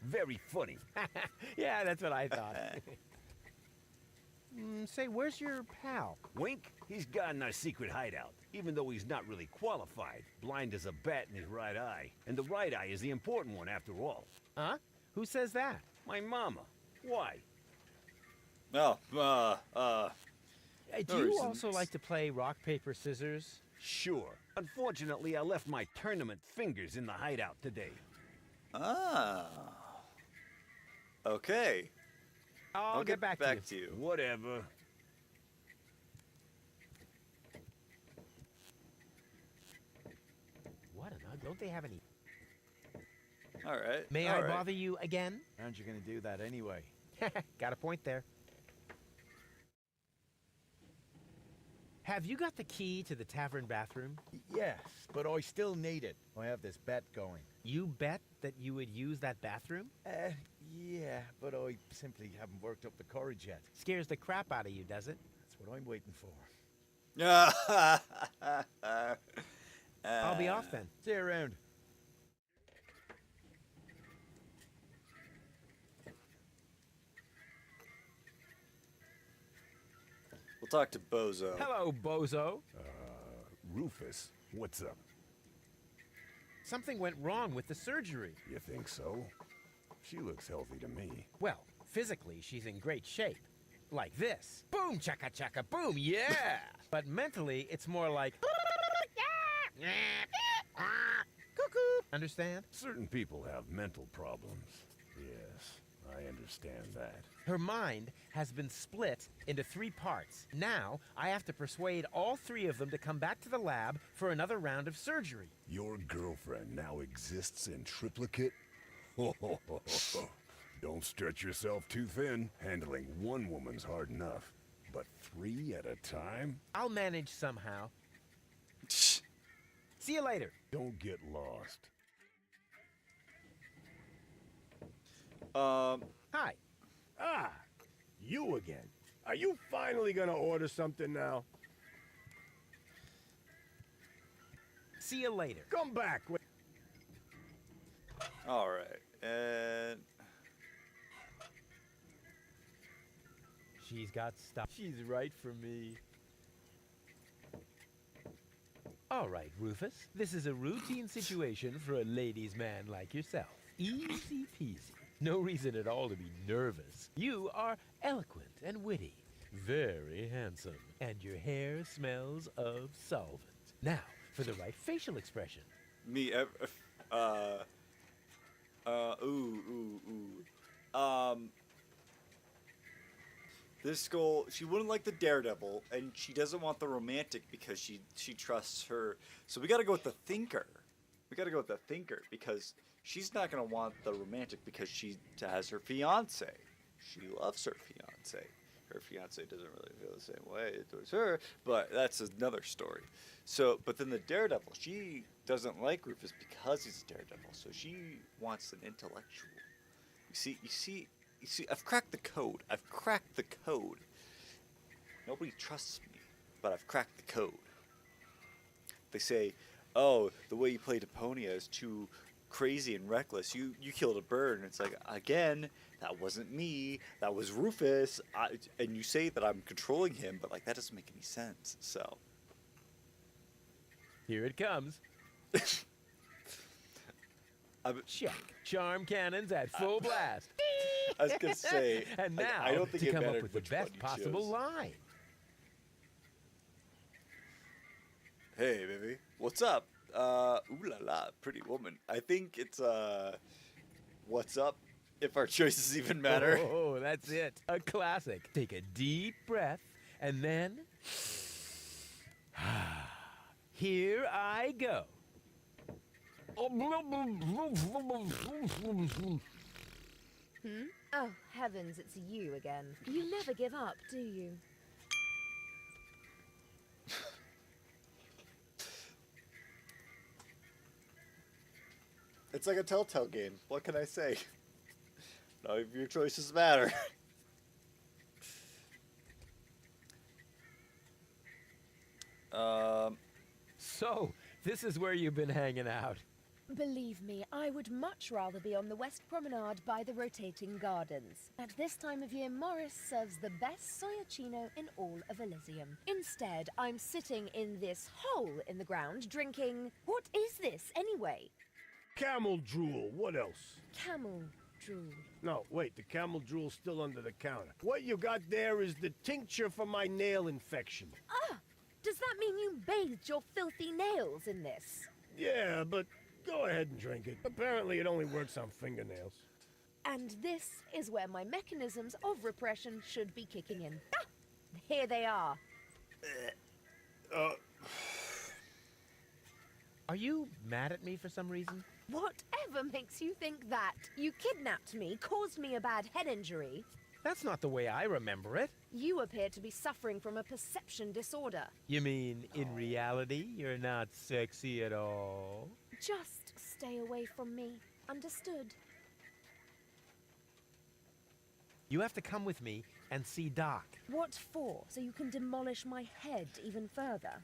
Very funny. Yeah, that's what I thought. Say, where's your pal? Wink? He's got in our secret hideout, even though he's not really qualified. Blind as a bat in his right eye. And the right eye is the important one after all. Huh? Who says that? My mama. Why? Oh, Do you also like to play rock, paper, scissors? Sure. Unfortunately, I left my tournament fingers in the hideout today. Ah. Okay. I'll get back to you. Whatever. What don't they have any? All right. May I bother you again? Aren't you going to do that anyway? Got a point there. Have you got the key to the tavern bathroom? Yes, but I still need it. I have this bet going. You bet that you would use that bathroom? Yeah, but I simply haven't worked up the courage yet. Scares the crap out of you, does it? That's what I'm waiting for. I'll be off then. See you around. We'll talk to Bozo. Hello, Bozo. Rufus, what's up? Something went wrong with the surgery. You think so? She looks healthy to me. Well, physically, she's in great shape. Like this. Boom, chaka chaka, boom, yeah! But mentally, it's more like... Cuckoo! Understand? Certain people have mental problems. Yes, I understand that. Her mind has been split into 3 parts. Now, I have to persuade all 3 of them to come back to the lab for another round of surgery. Your girlfriend now exists in triplicate? Don't stretch yourself too thin. Handling 1 woman's hard enough. But 3 at a time? I'll manage somehow. See you later. Don't get lost. Hi. Ah, you again. Are you finally gonna order something now? See you later. Come back. All right, and she's got stuff. She's right for me. All right, Rufus. This is a routine situation for a ladies' man like yourself. Easy peasy. No reason at all to be nervous. You are eloquent and witty. Very handsome. And your hair smells of solvent. Now, for the right facial expression. me, this girl, she wouldn't like the daredevil, and she doesn't want the romantic because she trusts her. So we gotta go with the thinker. We gotta go with the thinker because she's not gonna want the romantic because she has her fiance. She loves her fiance. Her fiance doesn't really feel the same way towards her, but that's another story. So, but then the daredevil, she doesn't like Rufus because he's a daredevil. So she wants an intellectual. You see, I've cracked the code. I've cracked the code. Nobody trusts me, but I've cracked the code. They say, oh, the way you play Deponia is too crazy and reckless. You killed a bird. And it's like, again, that wasn't me. That was Rufus. And you say that I'm controlling him, but like that doesn't make any sense. So Here it comes. Check. Charm cannons at full blast. I was gonna say. And now I don't think to it come up mattered with the which one best you possible chose. line. Hey, baby. What's up? Ooh la la, pretty woman. I think it's, what's up? If our choices even matter. Oh, that's it. A classic. Take a deep breath, and then... Here I go. Oh, heavens, it's you again. You never give up, do you? It's like a Telltale game. What can I say? None of your choices matter. So, this is where you've been hanging out. Believe me, I would much rather be on the West Promenade by the rotating gardens. At this time of year, Morris serves the best soyacino in all of Elysium. Instead, I'm sitting in this hole in the ground drinking... What is this, anyway? Camel drool. What else? Camel drool. No, wait. The camel drool's still under the counter. What you got there is the tincture for my nail infection. Ah! Does that mean you bathed your filthy nails in this? Yeah, but go ahead and drink it. Apparently it only works on fingernails. And this is where my mechanisms of repression should be kicking in. Ah! Here they are. Are you mad at me for some reason? Whatever makes you think that? You kidnapped me, caused me a bad head injury. That's not the way I remember it. You appear to be suffering from a perception disorder. You mean, in reality, you're not sexy at all? Just stay away from me. Understood? You have to come with me and see Doc. What for? So you can demolish my head even further?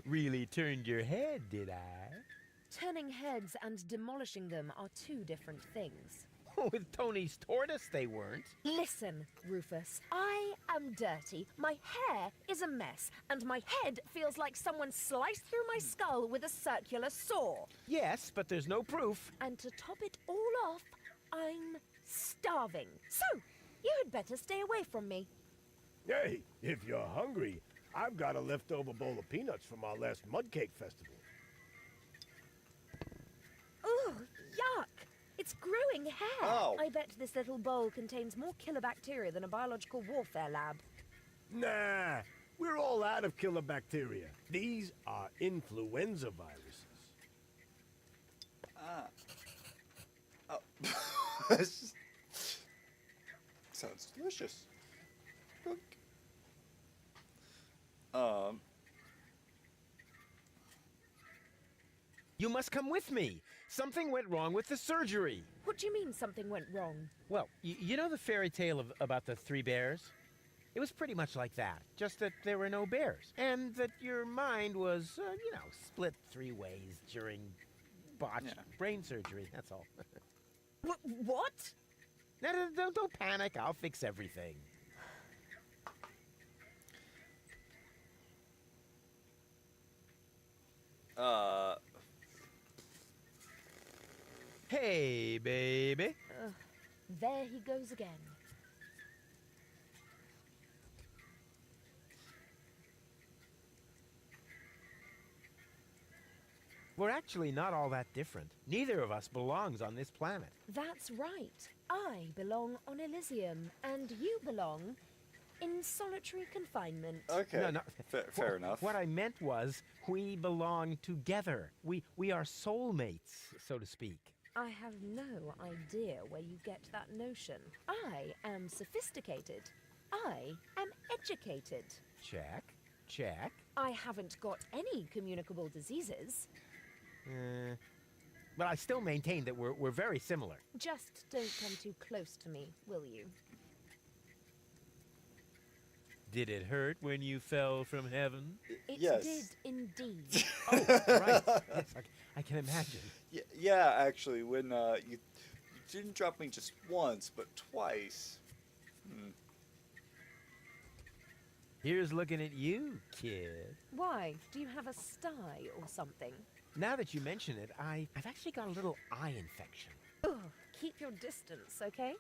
Really turned your head, did I? Turning heads and demolishing them are two different things. With Tony's tortoise, they weren't. Listen, Rufus, I am dirty, my hair is a mess, and my head feels like someone sliced through my skull with a circular saw. Yes, but there's no proof. And to top it all off, I'm starving. So, you had better stay away from me. Hey, if you're hungry, I've got a leftover bowl of peanuts from our last mud cake festival. Ooh, yuck! It's growing hair. Oh. I bet this little bowl contains more killer bacteria than a biological warfare lab. Nah, we're all out of killer bacteria. These are influenza viruses. Oh. Sounds delicious. You must come with me. Something went wrong with the surgery. What do you mean something went wrong? Well, you know the fairy tale about the 3 bears? It was pretty much like that, just that there were no bears. And that your mind was, split 3 ways during botched brain surgery, that's all. What? No, don't panic, I'll fix everything. Hey, baby. There he goes again. We're actually not all that different. Neither of us belongs on this planet. That's right. I belong on Elysium, and you belong in solitary confinement. Okay. No. Fair enough. What I meant was, we belong together. We are soulmates, so to speak. I have no idea where you get that notion. I am sophisticated. I am educated. Check. I haven't got any communicable diseases. But I still maintain that we're very similar. Just don't come too close to me, will you? Did it hurt when you fell from heaven? It Yes. did indeed. Oh, right. Yes, I can imagine. Yeah, actually, when you didn't drop me just once, but twice. Here's looking at you, kid. Why? Do you have a sty or something? Now that you mention it, I've actually got a little eye infection. Ugh, keep your distance, okay?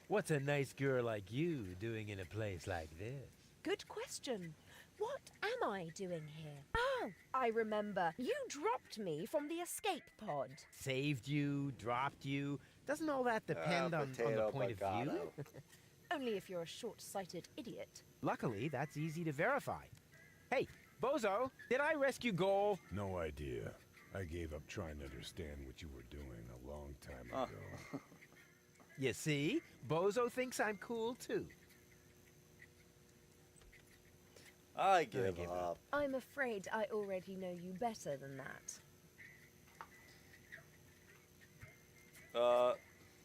What's a nice girl like you doing in a place like this? Good question. What am I doing here? Oh, I remember. You dropped me from the escape pod. Saved you, dropped you. Doesn't all that depend on the potato point of bagato. view? Only if you're a short-sighted idiot. Luckily, that's easy to verify. Hey, Bozo, did I rescue Goal? No idea. I gave up trying to understand what you were doing a long time ago. You see? Bozo thinks I'm cool, too. I give up. I'm afraid I already know you better than that.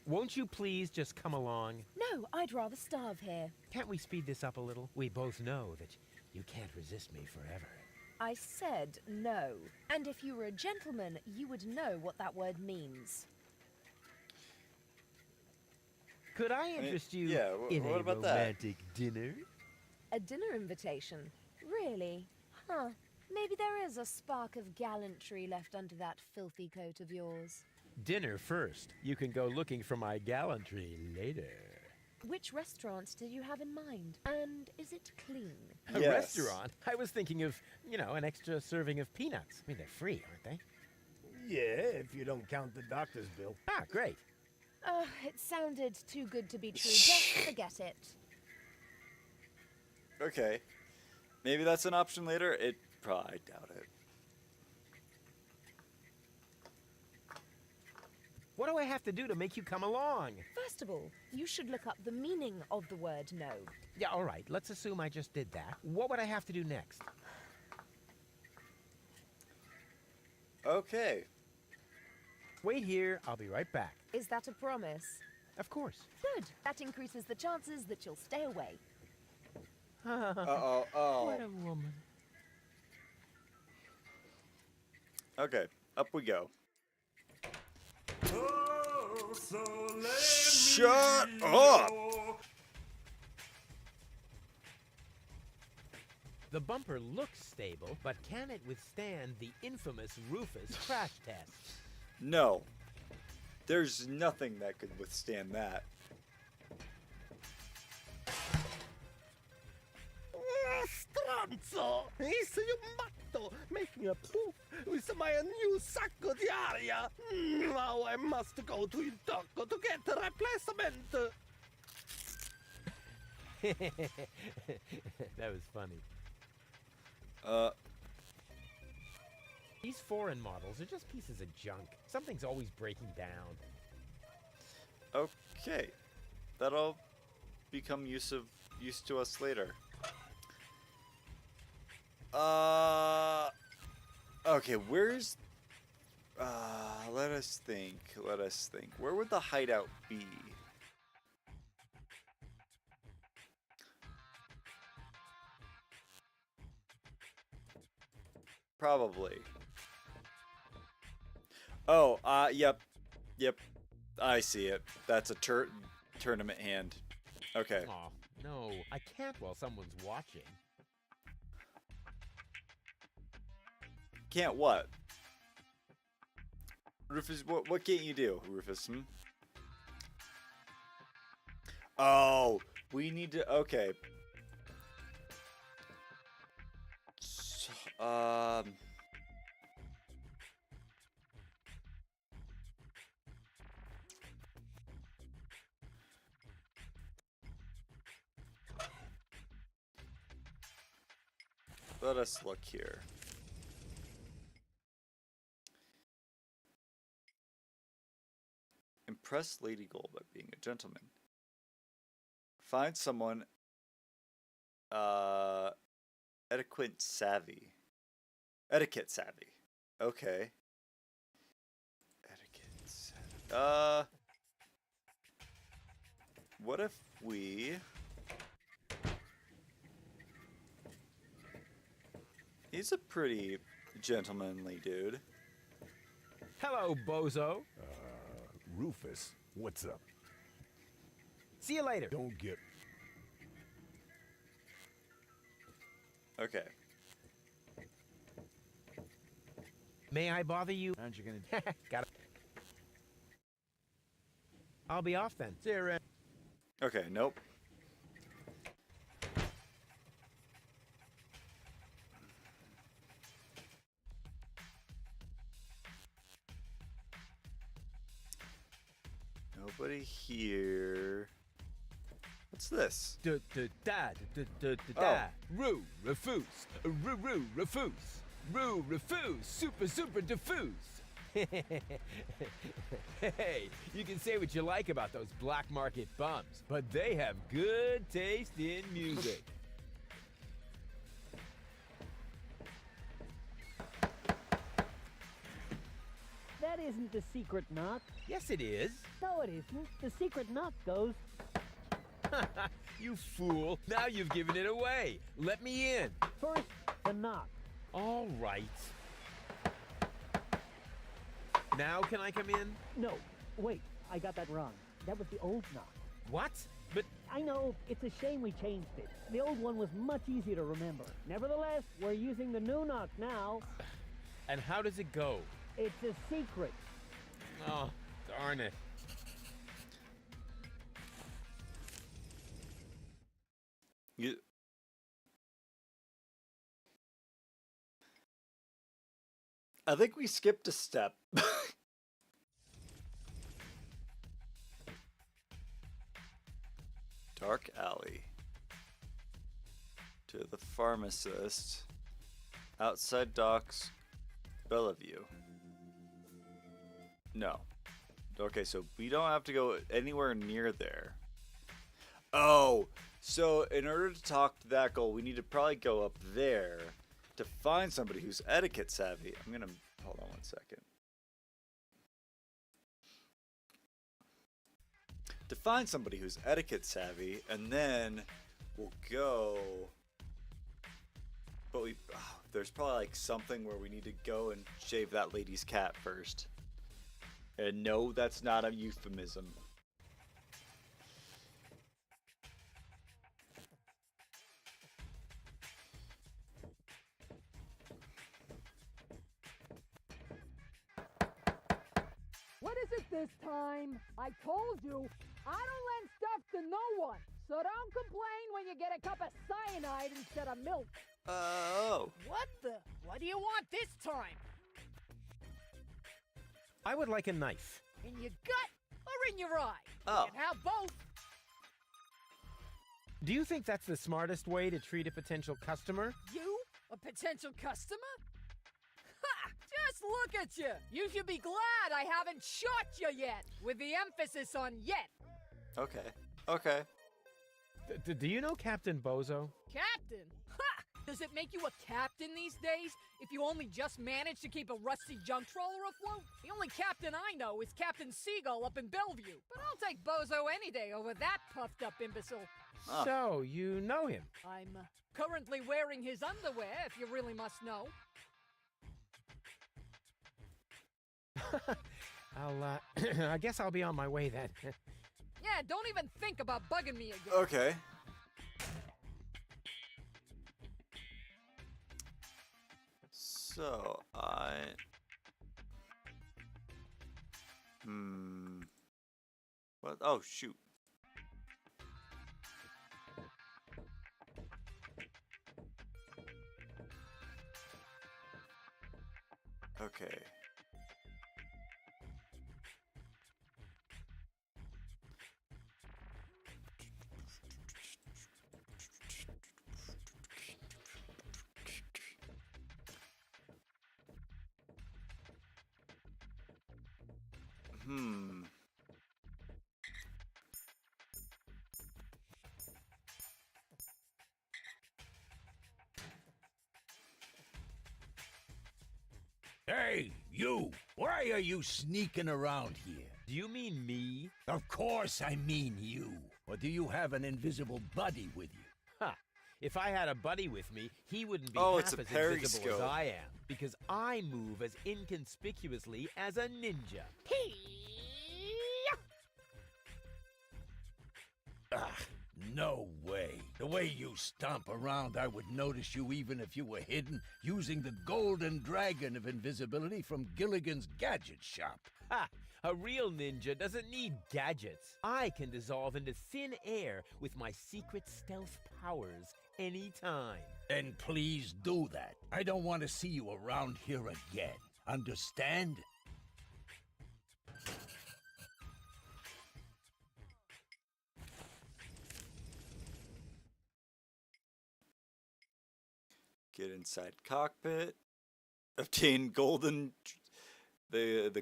Won't you please just come along? No, I'd rather starve here. Can't we speed this up a little? We both know that you can't resist me forever. I said no. And if you were a gentleman, you would know what that word means. Could I interest you yeah, in what a about that? romantic dinner? A dinner invitation? Really? Huh. Maybe there is a spark of gallantry left under that filthy coat of yours. Dinner first. You can go looking for my gallantry later. Which restaurant did you have in mind? And is it clean? A Yes. restaurant? I was thinking of, an extra serving of peanuts. I mean, they're free, aren't they? Yeah, if you don't count the doctor's bill. Ah, great. It sounded too good to be true. Just forget it. Okay. Maybe that's an option later. I doubt it. What do I have to do to make you come along? First of all, you should look up the meaning of the word no. Yeah, all right. Let's assume I just did that. What would I have to do next? Okay. Wait here. I'll be right back. Is that a promise? Of course. Good. That increases the chances that you'll stay away. Uh-oh. Oh. What a woman. Okay. Up we go. Shut up! The bumper looks stable, but can it withstand the infamous Rufus crash test? No. There's nothing that could withstand that. Stronzo! Is you matto making a poof with my new sacco di aria? Now I must go to Il Tocco to get a replacement. That was funny. These foreign models are just pieces of junk. Something's always breaking down. Okay. That'll become used to us later. Okay, where's... let us think. Where would the hideout be? Probably. Oh, yep. I see it. That's a tournament hand. Okay. Aw, no, I can't while someone's watching. Can't what? Rufus, what can't you do, Rufus? Oh, we need to... Okay. Let us look here. Impress Lady Gold by being a gentleman. Find someone etiquette savvy. Okay. Etiquette savvy. What if we... He's a pretty gentlemanly dude. Hello, bozo. Rufus, what's up? See you later. Don't get... Okay. May I bother you? Aren't you gonna... Got it. I'll be off then. See you around. Okay, nope. Nobody here. What's this? Da. Roo, refuse. Roo, refuse. Roo, refuse. Super diffuse. Hey, you can say what you like about those black market bums, but they have good taste in music. That isn't the secret knock. Yes, it is. No, it isn't. The secret knock goes... You fool. Now you've given it away. Let me in. First, the knock. All right. Now can I come in? No, wait. I got that wrong. That was the old knock. What? But... I know. It's a shame we changed it. The old one was much easier to remember. Nevertheless, we're using the new knock now. And how does it go? It's a secret. Oh, darn it. You... I think we skipped a step. Dark alley. To the pharmacist. Outside docks. Bellevue. No. Okay, so we don't have to go anywhere near there. Oh, so in order to talk to that goal, we need to probably go up there to find somebody who's etiquette savvy. I'm gonna hold on 1 second. To find somebody who's etiquette savvy, and then we'll go. But there's probably like something where we need to go and shave that lady's cat first. And no, that's not a euphemism. What is it this time? I told you, I don't lend stuff to no one. So don't complain when you get a cup of cyanide instead of milk. Oh. What the? What do you want this time? I would like a knife. In your gut or in your eye? Oh. You can have both. Do you think that's the smartest way to treat a potential customer? You? A potential customer? Ha! Just look at you. You should be glad I haven't shot you yet, with the emphasis on yet. Okay. Okay. Do you know Captain Bozo? Captain? Ha! Does it make you a captain these days if you only just manage to keep a rusty junk trawler afloat? The only captain I know is Captain Seagull up in Bellevue. But I'll take Bozo any day over that puffed up imbecile. Oh. So, you know him? I'm currently wearing his underwear, if you really must know. I guess I'll be on my way then. Yeah, don't even think about bugging me again. Okay. So, What? Oh, shoot. Okay. Hey, you! Why are you sneaking around here? Do you mean me? Of course I mean you. Or do you have an invisible buddy with you? Ha! If I had a buddy with me, he wouldn't be Oh, half it's a as invisible as periscope. I am. Because I move as inconspicuously as a ninja. Ah, no way. The way you stomp around, I would notice you even if you were hidden using the golden dragon of invisibility from Gilligan's Gadget Shop. Ha! A real ninja doesn't need gadgets. I can dissolve into thin air with my secret stealth powers anytime. Then please do that. I don't want to see you around here again. Understand? Get inside cockpit. Obtain the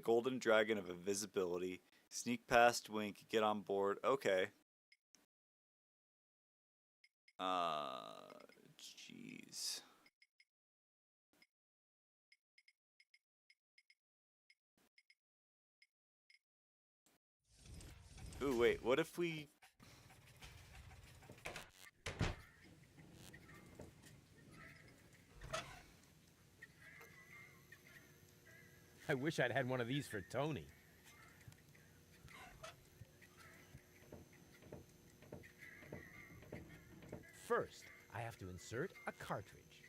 golden dragon of invisibility. Sneak past Wink. Get on board. Okay. Jeez. Ooh, wait. What if we... I wish I'd had one of these for Tony. First, I have to insert a cartridge.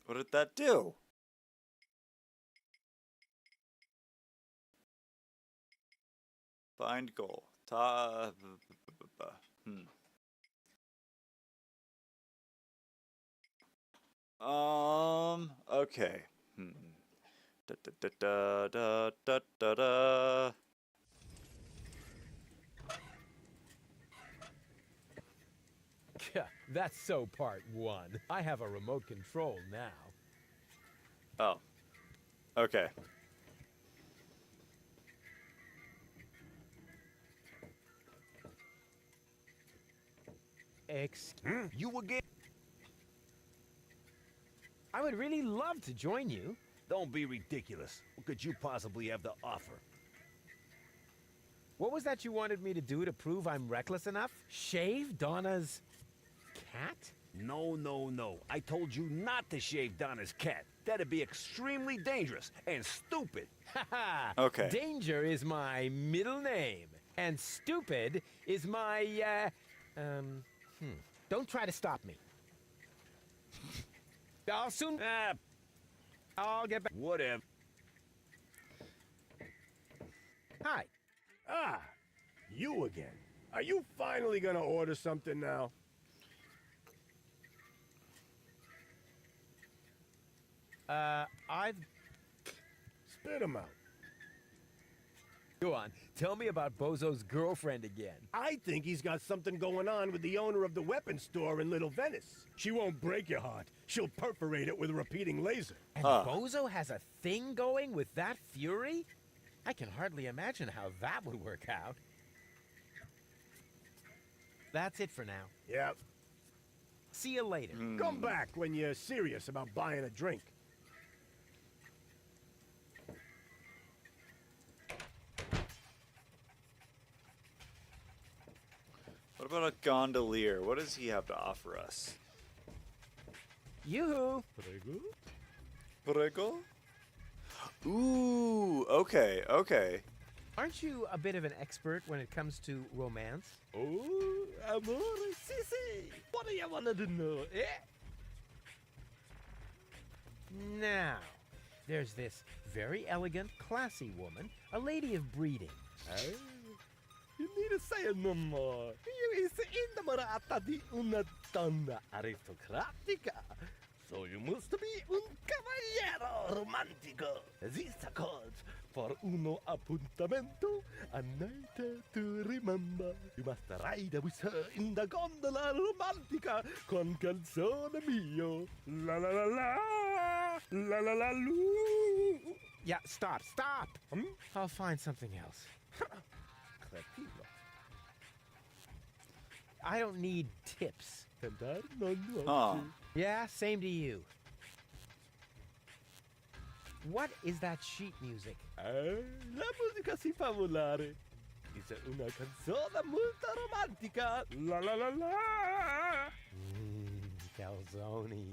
What did that do? Find goal. Okay. Da da da da da da da. That's so part one. I have a remote control now. Oh. Okay. Excuse you again? I would really love to join you. Don't be ridiculous. What could you possibly have to offer? What was that you wanted me to do to prove I'm reckless enough? Shave Donna's cat? No, no, no. I told you not to shave Donna's cat. That'd be extremely dangerous and stupid. Haha. Okay. Danger is my middle name, and stupid is my, Don't try to stop me. I'll soon... I'll get back. Whatever. Hi. Ah, you again. Are you finally gonna order something now? I've... Spit 'em out. Go on. Tell me about Bozo's girlfriend again. I think he's got something going on with the owner of the weapons store in Little Venice. She won't break your heart. She'll perforate it with a repeating laser. And Bozo has a thing going with that fury? I can hardly imagine how that would work out. That's it for now. Yep. See you later. Come back when you're serious about buying a drink. What about a gondolier? What does he have to offer us? Yoo-hoo! Prego? Ooh, okay, okay. Aren't you a bit of an expert when it comes to romance? Oh, amore, si. What do you want to know, eh? Now, there's this very elegant, classy woman, a lady of breeding. You need to say no more. You is innamorata di una donna aristocratica. So you must be un caballero romantico. This calls for uno appuntamento, a night to remember. You must ride with her in the gondola romantica con calzone mio. La la la la, la la la loo. Yeah, stop. I'll find something else. I don't need tips. Yeah, same to you. What is that sheet music? La musica si fa volare. Dice una canzone molto romantica. La la la la. Calzone.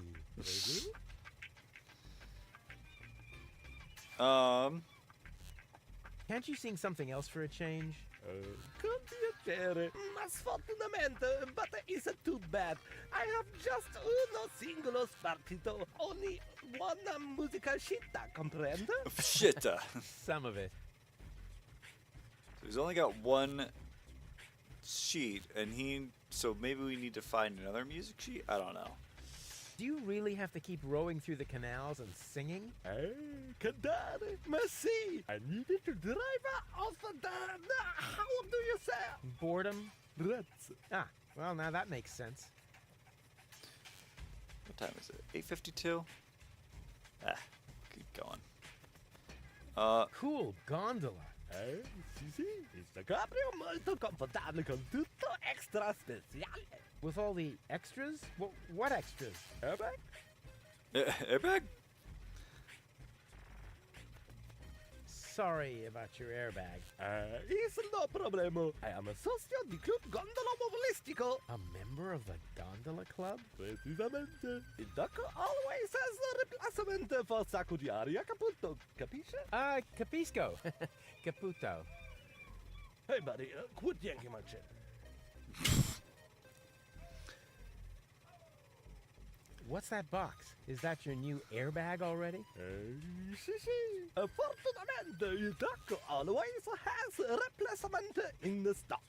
Um. Can't you sing something else for a change? Con piacere, ma sfortunatamente, but it's too bad. I have just uno singolo spartito, only one musica scitta, comprende? Shit. Some of it. So he's only got one sheet, and so maybe we need to find another music sheet? I don't know. Do you really have to keep rowing through the canals and singing? Cadere, merci. I needed to drive off the... How do you say? Boredom? Rats. Ah, well, now that makes sense. What time is it? 8:52? Keep going. Cool gondola. Sì, it's the cabrio molto confortable con tutto extra speciale. With all the extras? What extras? Airbag? Airbag? Sorry about your airbag. It's no problemo. I am a socio di Club Gondola Movilistico. A member of the gondola club? Precisamente. Il doc always has a replacement for sacco di aria, caputo. Capisce? Capisco. Caputo. Hey, buddy, quit yanking my chair. What's that box? Is that your new airbag already? Sì. Fortunatamente, il doc always has a replacement in the stock.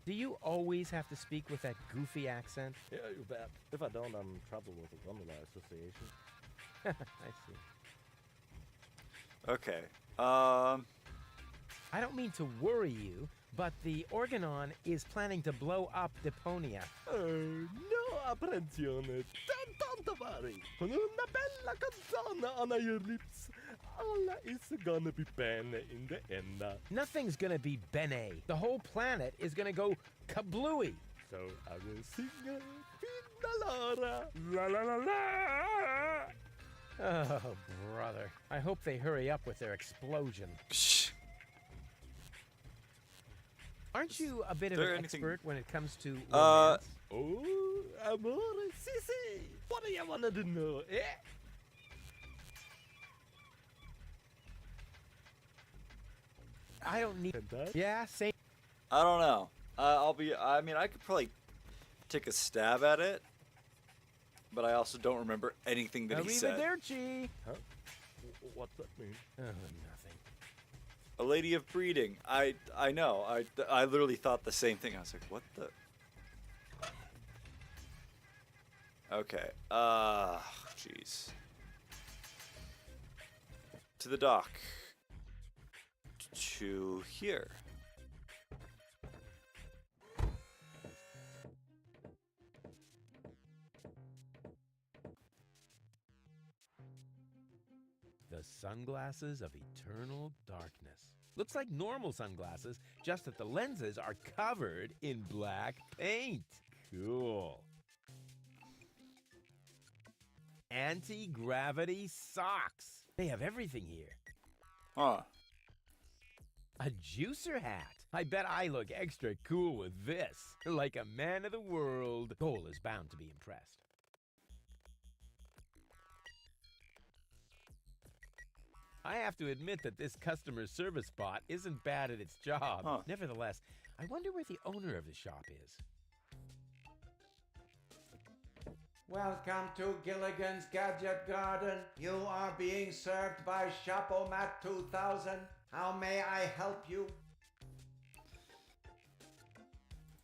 Do you always have to speak with that goofy accent? Yeah, you bet. If I don't, I'm in trouble with the Gondola Association. I see. Okay. I don't mean to worry you, but the Organon is planning to blow up Deponia. No apprensione. Don't worry. Con una bella canzone on your lips, all is gonna be bene in the end. Nothing's gonna be bene. The whole planet is gonna go kablooey. So I will sing Finalora. La la la la. Oh, brother. I hope they hurry up with their explosion. Shh. Aren't you a bit of an expert when it comes to Uh, romance? Oh, amore, sì. What do you want to know, eh? I don't need... Yeah, same... I don't know. I mean, I could probably take a stab at it, but I also don't remember anything that he said. Arrivederci! Huh? What's that mean? Nothing. A lady of breeding. I know. I literally thought the same thing. I was like, what the? Okay. Jeez. To the dock. To here. The sunglasses of eternal darkness. Looks like normal sunglasses, just that the lenses are covered in black paint. Cool. Anti-gravity socks. They have everything here. Huh. A juicer hat. I bet I look extra cool with this. Like a man of the world. Cole is bound to be impressed. I have to admit that this customer service bot isn't bad at its job. Huh. Nevertheless, I wonder where the owner of the shop is. Welcome to Gilligan's Gadget Garden. You are being served by Shapomat 2000. How may I help you?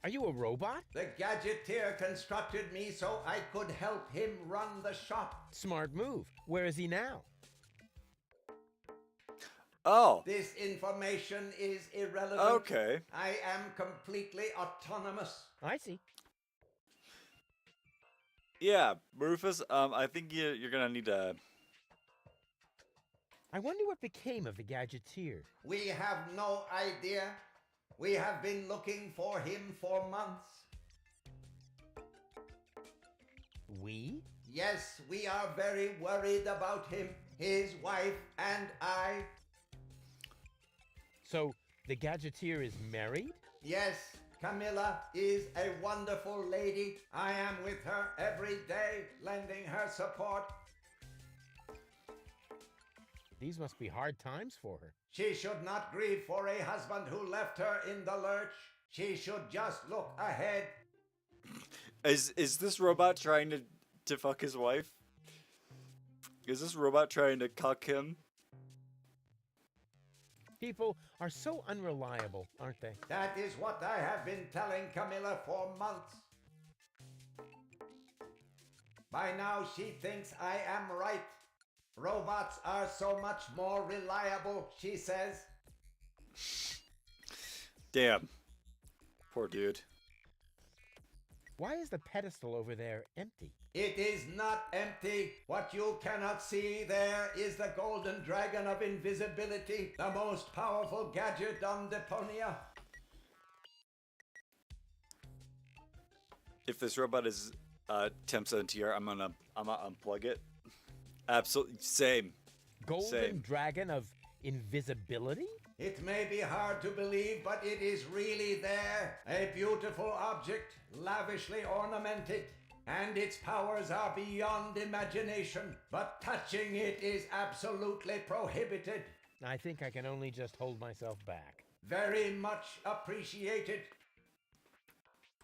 Are you a robot? The Gadgeteer constructed me so I could help him run the shop. Smart move. Where is he now? Oh. This information is irrelevant. Okay. I am completely autonomous. I see. Yeah, Rufus. I think you're gonna need to. I wonder what became of the Gadgeteer. We have no idea. We have been looking for him for months. We? Yes, we are very worried about him, his wife, and I. So, the Gadgeteer is married? Yes, Camilla is a wonderful lady. I am with her every day, lending her support. These must be hard times for her. She should not grieve for a husband who left her in the lurch. She should just look ahead. Is this robot trying to fuck his wife? Is this robot trying to cuck him? People are so unreliable, aren't they? That is what I have been telling Camilla for months. By now she thinks I am right. Robots are so much more reliable, she says. Damn. Poor dude. Why is the pedestal over there empty? It is not empty. What you cannot see there is the golden dragon of invisibility, the most powerful gadget on Deponia. If this robot is Temp 7TR, I'm gonna unplug it. Absolutely same. Golden dragon of invisibility? It may be hard to believe, but it is really there. A beautiful object, lavishly ornamented. And its powers are beyond imagination. But touching it is absolutely prohibited. I think I can only just hold myself back. Very much appreciated.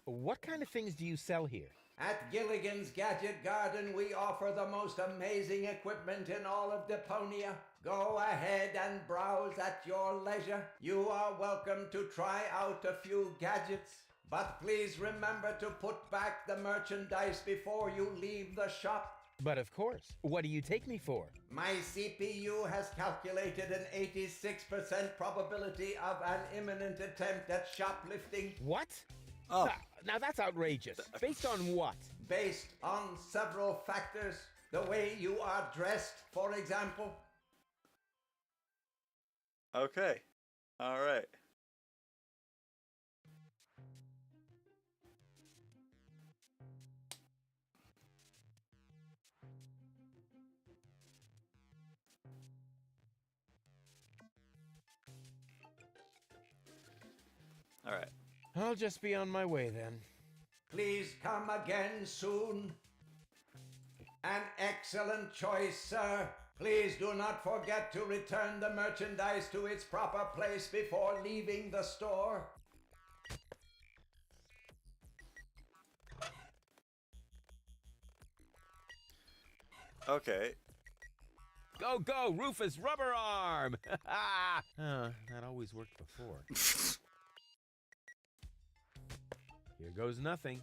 What kind of things do you sell here? At Gilligan's Gadget Garden, we offer the most amazing equipment in all of Deponia. Go ahead and browse at your leisure. You are welcome to try out a few gadgets. But please remember to put back the merchandise before you leave the shop. But of course. What do you take me for? My CPU has calculated an 86% probability of an imminent attempt at shoplifting. What? Oh. Now that's outrageous. Based on what? Based on several factors. The way you are dressed, for example. Okay. All right. All right. I'll just be on my way then. Please come again soon. An excellent choice, sir. Please do not forget to return the merchandise to its proper place before leaving the store. Okay. Go, go, Rufus Rubber Arm! That always worked before. Here goes nothing.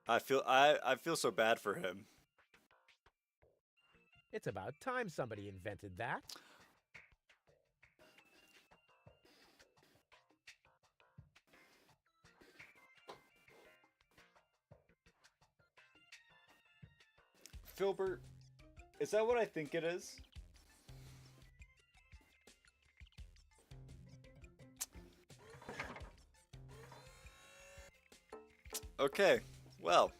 I feel so bad for him. It's about time somebody invented that. Filbert, is that what I think it is? Okay, well.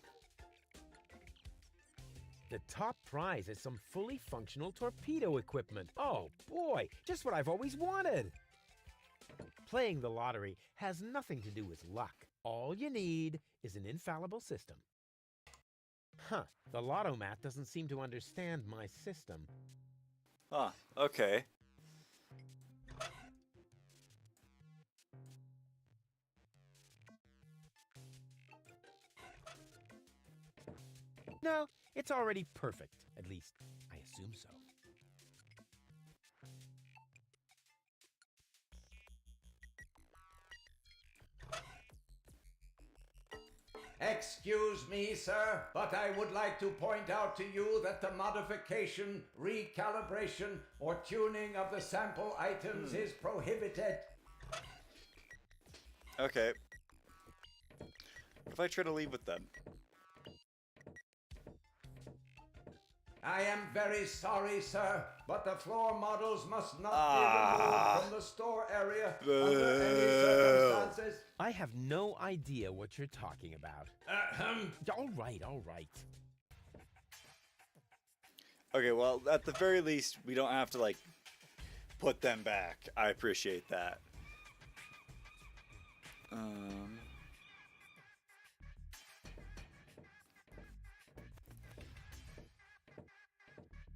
The top prize is some fully functional torpedo equipment. Oh boy, just what I've always wanted. Playing the lottery has nothing to do with luck. All you need is an infallible system. Huh, the Lottomat doesn't seem to understand my system. Huh, okay. No, it's already perfect. At least, I assume so. Excuse me, sir, but I would like to point out to you that the modification, recalibration, or tuning of the sample items is prohibited. Okay. What if I try to leave with them? I am very sorry, sir, but the floor models must not be removed from the store area under any circumstances. I have no idea what you're talking about. All right, all right. Okay, well, at the very least, we don't have to, like, put them back. I appreciate that.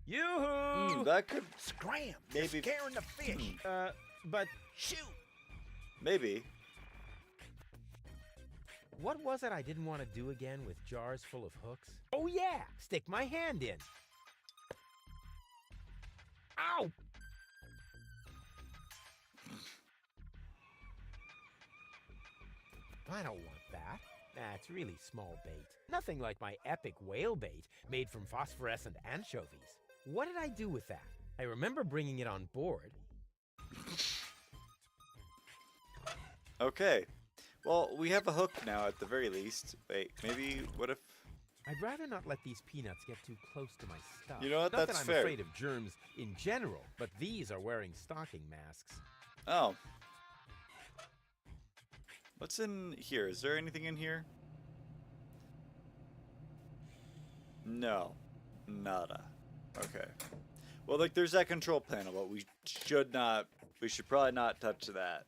Yoo-hoo! That could Scram! maybe Scaring the fish. But Shoot! maybe. what was it I didn't want to do again with jars full of hooks? Oh yeah, stick my hand in. Ow! I don't want that. That's really small bait. Nothing like my epic whale bait made from phosphorescent anchovies. What did I do with that? I remember bringing it on board. Okay. Well, we have a hook now at the very least. Wait, maybe what if... I'd rather not let these peanuts get too close to my stuff. You know what? Not That's that I'm fair. afraid of germs in general, but these are wearing stocking masks. Oh. What's in here? Is there anything in here? No. Nada. Okay. Well, like, there's that control panel, but we should probably not touch that.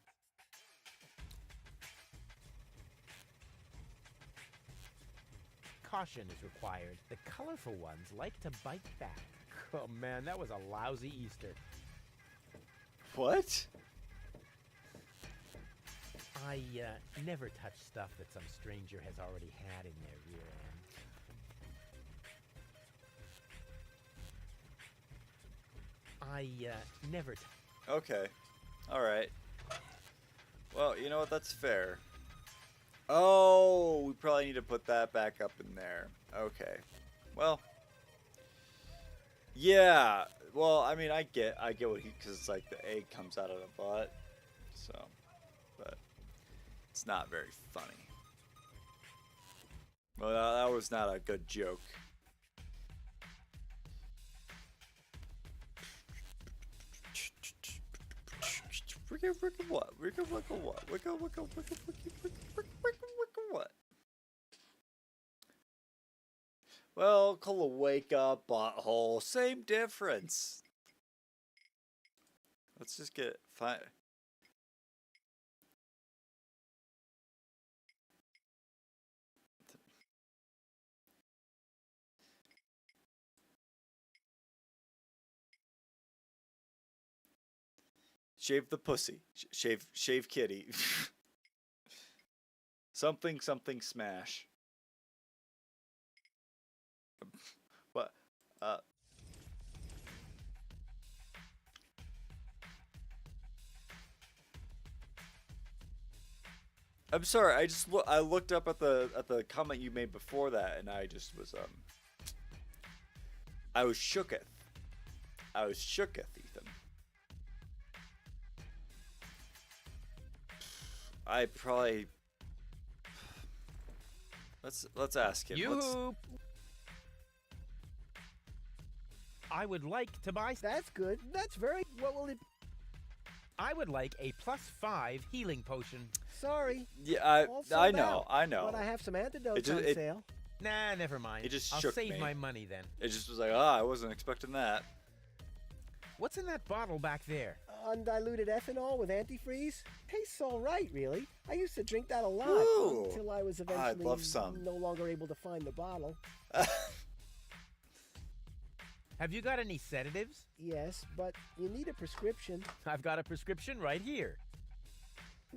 Caution is required. The colorful ones like to bite back. Oh man, that was a lousy Easter. What? I never touch stuff that some stranger has already had in their rear end. I never Okay. Alright. Well, you know what? That's fair. Oh, we probably need to put that back up in there. Okay. Well. Yeah. Well, I mean, I get what he, because it's like the egg comes out of the butt. So, but it's not very funny. Well, that was not a good joke. What? What? Well, call a wake up, butthole. Same difference. Let's just get fine. Shave the pussy. Shave kitty. Something smash. What? I'm sorry. I looked up at the comment you made before that, and I just was I was shooketh. Ethan. I probably let's ask him. You. I would like to buy. That's good. That's very. What will it? I would like a +5 healing potion. Sorry. Yeah, All I sold know. out. I know. But I have some antidotes on sale. Nah, never mind. It just I'll shook save me. my money then. It just was like, I wasn't expecting that. What's in that bottle back there? Undiluted ethanol with antifreeze. Tastes all right, really. I used to drink that a lot Ooh. until I was I'd eventually love some. no longer able to find the bottle. Have you got any sedatives? Yes, but you need a prescription. I've got a prescription right here.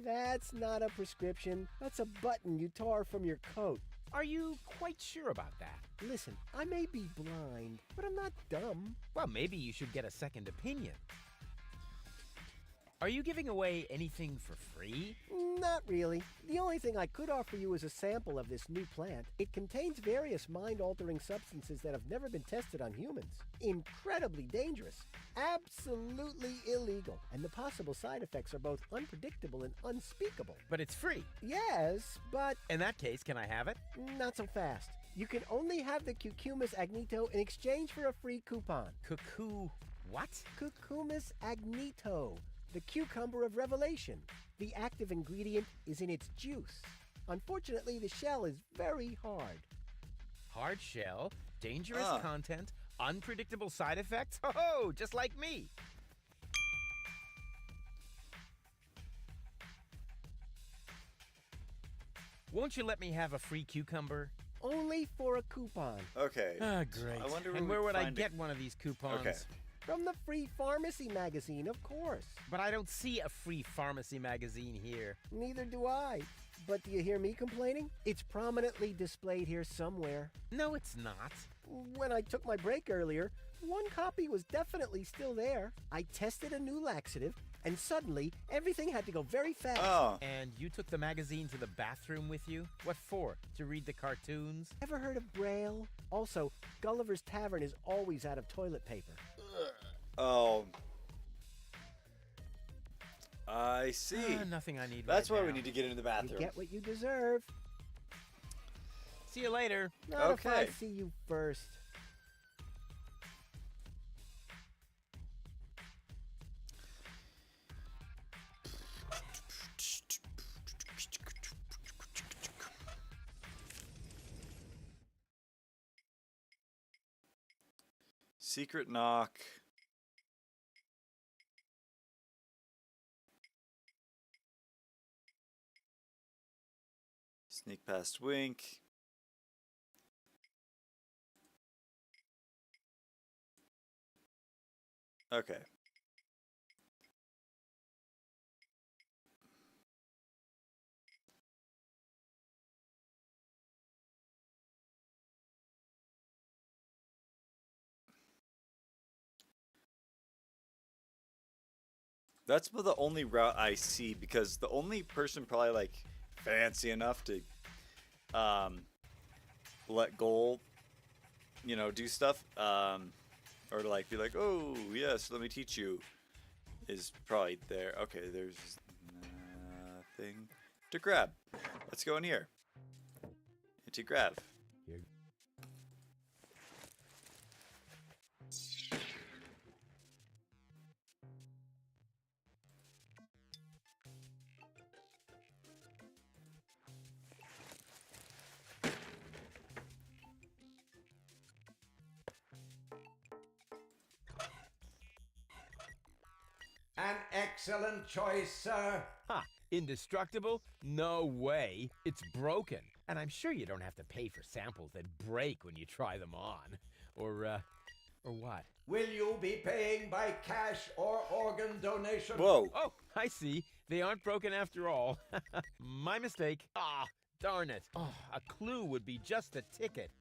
That's not a prescription. That's a button you tore from your coat. Are you quite sure about that? Listen, I may be blind, but I'm not dumb. Well, maybe you should get a second opinion. Are you giving away anything for free? Not really. The only thing I could offer you is a sample of this new plant. It contains various mind-altering substances that have never been tested on humans. Incredibly dangerous. Absolutely illegal. And the possible side effects are both unpredictable and unspeakable. But it's free. Yes, but... In that case, can I have it? Not so fast. You can only have the Cucumis agnito in exchange for a free coupon. What? Cucumis agnito. The cucumber of revelation. The active ingredient is in its juice. Unfortunately, the shell is very hard. Hard shell, dangerous Ah. content, unpredictable side effects. Oh, just like me. Won't you let me have a free cucumber? Only for a coupon. Okay. Ah, great. I wonder and where where we'd would I find get it. one of these coupons? Okay. From the Free Pharmacy magazine, of course. But I don't see a free pharmacy magazine here. Neither do I. But do you hear me complaining? It's prominently displayed here somewhere. No, it's not. When I took my break earlier, one copy was definitely still there. I tested a new laxative, and suddenly everything had to go very fast. Oh. And you took the magazine to the bathroom with you? What for? To read the cartoons? Ever heard of Braille? Also, Gulliver's Tavern is always out of toilet paper. Oh. I see. Nothing I need That's right why we now. need to get into the bathroom. You get what you deserve. See you later. Not if I Okay. see you first. Secret knock. Sneak past Wink. Okay. That's about the only route I see, because the only person probably like fancy enough to let Goal, you know, do stuff, or to like be like, oh yes, let me teach you, is probably there. Okay, there's nothing to grab. Let's go in here. To grab. An excellent choice, sir. Ha! Indestructible? No way. It's broken. And I'm sure you don't have to pay for samples that break when you try them on. Or what? Will you be paying by cash or organ donation? Whoa. Oh, I see. They aren't broken after all. My mistake. Ah, darn it. Oh, a clue would be just a ticket.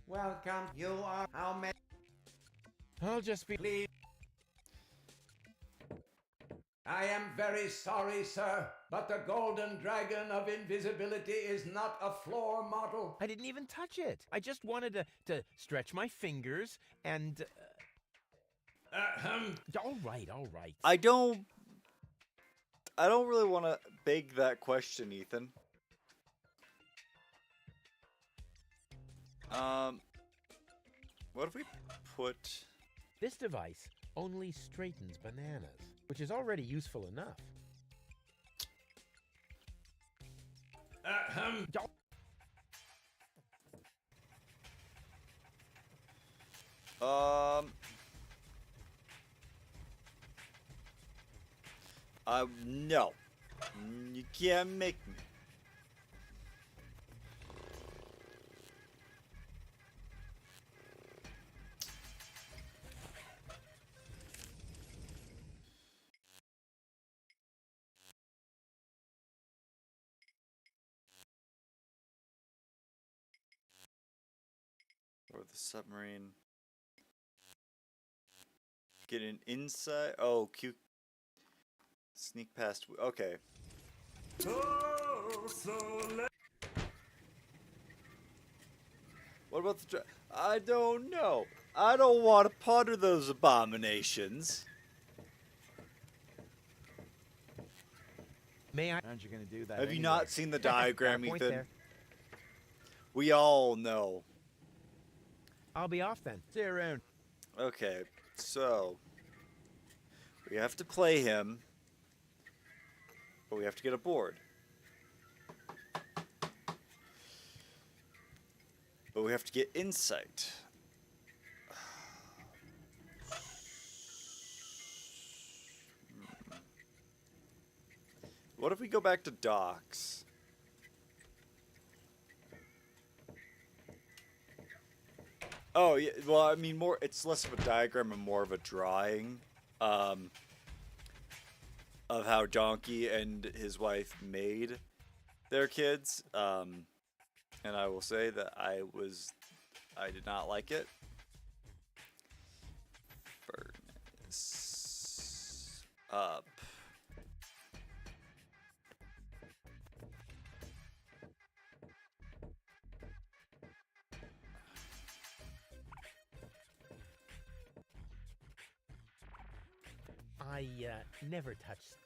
Welcome. You are how many? I'll just be... Please. I am very sorry, sir, but the Golden Dragon of Invisibility is not a floor model. I didn't even touch it. I just wanted to stretch my fingers and... All right, all right. I don't really want to beg that question, Ethan. What if we put... This device only straightens bananas, which is already useful enough. No. You can't make me. Or the submarine. Get an inside. Oh, cute. Sneak past. Okay. What about the? I don't know. I don't want to ponder those abominations. May I? Aren't you going to do that? Have you anyway? not seen the diagram, Point Ethan? there. We all know. I'll be off then. See you around. Okay, so we have to play him, but we have to get a board. But we have to get insight. What if we go back to docks? Oh, yeah, well, I mean, it's less of a diagram and more of a drawing of how Donkey and his wife made their kids. And I will say that I did not like it. Furnace up. I never touched.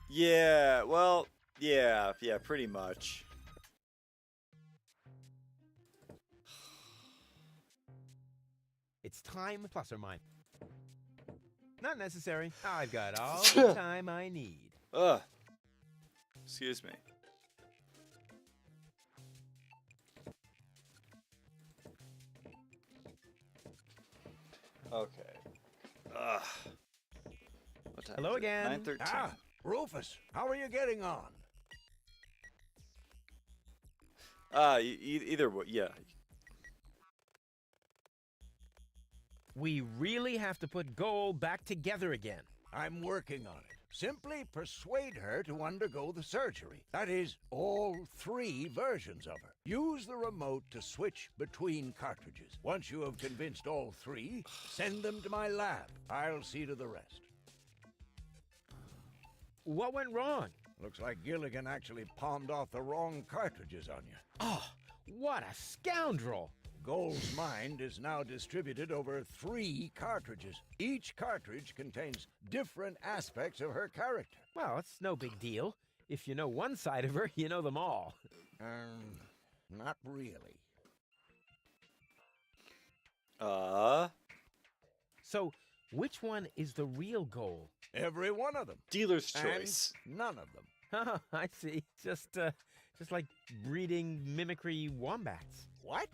Yeah, well, yeah, pretty much. It's time plus or minus. Not necessary. I've got all the time I need. Ugh. Excuse me. Okay. Ugh. What time Hello is it? again. 9:13. Ah, Rufus, how are you getting on? Either way, yeah. We really have to put Goal back together again. I'm working on it. Simply persuade her to undergo the surgery. That is, all 3 versions of her. Use the remote to switch between cartridges. Once you have convinced all 3, send them to my lab. I'll see to the rest. What went wrong? Looks like Gilligan actually palmed off the wrong cartridges on you. Oh, what a scoundrel! Goal's mind is now distributed over 3 cartridges. Each cartridge contains different aspects of her character. Well, it's no big deal. If you know one side of her, you know them all. Not really. So, which one is the real Goal? Every one of them. Dealer's And choice. none of them. Oh, I see. Just like breeding mimicry wombats. What?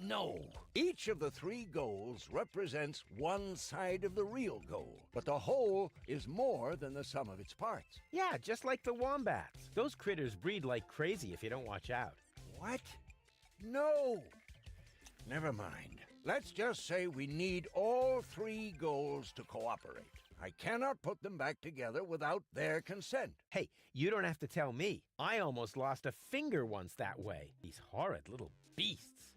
No. Each of the 3 goals represents one side of the real goal, but the whole is more than the sum of its parts. Yeah, just like the wombats. Those critters breed like crazy if you don't watch out. What? No. Never mind. Let's just say we need all 3 goals to cooperate. I cannot put them back together without their consent. Hey, you don't have to tell me. I almost lost a finger once that way. These horrid little beasts.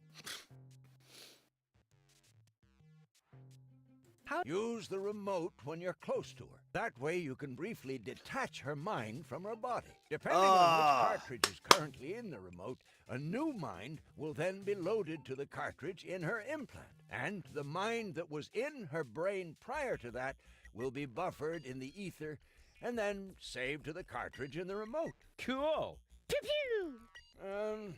Use the remote when you're close to her. That way you can briefly detach her mind from her body. Depending on which cartridge is currently in the remote, a new mind will then be loaded to the cartridge in her implant. And the mind that was in her brain prior to that will be buffered in the ether and then saved to the cartridge in the remote. Cool. Pew pew!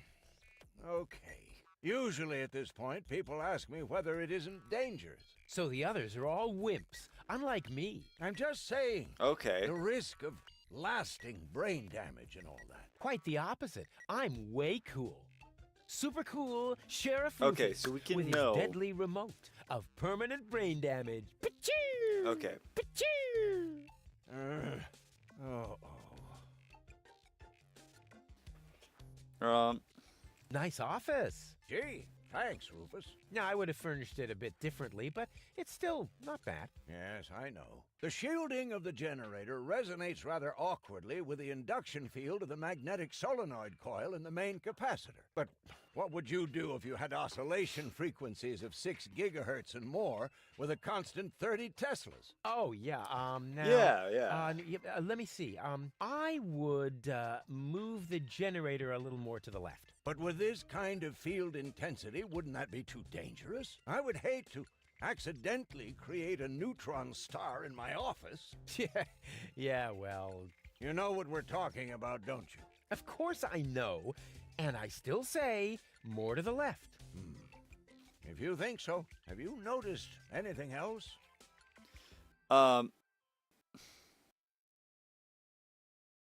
Okay. Usually at this point, people ask me whether it isn't dangerous. So the others are all wimps, unlike me. I'm just saying. Okay. The risk of lasting brain damage and all that. Quite the opposite. I'm way cool. Super cool Sheriff Okay, Rufus so we can with know. his deadly remote of permanent brain damage. Pachoo! Okay. Pachoo! Nice office. Gee, thanks, Rufus. Now, I would have furnished it a bit differently, but it's still not bad. Yes, I know. The shielding of the generator resonates rather awkwardly with the induction field of the magnetic solenoid coil in the main capacitor. But what would you do if you had oscillation frequencies of 6 gigahertz and more with a constant 30 Teslas? Oh, yeah, now... Yeah. Let me see. I would move the generator a little more to the left. But with this kind of field intensity, wouldn't that be too dangerous? I would hate to accidentally create a neutron star in my office. Yeah, well... You know what we're talking about, don't you? Of course I know, and I still say more to the left. If you think so, have you noticed anything else?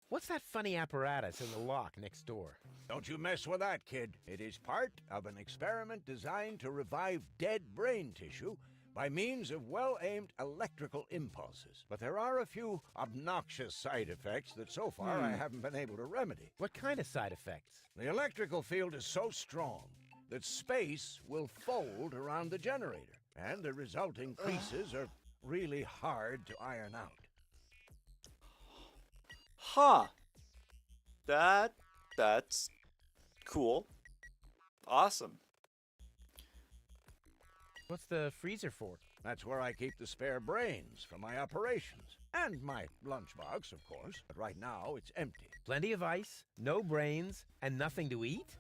What's that funny apparatus in the lock next door? Don't you mess with that, kid. It is part of an experiment designed to revive dead brain tissue by means of well-aimed electrical impulses. But there are a few obnoxious side effects that so far I haven't been able to remedy. What kind of side effects? The electrical field is so strong that space will fold around the generator, and the resulting creases are really hard to iron out. Huh. That's cool. Awesome. What's the freezer for? That's where I keep the spare brains for my operations. And my lunchbox, of course. But right now, it's empty. Plenty of ice, no brains, and nothing to eat?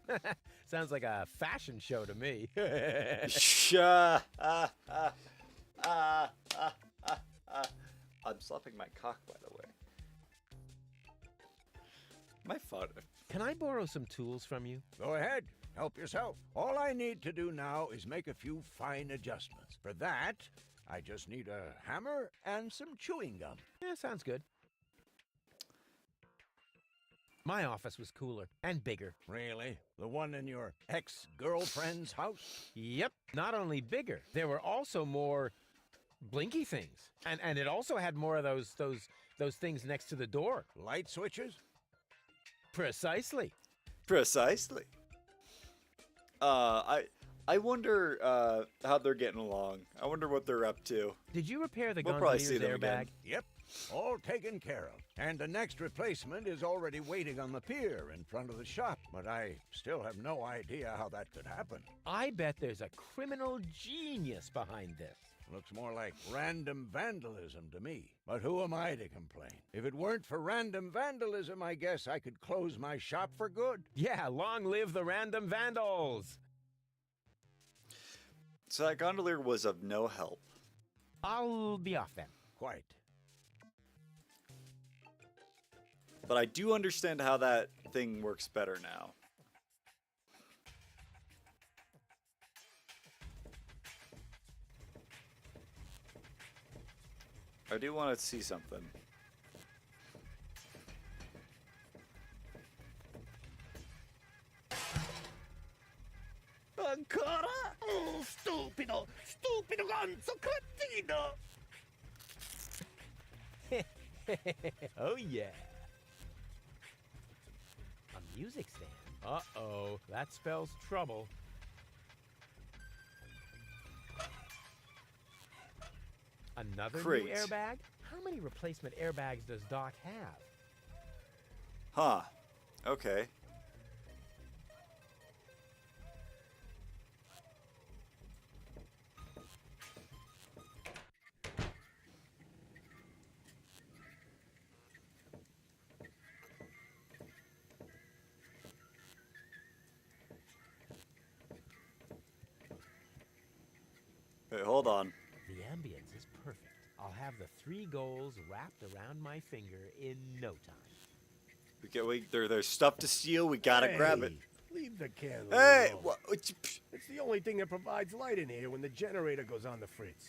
Sounds like a fashion show to me. I'm slapping my cock, by the way. My father. Can I borrow some tools from you? Go ahead. Help yourself. All I need to do now is make a few fine adjustments. For that, I just need a hammer and some chewing gum. Yeah, sounds good. My office was cooler and bigger. Really? The one in your ex-girlfriend's house? Yep. Not only bigger, there were also more blinky things. And it also had more of those things next to the door. Light switches? Precisely. Precisely. I wonder how they're getting along. I wonder what they're up to. Did you repair the We'll probably see gondolier's them airbag? again. Yep. All taken care of. And the next replacement is already waiting on the pier in front of the shop. But I still have no idea how that could happen. I bet there's a criminal genius behind this. Looks more like random vandalism to me. But who am I to complain? If it weren't for random vandalism, I guess I could close my shop for good. Yeah, long live the random vandals! So that gondolier was of no help. I'll be off then. Quite. But I do understand how that thing works better now. I do want to see something. Ancora? Oh, stupido! Stupido ganzo cretino! Oh yeah. A music stand. Uh-oh, that spells trouble. Another Great. new airbag? How many replacement airbags does Doc have? Huh. Okay. Wait, hold on. The ambience is perfect. I'll have the 3 goals wrapped around my finger in no time. There's stuff to steal. We gotta grab it. Leave the candle Hey, alone. what? It's the only thing that provides light in here when the generator goes on the fritz.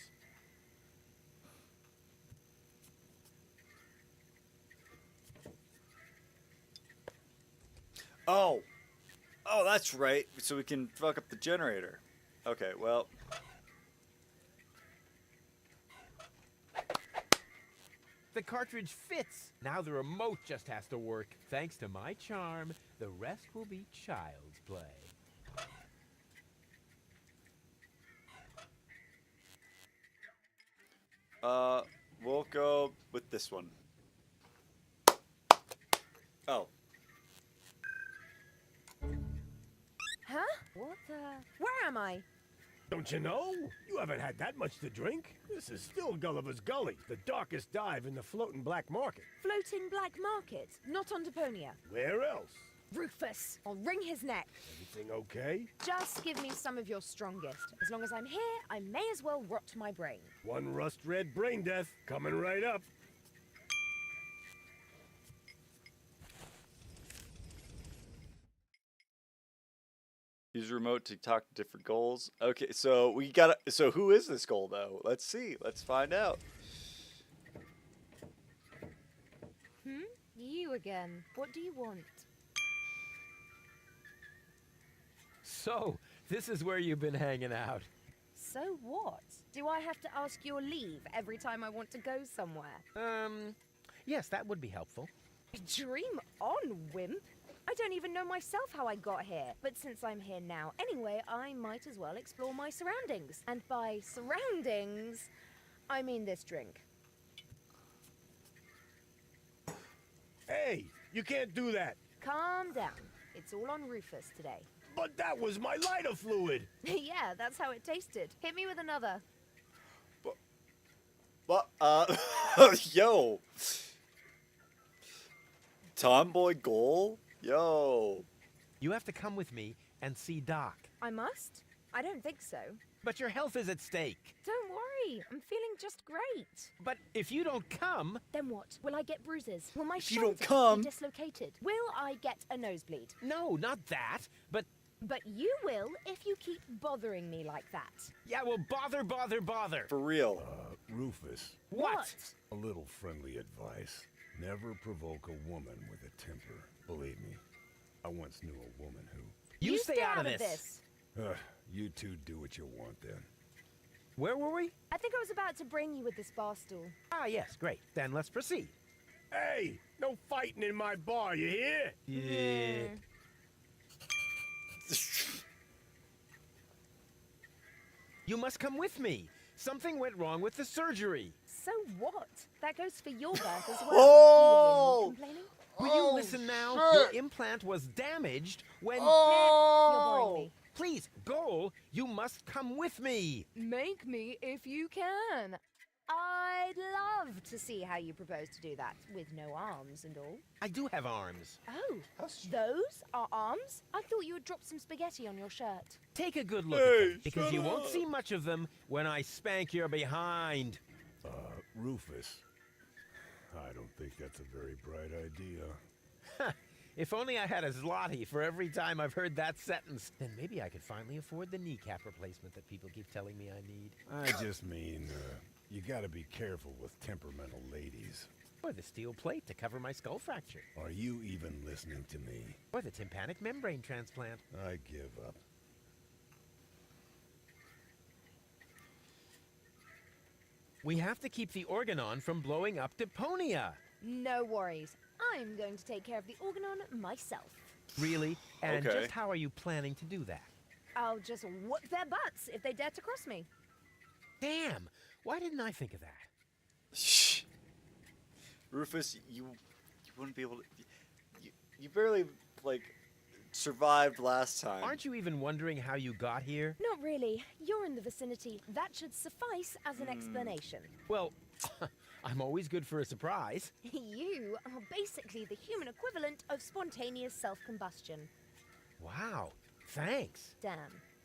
Oh, that's right. So we can fuck up the generator. Okay, well. The cartridge fits. Now the remote just has to work. Thanks to my charm, the rest will be child's play. We'll go with this one. Oh. Huh? What Where am I? Don't you know? You haven't had that much to drink. This is still Gulliver's Gully, the darkest dive in the floating black market. Floating black market, not on Deponia. Where else? Rufus, I'll wring his neck. Everything okay? Just give me some of your strongest. As long as I'm here, I may as well rot my brain. One rust-red brain death coming right up. Use remote to talk to different goals. Okay, so we gotta. So who is this goal though? Let's see. Let's find out. You again. What do you want? So, this is where you've been hanging out. So what? Do I have to ask your leave every time I want to go somewhere? Yes, that would be helpful. Dream on, wimp. I don't even know myself how I got here. But since I'm here now anyway, I might as well explore my surroundings. And by surroundings, I mean this drink. Hey, you can't do that. Calm down. It's all on Rufus today. But that was my lighter fluid. Yeah, that's how it tasted. Hit me with another. What? Yo. Tomboy goal? Yo. You have to come with me and see Doc. I must? I don't think so. But your health is at stake. Don't worry, I'm feeling just great. But if you don't come... Then what? Will I get bruises? Will my If you don't shoulder come- be dislocated? Will I get a nosebleed? No, not that. But you will if you keep bothering me like that. yeah, well, bother. For real. Rufus, What? a little friendly advice. Never provoke a woman with a temper. Believe me, I once knew a woman who... You stay out of this. You two do what you want then. Where were we? I think I was about to bring you with this bar stool. Ah, yes, great. Then let's proceed. Hey, no fighting in my bar, you hear? Yeah. You must come with me. Something went wrong with the surgery. So what? That goes for your birth as well. Oh! Do you hear me complaining? Will you listen now? shit. Your implant was damaged when... You're boring me. Please, Goal, you must come with me. Make me if you can. I'd love to see how you propose to do that, with no arms and all. I do have arms. Oh, those are arms? I thought you had dropped some spaghetti on your shirt. Take a good look at them, because you won't see much of them when I spank your behind. Rufus, I don't think that's a very bright idea. If only I had a zloty for every time I've heard that sentence, then maybe I could finally afford the kneecap replacement that people keep telling me I need. I just mean, you gotta be careful with temperamental ladies. Or the steel plate to cover my skull fracture. Are you even listening to me? Or the tympanic membrane transplant. I give up. We have to keep the Organon from blowing up Deponia. No worries. I'm going to take care of the Organon myself. Really? And Okay. just how are you planning to do that? I'll just whoop their butts if they dare to cross me. Damn! Why didn't I think of that? Shh. Rufus, you wouldn't be able to. You barely like survived last time. Aren't you even wondering how you got here? Not really. You're in the vicinity. That should suffice as an explanation. Well, I'm always good for a surprise. You are basically the human equivalent of spontaneous self-combustion. Wow, thanks. Damn,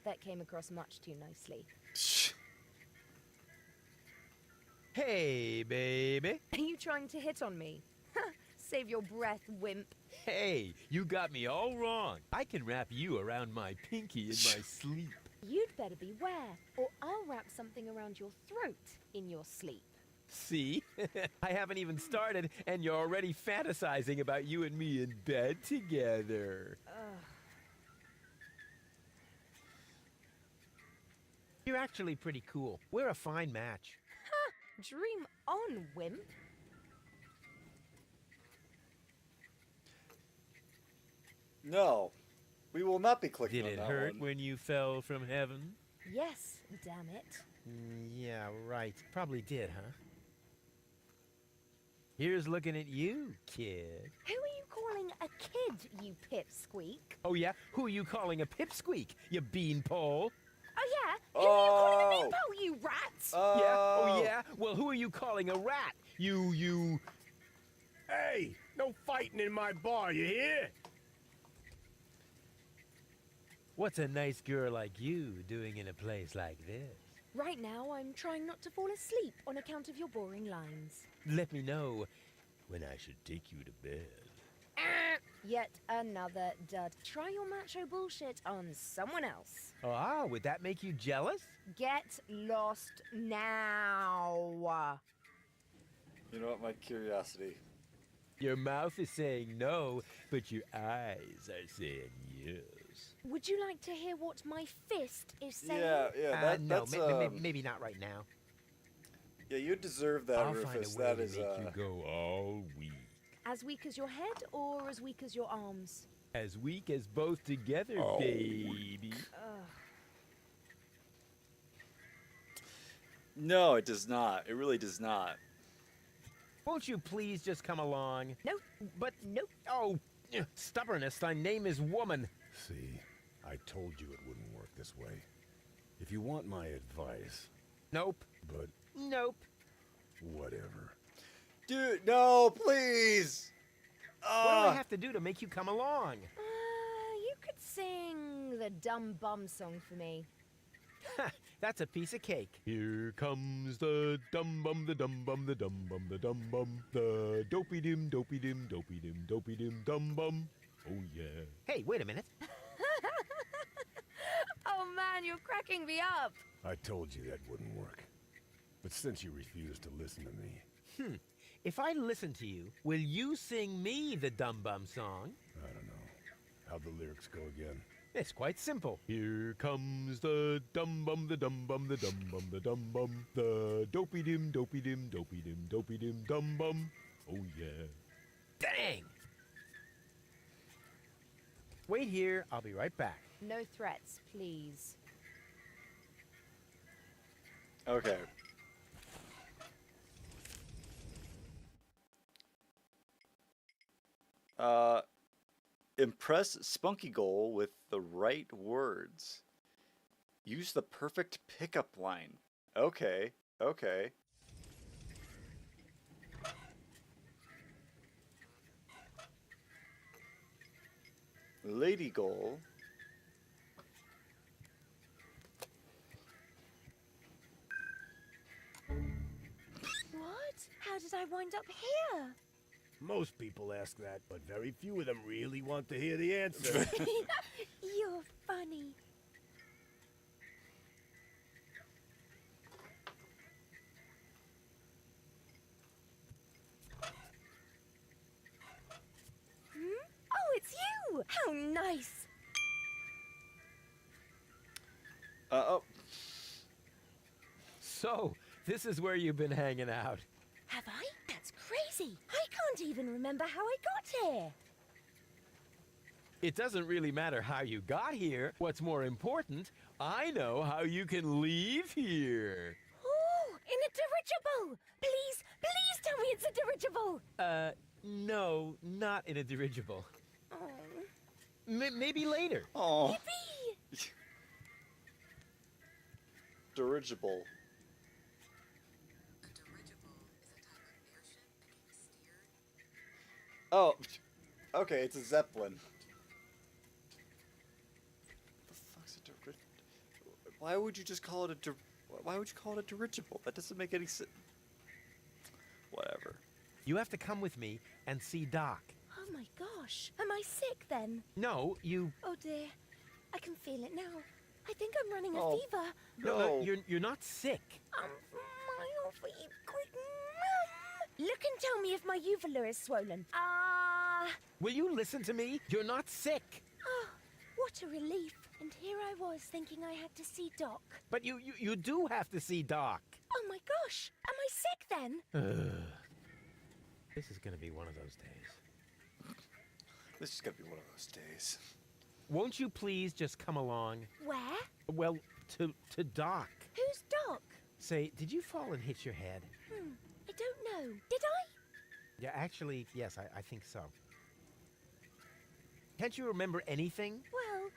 that came across much too nicely. Shh. Hey, baby. Are you trying to hit on me? Save your breath, wimp. Hey, you got me all wrong. I can wrap you around my pinky in my sleep. You'd better beware, or I'll wrap something around your throat in your sleep. See? I haven't even started, and you're already fantasizing about you and me in bed together. You're actually pretty cool. We're a fine match. Dream on, wimp. No, we will not be clicking Did on it that hurt one. when you fell from heaven? Yes, damn it. Yeah, right. Probably did, huh? Here's looking at you, kid. Who are you calling a kid, you pipsqueak? Oh, yeah? Who are you calling a pipsqueak, you beanpole? Oh, yeah? Who are you calling a beanpole, you rat? Yeah? Oh, yeah? Well, who are you calling a rat? You... Hey, no fighting in my bar, you hear? What's a nice girl like you doing in a place like this? Right now, I'm trying not to fall asleep on account of your boring lines. Let me know when I should take you to bed. Yet another dud. Try your macho bullshit on someone else. Ah, would that make you jealous? Get lost now. You know what? My curiosity. Your mouth is saying no, but your eyes are saying yes. Would you like to hear what my fist is saying? Yeah. No, That's maybe not right now. Yeah, you deserve that, I'll Rufus. find a way That to is make you go all weak. As weak as your head or as weak as your arms? As weak as both together, Oh. baby. No, it does not. It really does not. Won't you please just come along? Nope. But nope. Oh, stubbornness. Thy name is woman. See, I told you it wouldn't work this way. If you want my advice... Nope. But... Nope. Whatever. Dude, no, please! What do I have to do to make you come along? You could sing the Dumb Bum song for me. That's a piece of cake. Here comes the dum bum, the dum bum, the dum bum, the dum bum, the dopey dim, dopey dim, dopey dim, dopey dim, dum bum. Oh yeah. Hey, wait a minute. Oh man, you're cracking me up. I told you that wouldn't work. But since you refuse to listen to me... If I listen to you, will you sing me the Dum Bum song? I don't know. How'd the lyrics go again? It's quite simple. Here comes the dum bum, the dum bum, the dum bum, the dum bum, the dopey dim, dopey dim, dopey dim, dopey dim, dum bum. Oh yeah. Dang! Wait here, I'll be right back. No threats, please. Okay. Impress Spunky Goal with the right words. Use the perfect pickup line. Okay, okay. Lady Goal. What? How did I wind up here? Most people ask that, but very few of them really want to hear the answer. You're funny. Oh, it's you! How nice! Oh. So, this is where you've been hanging out. Have I? That's crazy! I can't even remember how I got here! It doesn't really matter how you got here. What's more important, I know how you can leave here. Oh, in a dirigible! Please, please tell me it's a dirigible! No, not in a dirigible. Oh. Maybe later. Oh. Yippee! Dirigible. Oh, okay, it's a Zeppelin. The fuck's a dirigible? Why would you just call it why would you call it a dirigible? That doesn't make any sense. Whatever. You have to come with me and see Doc. Oh my gosh, am I sick then? No, you... Oh dear, I can feel it now. I think I'm running a Oh. fever. No, you're not sick. My feet. Look and tell me if my uvula is swollen. Will you listen to me? You're not sick. Oh, what a relief. And here I was thinking I had to see Doc. But you do have to see Doc. Oh my gosh, am I sick then? This is gonna be one of those days. This is gonna be one of those days. Won't you please just come along? Where? Well, to Doc. Who's Doc? Say, did you fall and hit your head? I don't know. Did I? Yeah, actually, yes, I think so. Can't you remember anything? Well,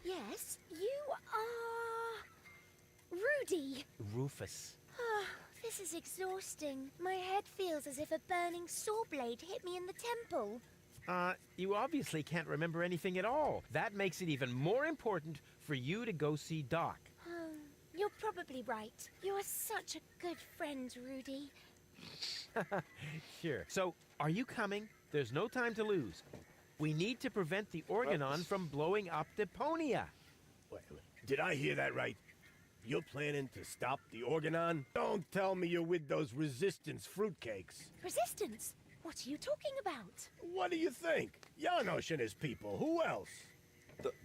yes. You are... Rudy. Rufus. Oh, this is exhausting. My head feels as if a burning saw blade hit me in the temple. You obviously can't remember anything at all. That makes it even more important for you to go see Doc. You're probably right. You are such a good friend, Rudy. Sure. So, are you coming? There's no time to lose. We need to prevent the Organon from blowing up Deponia. Wait, did I hear that right? You're planning to stop the Organon? Don't tell me you're with those Resistance fruitcakes. Resistance? What are you talking about? What do you think? Janosch and his people. Who else?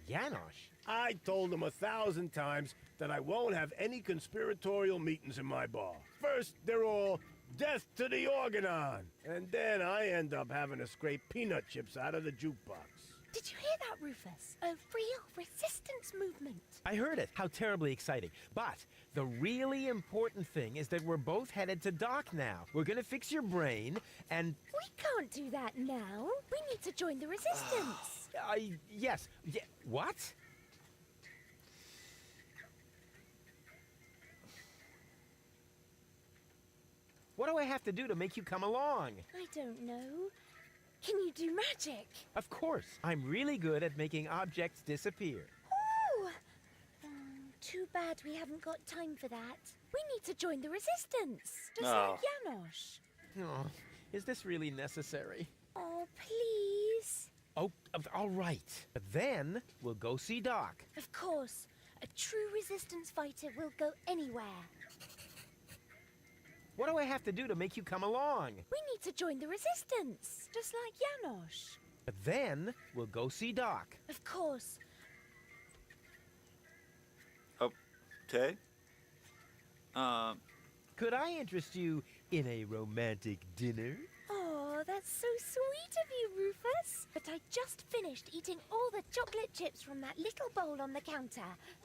Janosch? I told him 1,000 times that I won't have any conspiratorial meetings in my bar. First, they're all death to the Organon. And then I end up having to scrape peanut chips out of the jukebox. Did you hear that, Rufus? A real resistance movement. I heard it. How terribly exciting. But the really important thing is that we're both headed to Doc now. We're gonna fix your brain, and... We can't do that now. We need to join the resistance. Yes. What? What do I have to do to make you come along? I don't know. Can you do magic? Of course. I'm really good at making objects disappear. Ooh! Too bad we haven't got time for that. We need to join the resistance. Just like Janosch. Oh, is this really necessary? Oh, please. Oh, all right. But then we'll go see Doc. Of course. A true resistance fighter will go anywhere. What do I have to do to make you come along? We need to join the resistance, just like Janosch. But then we'll go see Doc. Of course. Okay. Could I interest you in a romantic dinner? Oh, that's so sweet of you, Rufus. But I just finished eating all the chocolate chips from that little bowl on the counter.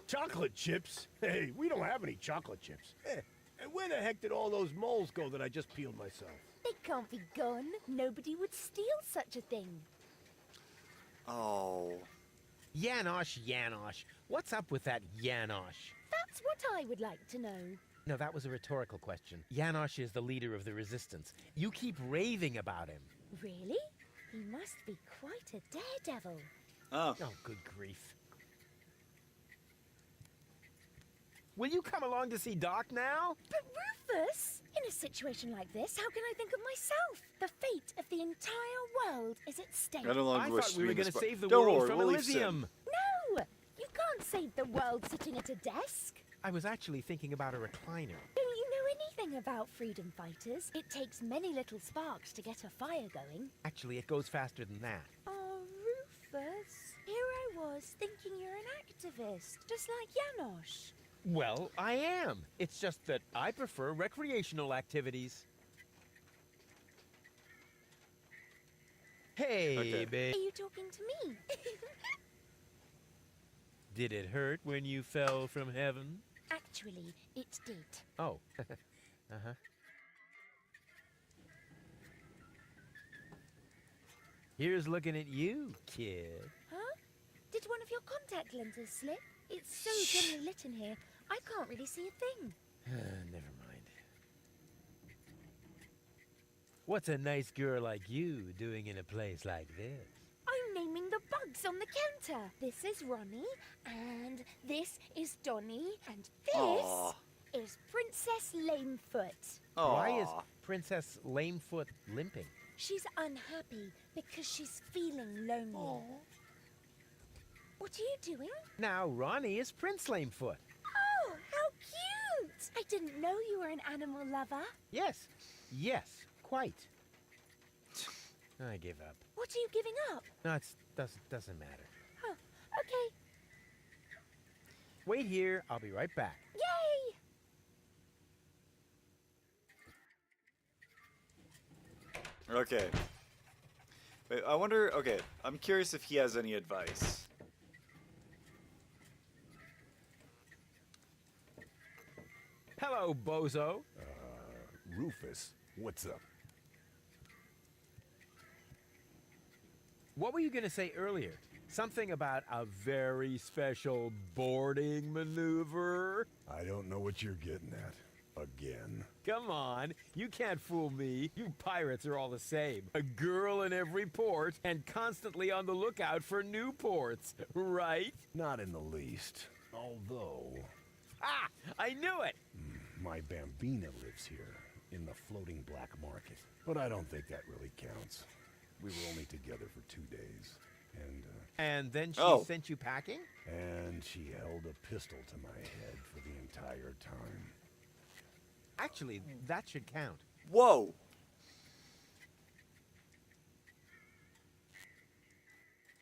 Chocolate chips? Hey, we don't have any chocolate chips. And where the heck did all those moles go that I just peeled myself? They can't be gone. Nobody would steal such a thing. Oh. Janosch. What's up with that Janosch? That's what I would like to know. No, that was a rhetorical question. Janosch is the leader of the resistance. You keep raving about him. Really? He must be quite a daredevil. Oh, good grief. Will you come along to see Doc now? But Rufus, in a situation like this, how can I think of myself? The fate of the entire world is at stake. I no longer I wish thought to we be were in going this to bar. save the Don't world worry, from we'll leave soon. Elysium. No! You can't save the world sitting at a desk. I was actually thinking about a recliner. Don't you know anything about freedom fighters? It takes many little sparks to get a fire going. Actually, it goes faster than that. Oh, Rufus. Here I was thinking you're an activist, just like Janosch. Well, I am. It's just that I prefer recreational activities. Hey, Okay. babe. Are you talking to me? Did it hurt when you fell from heaven? Actually, it did. Oh. Uh-huh. Here's looking at you, kid. Huh? Did one of your contact lenses slip? It's so dimly lit in here, I can't really see a thing. Never mind. What's a nice girl like you doing in a place like this? I'm naming the bugs on the counter. This is Ronnie, and this is Donnie, and this Aw. is Princess Lamefoot. Why is Aw. Princess Lamefoot limping? She's unhappy because she's feeling lonely. What are you doing? Now Ronnie is Prince Lamefoot. Oh, how cute! I didn't know you were an animal lover. Yes, quite. I give up. What are you giving up? No, it doesn't matter. Huh, okay. Wait here, I'll be right back. Yay! Okay. Wait, I wonder. Okay, I'm curious if he has any advice. Hello, bozo. Rufus, what's up? What were you going to say earlier? Something about a very special boarding maneuver? I don't know what you're getting at. Again. Come on, you can't fool me. You pirates are all the same. A girl in every port and constantly on the lookout for new ports, right? Not in the least. Although... Ah! I knew it! My Bambina lives here, in the floating black market. But I don't think that really counts. We were only together for 2 days. And then she sent you packing? And she held a pistol to my head for the entire time. Actually, that should count. Whoa!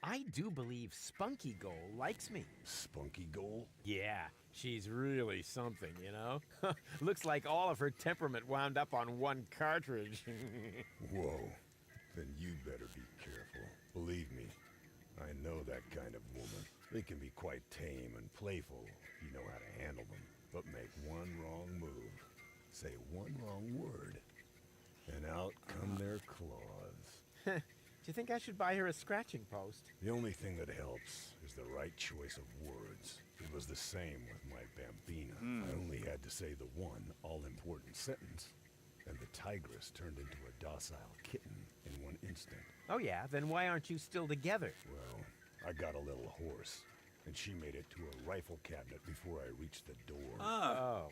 I do believe Spunky Goal likes me. Spunky Goal? Yeah, she's really something, you know? Looks like all of her temperament wound up on one cartridge. Whoa. Then you better be careful. Believe me, I know that kind of woman. They can be quite tame and playful if you know how to handle them. But make one wrong move, say one wrong word, and out come their claws. Do you think I should buy her a scratching post? The only thing that helps is the right choice of words. It was the same with my Bambina. I only had to say the one all-important sentence, and the tigress turned into a docile kitten in one instant. Oh yeah, then why aren't you still together? Well, I got a little horse, and she made it to a rifle cabinet before I reached the door. Oh.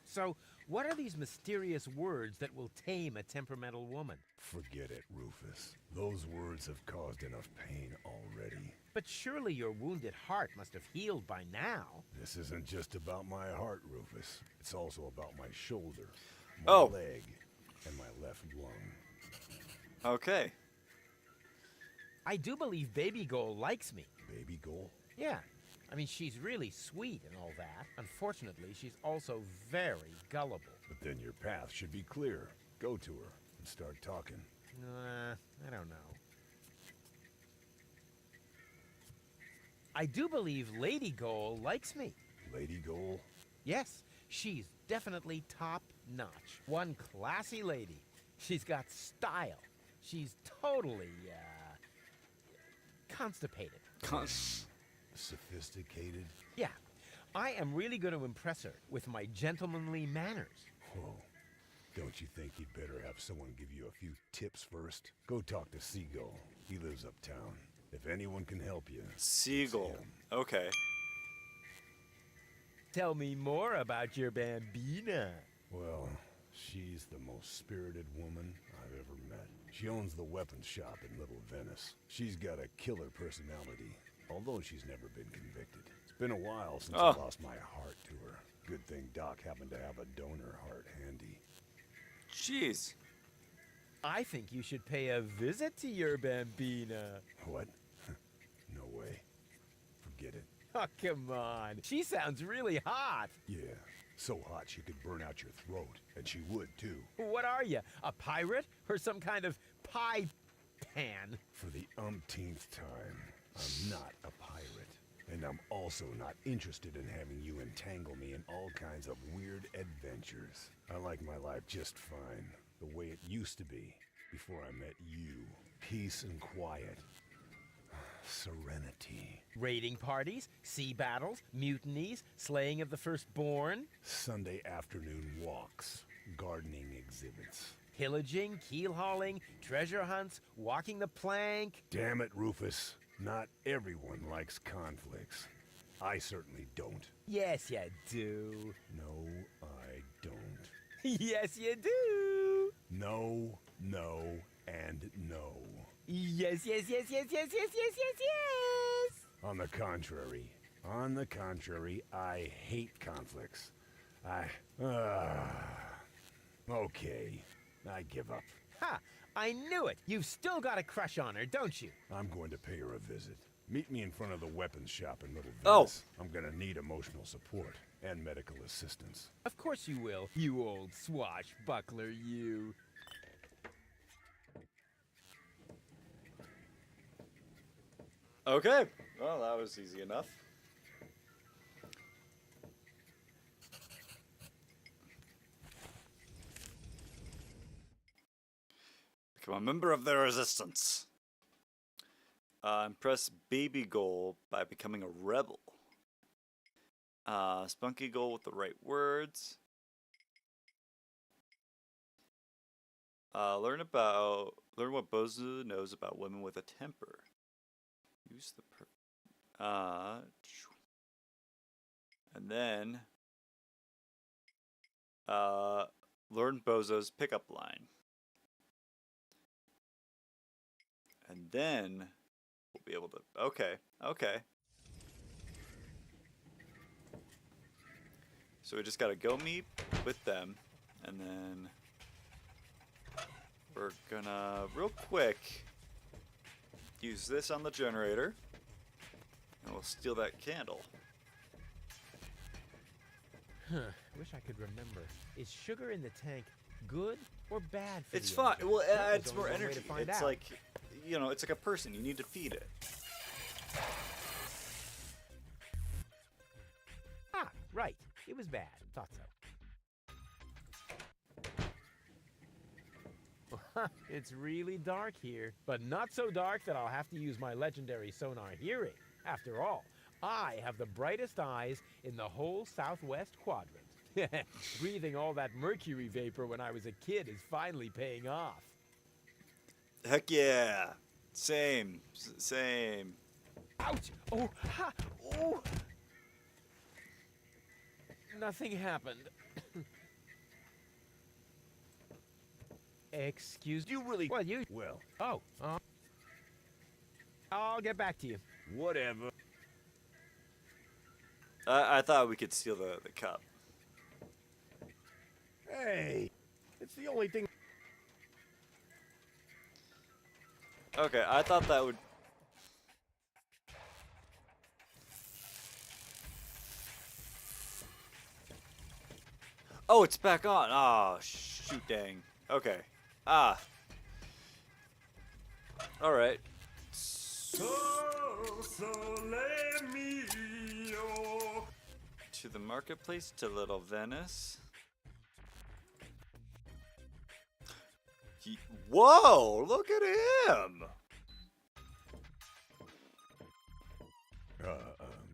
So, what are these mysterious words that will tame a temperamental woman? Forget it, Rufus. Those words have caused enough pain already. But surely your wounded heart must have healed by now. This isn't just about my heart, Rufus. It's also about my shoulder, my leg, and my left lung. Okay. I do believe Baby Goal likes me. Baby Goal? Yeah. I mean, she's really sweet and all that. Unfortunately, she's also very gullible. But then your path should be clear. Go to her and start talking. I don't know. I do believe Lady Goal likes me. Lady Goal? Yes, she's definitely top-notch. One classy lady. She's got style. She's totally, constipated. Sophisticated? Yeah. I am really going to impress her with my gentlemanly manners. Whoa. Don't you think you'd better have someone give you a few tips first? Go talk to Seagull. He lives uptown. If anyone can help you... Seagull. Okay. Tell me more about your Bambina. Well, she's the most spirited woman I've ever met. She owns the weapons shop in Little Venice. She's got a killer personality, although she's never been convicted. It's been a while since I lost my heart to her. Good thing Doc happened to have a donor heart handy. Jeez. I think you should pay a visit to your Bambina. What? No way. Forget it. Oh, come on. She sounds really hot. Yeah, so hot she could burn out your throat, and she would too. What are you, a pirate? Or some kind of pie pan? For the umpteenth time, I'm not a pirate. And I'm also not interested in having you entangle me in all kinds of weird adventures. I like my life just fine, the way it used to be, before I met you. Peace and quiet. Serenity. Raiding parties, sea battles, mutinies, slaying of the firstborn. Sunday afternoon walks, gardening exhibits. Pillaging, keel hauling, treasure hunts, walking the plank. Damn it, Rufus. Not everyone likes conflicts. I certainly don't. Yes, you do. No, I don't. Yes, you do. No, no, and no. Yes, yes, yes, yes, yes, yes, yes, yes, yes. On the contrary, I hate conflicts. Okay, I give up. Ha! I knew it! You've still got a crush on her, don't you? I'm going to pay her a visit. Meet me in front of the weapons shop in Little Venice. I'm gonna need emotional support and medical assistance. Of course you will, you old swashbuckler, you. Okay. Well, that was easy enough. Become a member of the resistance. Impress Baby Goal by becoming a rebel. Spunky Goal with the right words. Learn what Bozo knows about women with a temper. Use the and then learn Bozo's pickup line. And then we'll be able to okay. So we just gotta go meet with them, and then we're gonna real quick use this on the generator, and we'll steal that candle. Huh. Wish I could remember. Is sugar in the tank good or bad for It's the fine. engine? Well, it That was adds only more one way to energy. find It's out. like, you know, it's like a person. You need to feed it. Ah, right. It was bad. Thought so. It's really dark here, but not so dark that I'll have to use my legendary sonar hearing. After all, I have the brightest eyes in the whole southwest quadrant. Breathing all that mercury vapor when I was a kid is finally paying off. Heck yeah. Same. Same. Ouch! Oh, ha! Oh! Nothing happened. Excuse You really... Well, you... Well, Oh. I'll get back to you. whatever. I thought we could steal the cup. Hey, it's the only thing. Okay, I thought that would... Oh, it's back on. Oh, shoot dang. Okay. Ah. Alright. To the marketplace, to Little Venice. Whoa, look at him!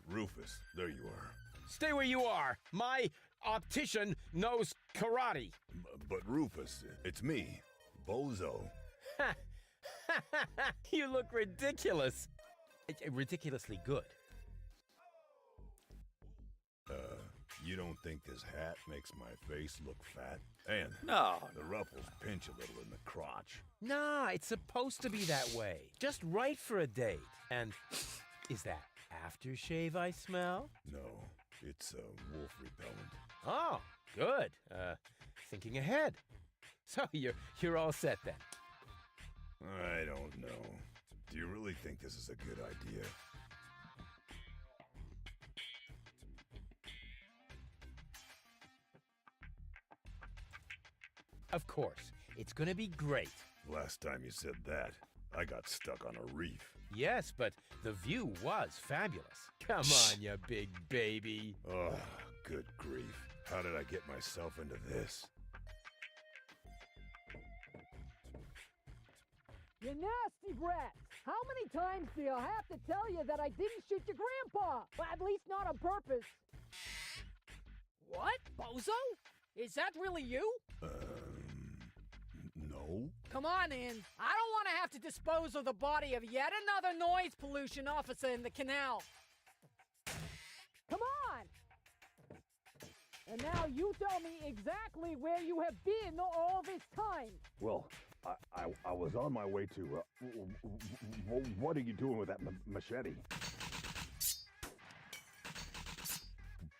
Rufus, there you are. Stay where you are. My optician knows karate. But Rufus, it's me, Bozo. You look ridiculous. Ridiculously good. You don't think this hat makes my face look fat? And No. the ruffles pinch a little in the crotch. Nah, it's supposed to be that way. Just right for a date. And is that aftershave I smell? No, it's wolf repellent. Oh, good. Thinking ahead. So you're all set then. I don't know. Do you really think this is a good idea? Of course. It's gonna be great. Last time you said that, I got stuck on a reef. Yes, but the view was fabulous. Come on, you big baby. Oh, good grief. How did I get myself into this? You nasty brat! How many times do you have to tell you that I didn't shoot your grandpa? Well, at least not on purpose. What? Bozo? Is that really you? No. Come on in. I don't want to have to dispose of the body of yet another noise pollution officer in the canal. Come on! And now you tell me exactly where you have been all this time. Well, I was on my way to, what are you doing with that machete?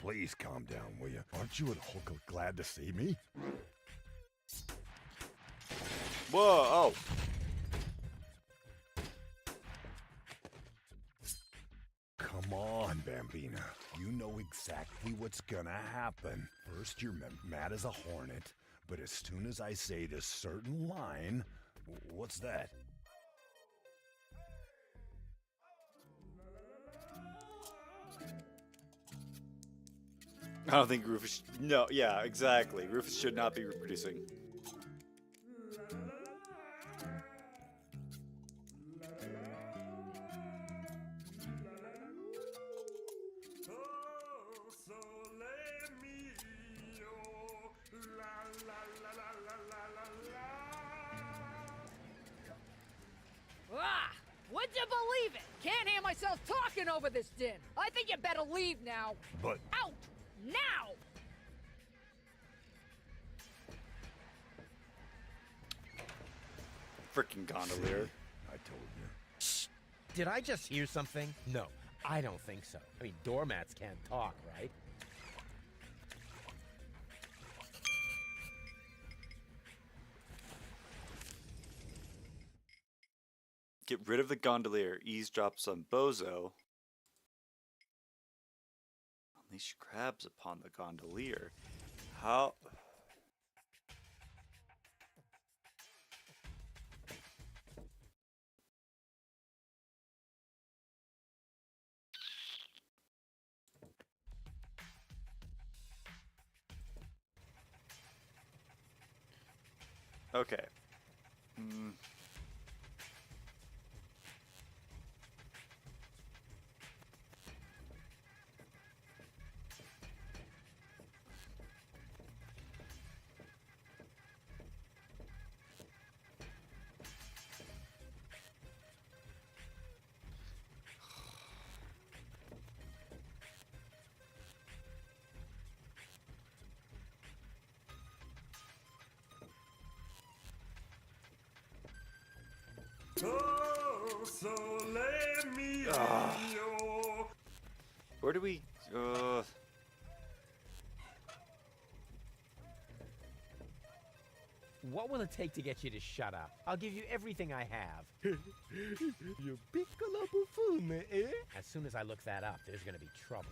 Please calm down, will you? Aren't you and Hulk glad to see me? Whoa, oh. Come on, Bambina. You know exactly what's gonna happen. First, you're mad as a hornet, but as soon as I say this certain line... What's that? I don't think Rufus... No, yeah, exactly. Rufus should not be reproducing. yourself talking over this din. I think you better leave now. But Out! Now! Freaking gondolier. I told you. Shh! Did I just hear something? No, I don't think so. I mean, doormats can't talk, right? Get rid of the gondolier. Eavesdrops on Bozo. Unleash crabs upon the gondolier. How? Okay. Oh, so let me Where do we? What will it take to get you to shut up? I'll give you everything I have. You piccolo buffoon, eh? As soon as I look that up, there's gonna be trouble.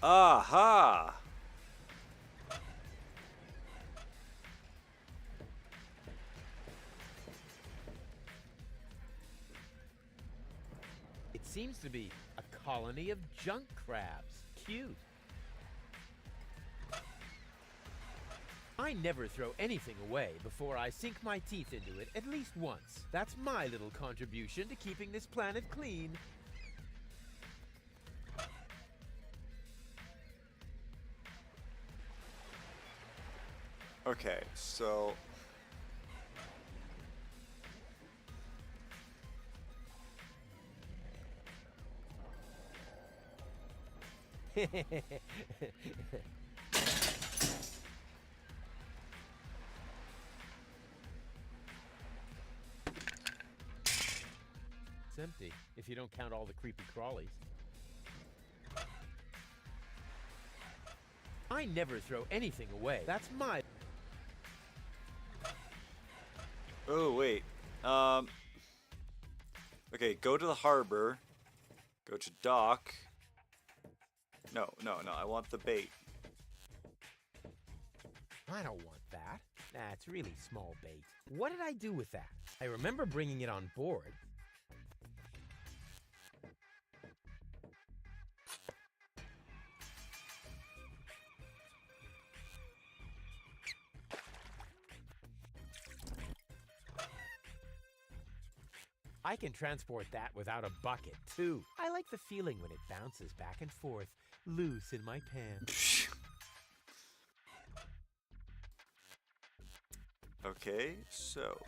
Aha! It seems to be a colony of junk crabs. Cute. I never throw anything away before I sink my teeth into it at least once. That's my little contribution to keeping this planet clean. Okay, so It's empty, if you don't count all the creepy crawlies. I never throw anything away. That's my... Oh, wait. Okay, go to the harbor. Go to dock. No, I want the bait. I don't want that. Nah, it's really small bait. What did I do with that? I remember bringing it on board. I can transport that without a bucket, too. I like the feeling when it bounces back and forth, loose in my pants. Okay, so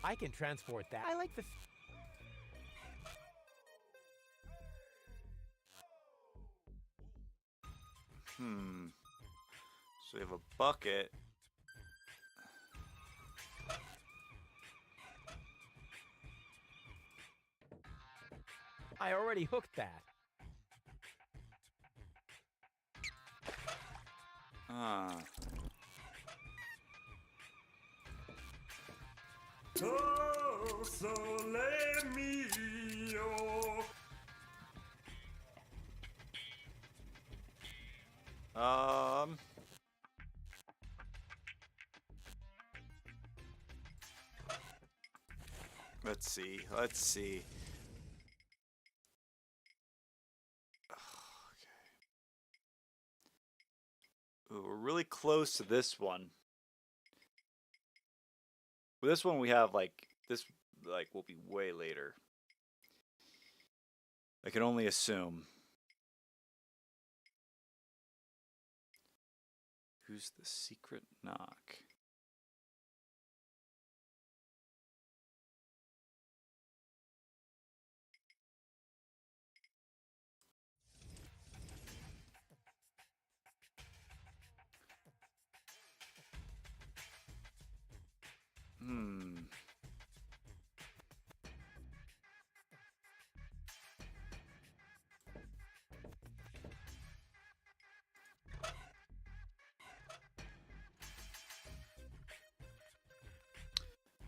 I can transport that. I like the... So we have a bucket. I already hooked that. Oh, so let me Let's see. Ooh, we're really close to this one. With this one, we have this will be way later. I can only assume. Who's the secret knock?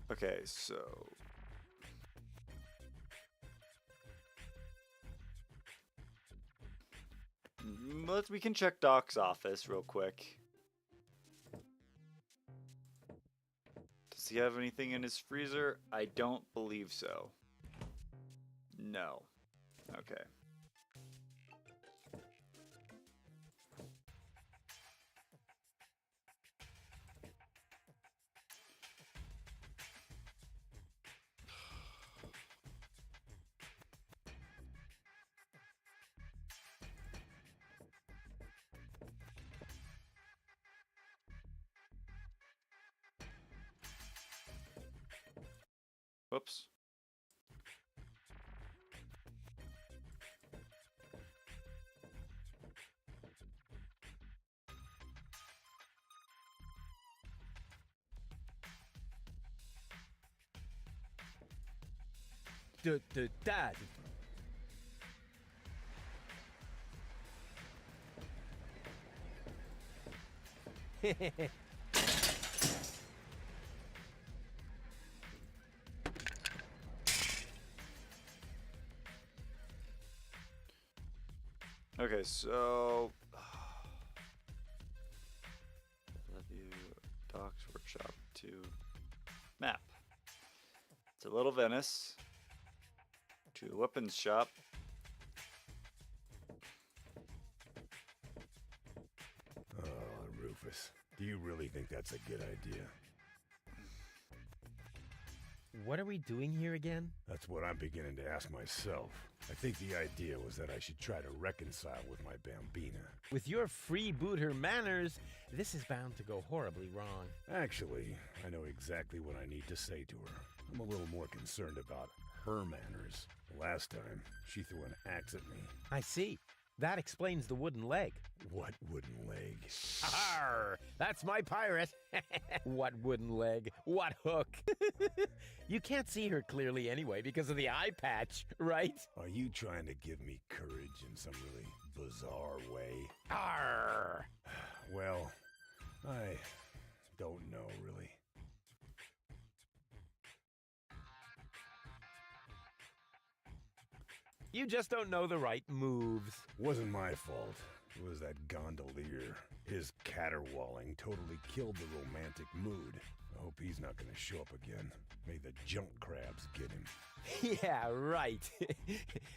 Okay, so we can check Doc's office real quick. Does he have anything in his freezer? I don't believe so. No. Okay. Whoops. Dad. Okay, so Doc's Workshop to map. To Little Venice. To the weapons shop. Oh, Rufus, do you really think that's a good idea? What are we doing here again? That's what I'm beginning to ask myself. I think the idea was that I should try to reconcile with my Bambina. With your freebooter manners, this is bound to go horribly wrong. Actually, I know exactly what I need to say to her. I'm a little more concerned about her manners. Last time, she threw an axe at me. I see. That explains the wooden leg. What wooden leg? Arr! That's my pirate. What wooden leg? What hook? You can't see her clearly anyway because of the eye patch, right? Are you trying to give me courage in some really bizarre way? Arr! Well, I don't know, really. You just don't know the right moves. Wasn't my fault. It was that gondolier. His caterwauling totally killed the romantic mood. I hope he's not gonna show up again. May the junk crabs get him. Yeah, right.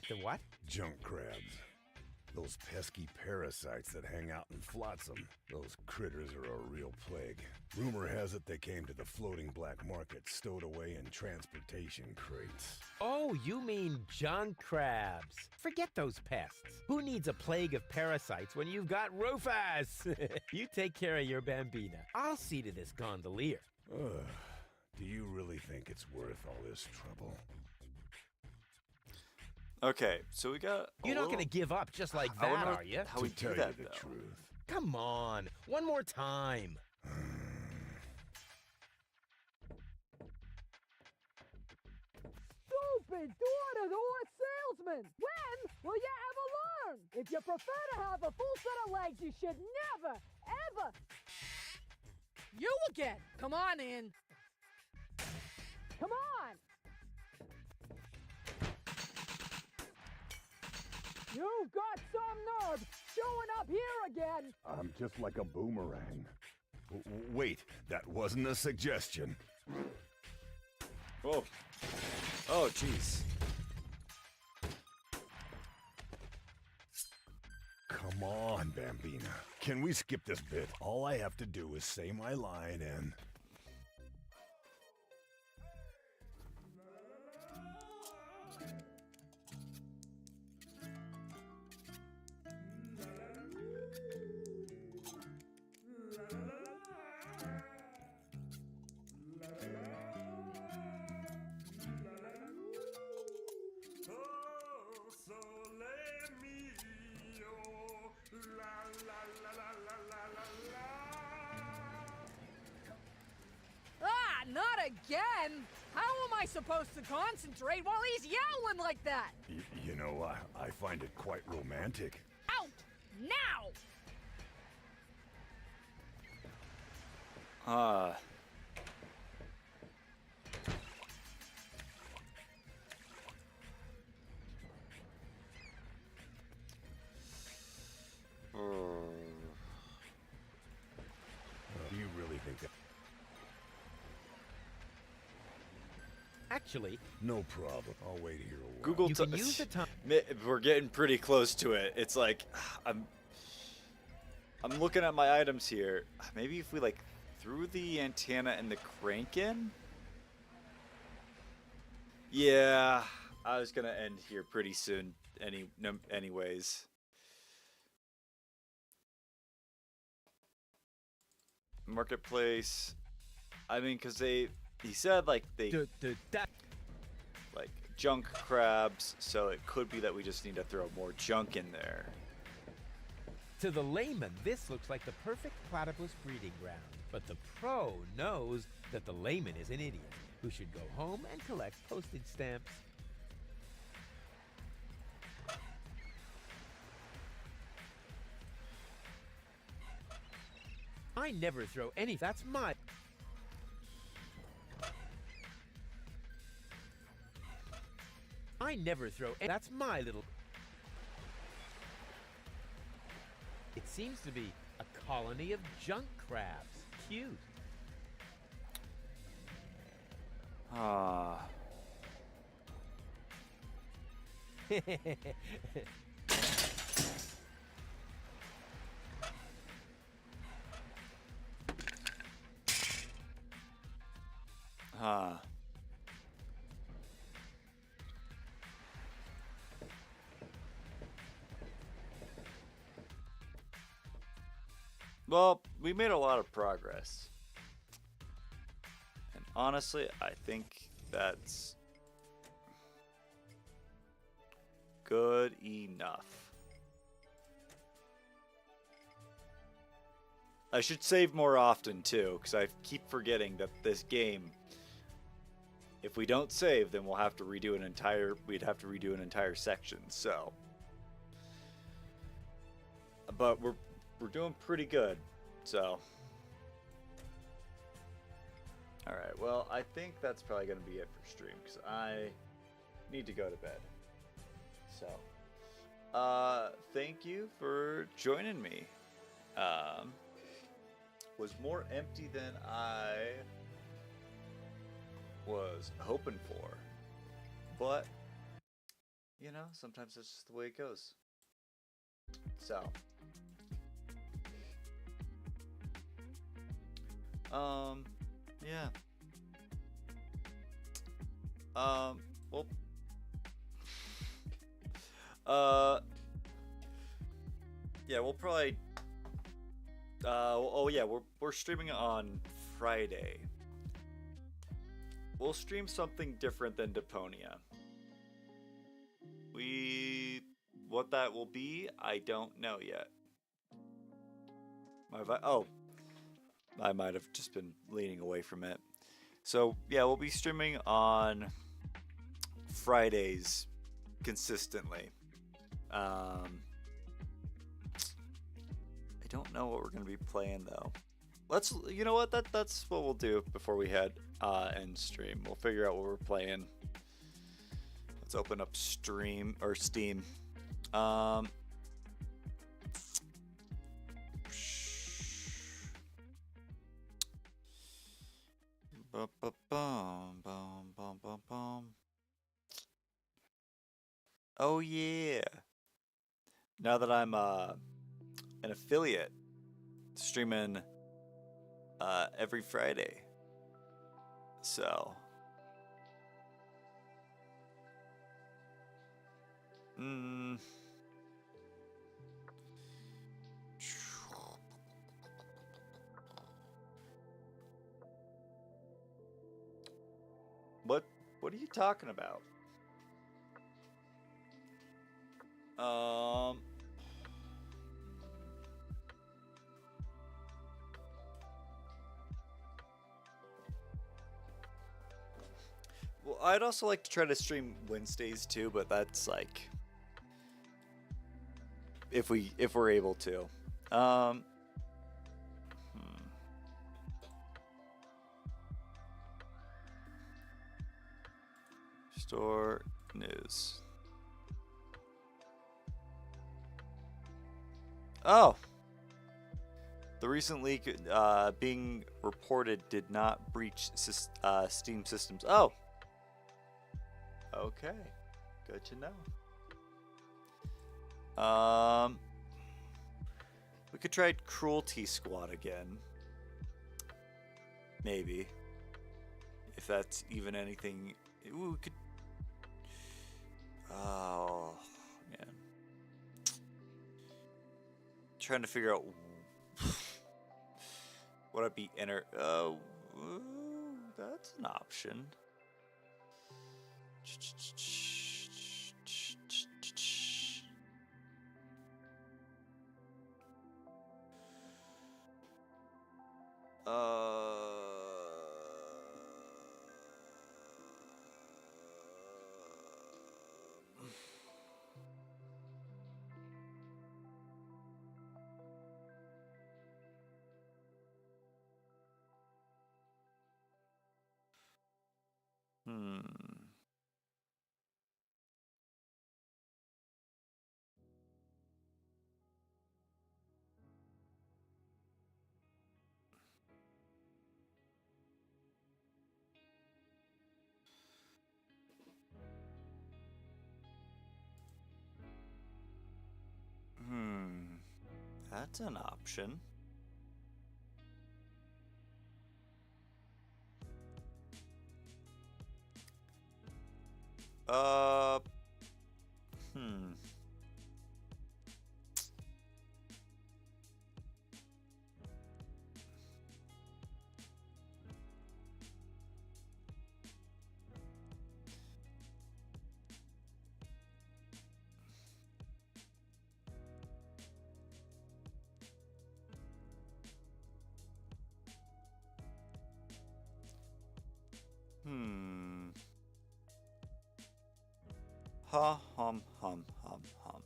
The what? Junk crabs. Those pesky parasites that hang out in flotsam. Those critters are a real plague. Rumor has it they came to the floating black market stowed away in transportation crates. Oh, you mean junk crabs. Forget those pests. Who needs a plague of parasites when you've got Rufus? You take care of your Bambina. I'll see to this gondolier. Do you really think it's worth all this trouble? Okay, so we got. You're not gonna give up just like that, are you? How we do that, though. Truth. Come on, one more time. Stupid door-to-door salesman! When will you ever learn? If you prefer to have a full set of legs, you should never, ever... You again! Come on in! Come on! You've got some nerve showing up here again! I'm just like a boomerang. Wait, that wasn't a suggestion. Whoa. Oh, jeez. Come on, Bambina. Can we skip this bit? All I have to do is say my line and... Again? How am I supposed to concentrate while he's yowling like that? You know, I find it quite romantic. Out! Now! Do you really think that? Actually, no problem. I'll wait here a while. Google. You can use the time. We're getting pretty close to it. It's like I'm looking at my items here. Maybe if we like threw the antenna and the crank in. Yeah, I was gonna end here pretty soon. Anyways. Marketplace. I mean, cause he said like they like junk crabs, so it could be that we just need to throw more junk in there. To the layman, this looks like the perfect platypus breeding ground. But the pro knows that the layman is an idiot who should go home and collect postage stamps. I never throw any. That's my. I never throw. That's my little. It seems to be a colony of junk crabs. Cute. Ah. Well, we made a lot of progress. And honestly, I think that's good enough. I should save more often too, because I keep forgetting that this game, if we don't save, then we'd have to redo an entire section, so. But we're doing pretty good, so. Alright, well, I think that's probably going to be it for stream, because I need to go to bed. So, thank you for joining me. Was more empty than I was hoping for. But, you know, sometimes that's just the way it goes. So. Yeah. Well. Yeah, we'll probably. Oh yeah, we're streaming on Friday. We'll stream something different than Deponia. What that will be, I don't know yet. I might have just been leaning away from it. So yeah, we'll be streaming on Fridays consistently. I don't know what we're gonna be playing though. You know what? That's what we'll do before we head end stream. We'll figure out what we're playing. Let's open up Steam. Oh yeah. Now that I'm an affiliate, streaming every Friday. So What are you talking about? I'd also like to try to stream Wednesdays too, but that's like if we're able to. Store news. Oh. The recent leak being reported did not breach Steam systems. Oh. Okay. Good to know. We could try Cruelty Squad again. Maybe. If that's even anything. Ooh, we could. Oh, man. Trying to figure out. Would I be enter? That's an option. That's an option. Ha hum hum hum hum.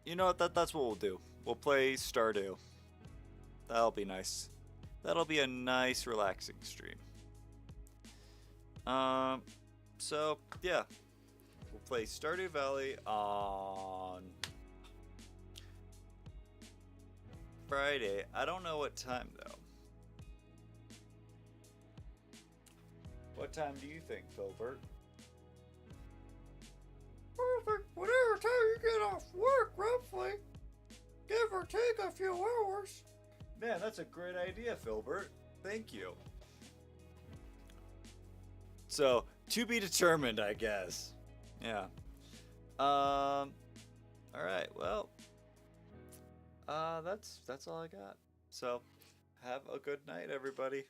You know what? That's what we'll do. We'll play Stardew. That'll be nice. That'll be a nice, relaxing stream. So yeah, we'll play Stardew Valley on Friday. I don't know what time though. What time do you think, Filbert? Perfect. Whatever time you get off work, roughly. Give or take a few hours. Man, that's a great idea, Filbert. Thank you. So, to be determined, I guess. Yeah. All right. Well, that's all I got. So, have a good night, everybody.